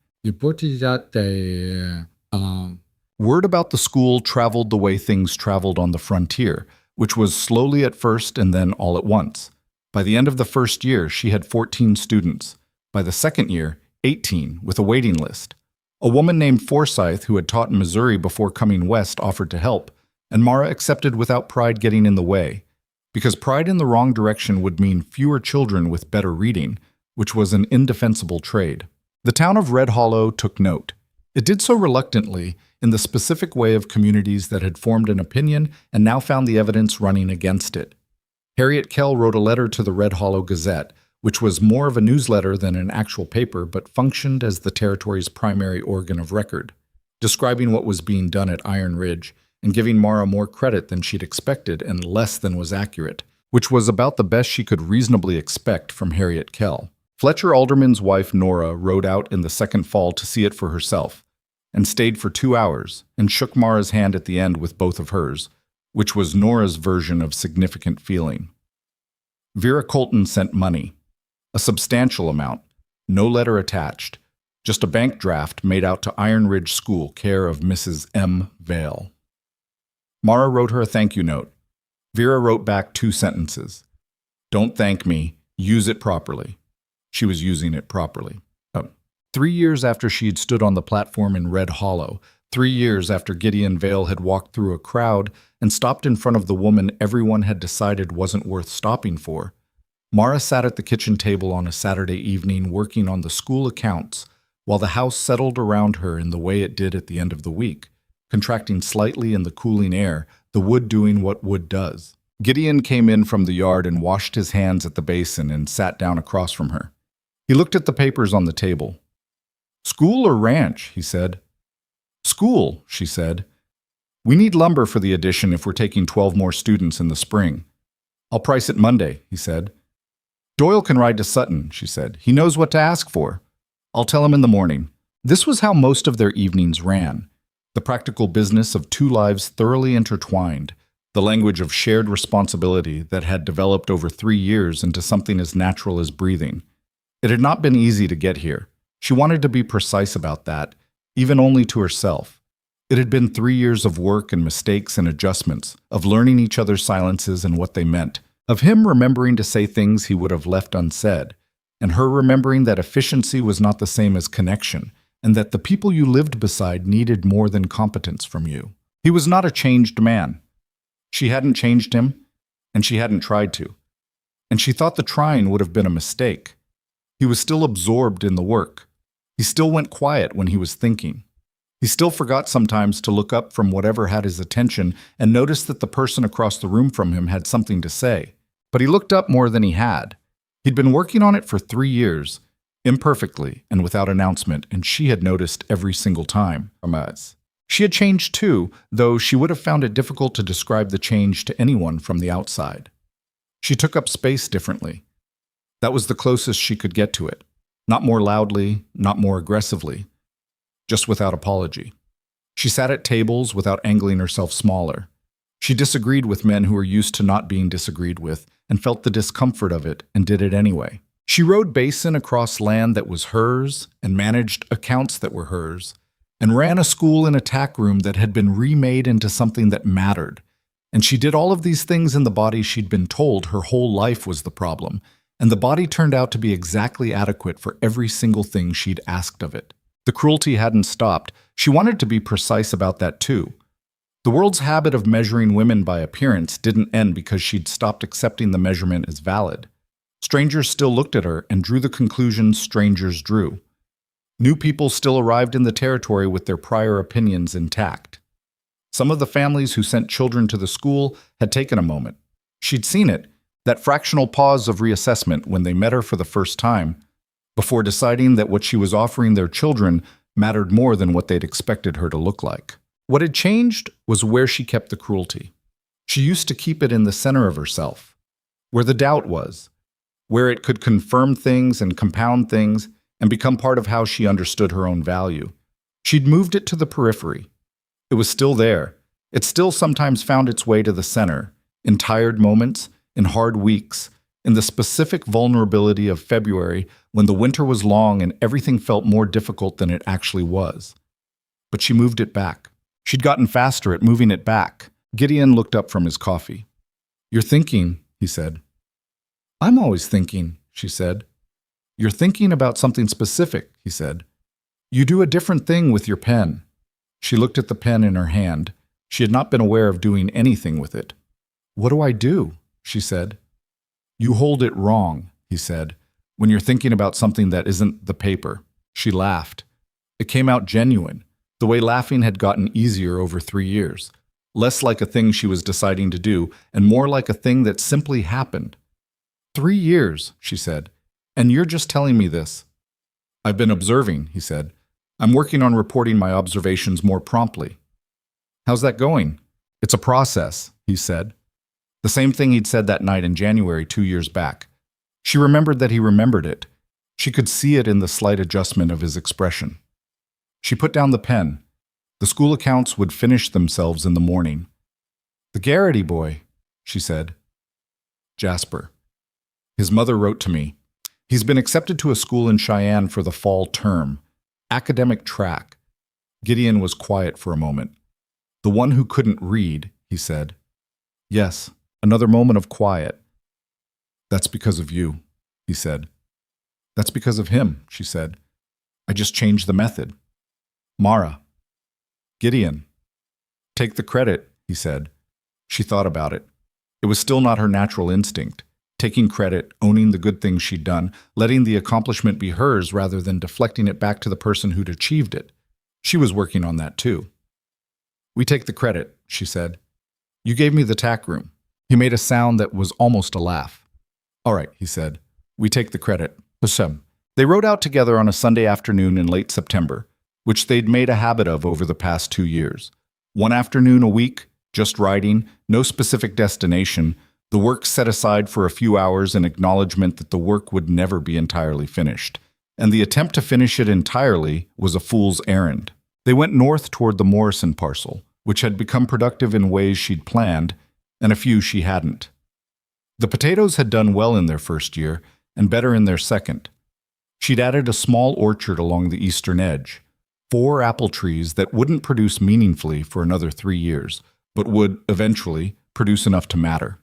Word about the school traveled the way things traveled on the frontier, which was slowly at first and then all at once. By the end of the first year, she had 14 students. By the second year, 18, with a waiting list. A woman named Forsyth, who had taught in Missouri before coming west, offered to help, and Mara accepted without pride getting in the way, because pride in the wrong direction would mean fewer children with better reading, which was an indefensible trade. The town of Red Hollow took note. It did so reluctantly, in the specific way of communities that had formed an opinion and now found the evidence running against it. Harriet Kell wrote a letter to the Red Hollow Gazette, which was more of a newsletter than an actual paper but functioned as the territory's primary organ of record, describing what was being done at Iron Ridge and giving Mara more credit than she'd expected and less than was accurate, which was about the best she could reasonably expect from Harriet Kell. Fletcher Alderman's wife Nora rode out in the second fall to see it for herself, and stayed for 2 hours, and shook Mara's hand at the end with both of hers, which was Nora's version of significant feeling. Vera Colton sent money, a substantial amount, no letter attached, just a bank draft made out to Iron Ridge School, care of Mrs. M. Vale. Mara wrote her a thank you note. Vera wrote back 2 sentences. Don't thank me, use it properly. She was using it properly. 3 years after she had stood on the platform in Red Hollow, 3 years after Gideon Vale had walked through a crowd and stopped in front of the woman everyone had decided wasn't worth stopping for, Mara sat at the kitchen table on a Saturday evening working on the school accounts while the house settled around her in the way it did at the end of the week, contracting slightly in the cooling air, the wood doing what wood does. Gideon came in from the yard and washed his hands at the basin and sat down across from her. He looked at the papers on the table. School or ranch, he said. School, she said. We need lumber for the addition if we're taking 12 more students in the spring. I'll price it Monday, he said. Doyle can ride to Sutton, she said. He knows what to ask for. I'll tell him in the morning. This was how most of their evenings ran. The practical business of 2 lives thoroughly intertwined, the language of shared responsibility that had developed over 3 years into something as natural as breathing. It had not been easy to get here. She wanted to be precise about that, even only to herself. It had been 3 years of work and mistakes and adjustments, of learning each other's silences and what they meant, of him remembering to say things he would have left unsaid, and her remembering that efficiency was not the same as connection, and that the people you lived beside needed more than competence from you. He was not a changed man. She hadn't changed him, and she hadn't tried to. And she thought the trying would have been a mistake. He was still absorbed in the work. He still went quiet when he was thinking. He still forgot sometimes to look up from whatever had his attention and notice that the person across the room from him had something to say. But he looked up more than he had. He'd been working on it for 3 years, imperfectly and without announcement, and she had noticed every single time. She had changed too, though she would have found it difficult to describe the change to anyone from the outside. She took up space differently. That was the closest she could get to it. Not more loudly, not more aggressively, just without apology. She sat at tables without angling herself smaller. She disagreed with men who were used to not being disagreed with and felt the discomfort of it and did it anyway. She rode basin across land that was hers and managed accounts that were hers and ran a school in a tack room that had been remade into something that mattered. And she did all of these things in the body she'd been told her whole life was the problem, and the body turned out to be exactly adequate for every single thing she'd asked of it. The cruelty hadn't stopped. She wanted to be precise about that too. The world's habit of measuring women by appearance didn't end because she'd stopped accepting the measurement as valid. Strangers still looked at her and drew the conclusions strangers drew. New people still arrived in the territory with their prior opinions intact. Some of the families who sent children to the school had taken a moment. She'd seen it, that fractional pause of reassessment when they met her for the first time, before deciding that what she was offering their children mattered more than what they'd expected her to look like. What had changed was where she kept the cruelty. She used to keep it in the center of herself, where the doubt was, where it could confirm things and compound things and become part of how she understood her own value. She'd moved it to the periphery. It was still there. It still sometimes found its way to the center, in tired moments, in hard weeks, in the specific vulnerability of February when the winter was long and everything felt more difficult than it actually was. But she moved it back. She'd gotten faster at moving it back. Gideon looked up from his coffee. "You're thinking," he said. "I'm always thinking," she said. "You're thinking about something specific," he said. "You do a different thing with your pen." She looked at the pen in her hand. She had not been aware of doing anything with it. "What do I do?" she said. "You hold it wrong," he said, "when you're thinking about something that isn't the paper." She laughed. It came out genuine, the way laughing had gotten easier over 3 years, less like a thing she was deciding to do and more like a thing that simply happened. 3 years, she said. And you're just telling me this. I've been observing, he said. I'm working on reporting my observations more promptly. How's that going? It's a process, he said. The same thing he'd said that night in January 2 years back. She remembered that he remembered it. She could see it in the slight adjustment of his expression. She put down the pen. The school accounts would finish themselves in the morning. The Garrity boy, she said. Jasper. His mother wrote to me. He's been accepted to a school in Cheyenne for the fall term. Academic track. Gideon was quiet for a moment. The one who couldn't read, he said. Yes, another moment of quiet. That's because of you, he said. That's because of him, she said. I just changed the method. Mara. Gideon. Take the credit, he said. She thought about it. It was still not her natural instinct. Taking credit, owning the good things she'd done, letting the accomplishment be hers rather than deflecting it back to the person who'd achieved it. She was working on that too. We take the credit, she said. You gave me the tack room. He made a sound that was almost a laugh. All right, he said. We take the credit. Hashem. They rode out together on a Sunday afternoon in late September, which they'd made a habit of over the past 2 years. One afternoon a week, just riding, no specific destination, the work set aside for a few hours in acknowledgement that the work would never be entirely finished. And the attempt to finish it entirely was a fool's errand. They went north toward the Morrison parcel, which had become productive in ways she'd planned, and a few she hadn't. The potatoes had done well in their first year, and better in their second. She'd added a small orchard along the eastern edge, 4 apple trees that wouldn't produce meaningfully for another 3 years, but would, eventually, produce enough to matter.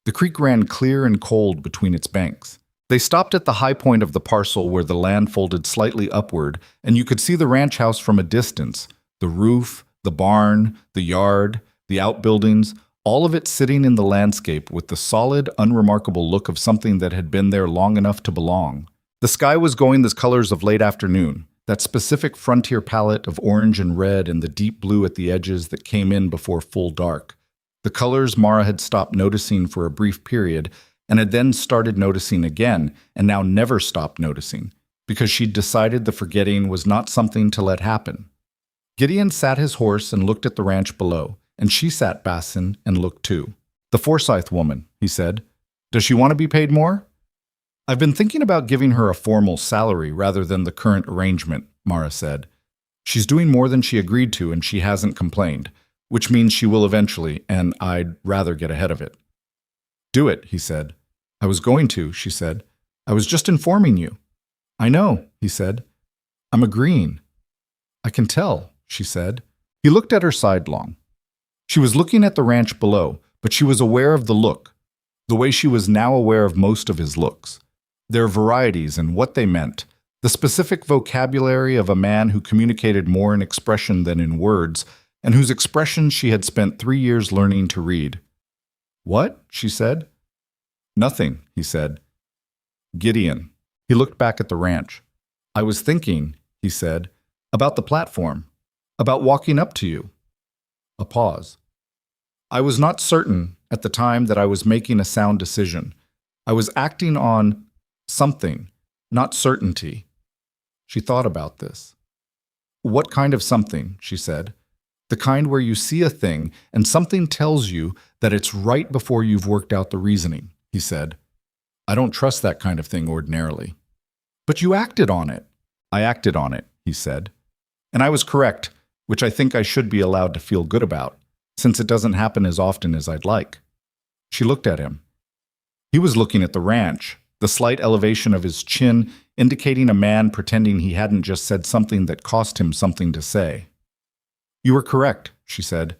The creek ran clear and cold between its banks. They stopped at the high point of the parcel where the land folded slightly upward, and you could see the ranch house from a distance, the roof, the barn, the yard, the outbuildings, all of it sitting in the landscape with the solid, unremarkable look of something that had been there long enough to belong. The sky was going the colors of late afternoon, that specific frontier palette of orange and red and the deep blue at the edges that came in before full dark. The colors Mara had stopped noticing for a brief period and had then started noticing again and now never stopped noticing, because she'd decided the forgetting was not something to let happen. Gideon sat his horse and looked at the ranch below, and she sat Bassin and looked too. The Forsyth woman, he said. Does she want to be paid more? I've been thinking about giving her a formal salary rather than the current arrangement, Mara said. She's doing more than she agreed to and she hasn't complained, which means she will eventually, and I'd rather get ahead of it. Do it, he said. I was going to, she said. I was just informing you. I know, he said. I'm agreeing. I can tell, she said. He looked at her sidelong. She was looking at the ranch below, but she was aware of the look, the way she was now aware of most of his looks, their varieties and what they meant, the specific vocabulary of a man who communicated more in expression than in words, and whose expression she had spent 3 years learning to read. What? She said. Nothing, he said. Gideon. He looked back at the ranch. I was thinking, he said, about the platform, about walking up to you. A pause. I was not certain at the time that I was making a sound decision. I was acting on something, not certainty. She thought about this. What kind of something, she said. The kind where you see a thing and something tells you that it's right before you've worked out the reasoning, he said. I don't trust that kind of thing ordinarily. But you acted on it. I acted on it, he said. And I was correct, which I think I should be allowed to feel good about, since it doesn't happen as often as I'd like. She looked at him. He was looking at the ranch, the slight elevation of his chin indicating a man pretending he hadn't just said something that cost him something to say. You were correct, she said.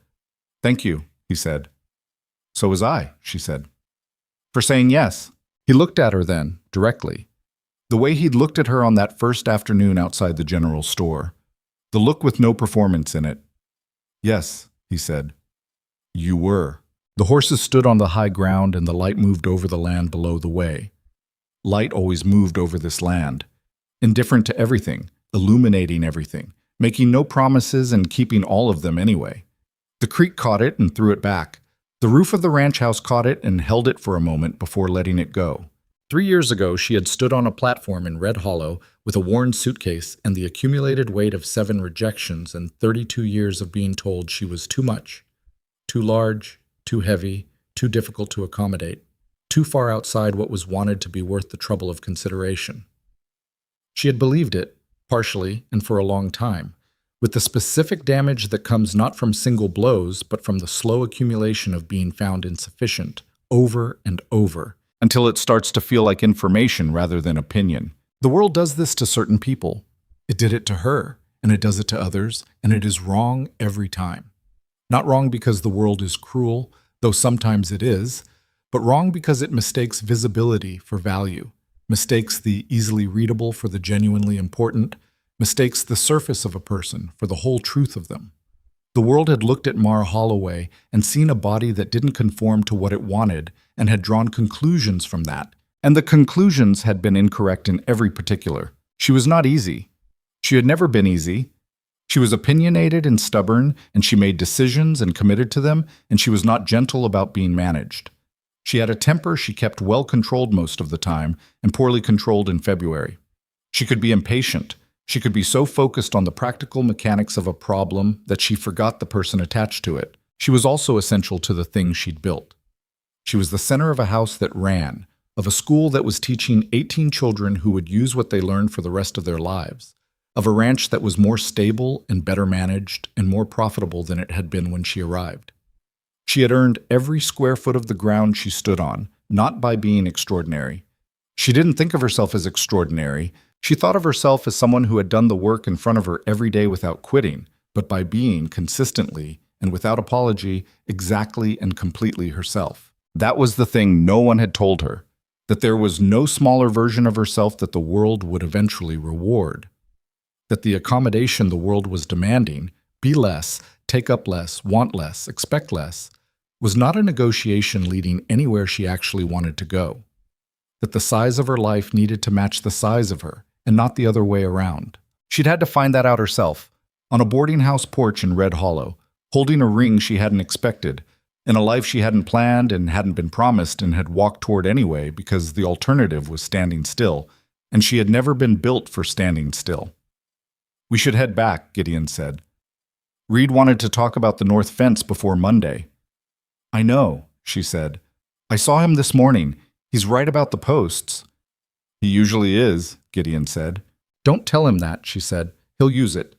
Thank you, he said. So was I, she said. For saying yes. He looked at her then, directly. The way he'd looked at her on that first afternoon outside the general store. The look with no performance in it. Yes, he said. You were. The horses stood on the high ground and the light moved over the land below the way. Light always moved over this land, indifferent to everything, illuminating everything, making no promises and keeping all of them anyway. The creek caught it and threw it back. The roof of the ranch house caught it and held it for a moment before letting it go. 3 years ago, she had stood on a platform in Red Hollow with a worn suitcase and the accumulated weight of 7 rejections and 32 years of being told she was too much, too large, too heavy, too difficult to accommodate, too far outside what was wanted to be worth the trouble of consideration. She had believed it, partially and for a long time, with the specific damage that comes not from single blows, but from the slow accumulation of being found insufficient, over and over, until it starts to feel like information rather than opinion. The world does this to certain people. It did it to her, and it does it to others, and it is wrong every time. Not wrong because the world is cruel, though sometimes it is, but wrong because it mistakes visibility for value, mistakes the easily readable for the genuinely important, mistakes the surface of a person for the whole truth of them. The world had looked at Mara Holloway and seen a body that didn't conform to what it wanted and had drawn conclusions from that. And the conclusions had been incorrect in every particular. She was not easy. She had never been easy. She was opinionated and stubborn, and she made decisions and committed to them, and she was not gentle about being managed. She had a temper she kept well controlled most of the time and poorly controlled in February. She could be impatient. She could be so focused on the practical mechanics of a problem that she forgot the person attached to it. She was also essential to the things she'd built. She was the center of a house that ran, of a school that was teaching 18 children who would use what they learned for the rest of their lives, of a ranch that was more stable and better managed and more profitable than it had been when she arrived. She had earned every square foot of the ground she stood on, not by being extraordinary. She didn't think of herself as extraordinary. She thought of herself as someone who had done the work in front of her every day without quitting, but by being consistently and without apology exactly and completely herself. That was the thing no one had told her, that there was no smaller version of herself that the world would eventually reward, that the accommodation the world was demanding, be less, take up less, want less, expect less, was not a negotiation leading anywhere she actually wanted to go, that the size of her life needed to match the size of her, and not the other way around. She'd had to find that out herself, on a boarding house porch in Red Hollow, holding a ring she hadn't expected, in a life she hadn't planned and hadn't been promised and had walked toward anyway because the alternative was standing still, and she had never been built for standing still. "We should head back," Gideon said. "Reed wanted to talk about the north fence before Monday." "I know," she said. "I saw him this morning. He's right about the posts." "He usually is," Gideon said. "Don't tell him that," she said. "He'll use it."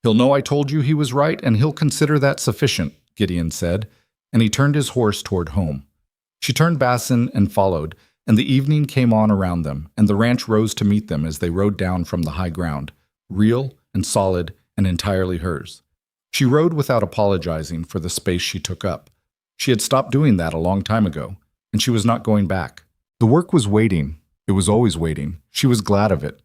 "He'll know I told you he was right, and he'll consider that sufficient," Gideon said, and he turned his horse toward home. She turned Bassin and followed, and the evening came on around them, and the ranch rose to meet them as they rode down from the high ground, real and solid and entirely hers. She rode without apologizing for the space she took up. She had stopped doing that a long time ago, and she was not going back. The work was waiting. It was always waiting. She was glad of it.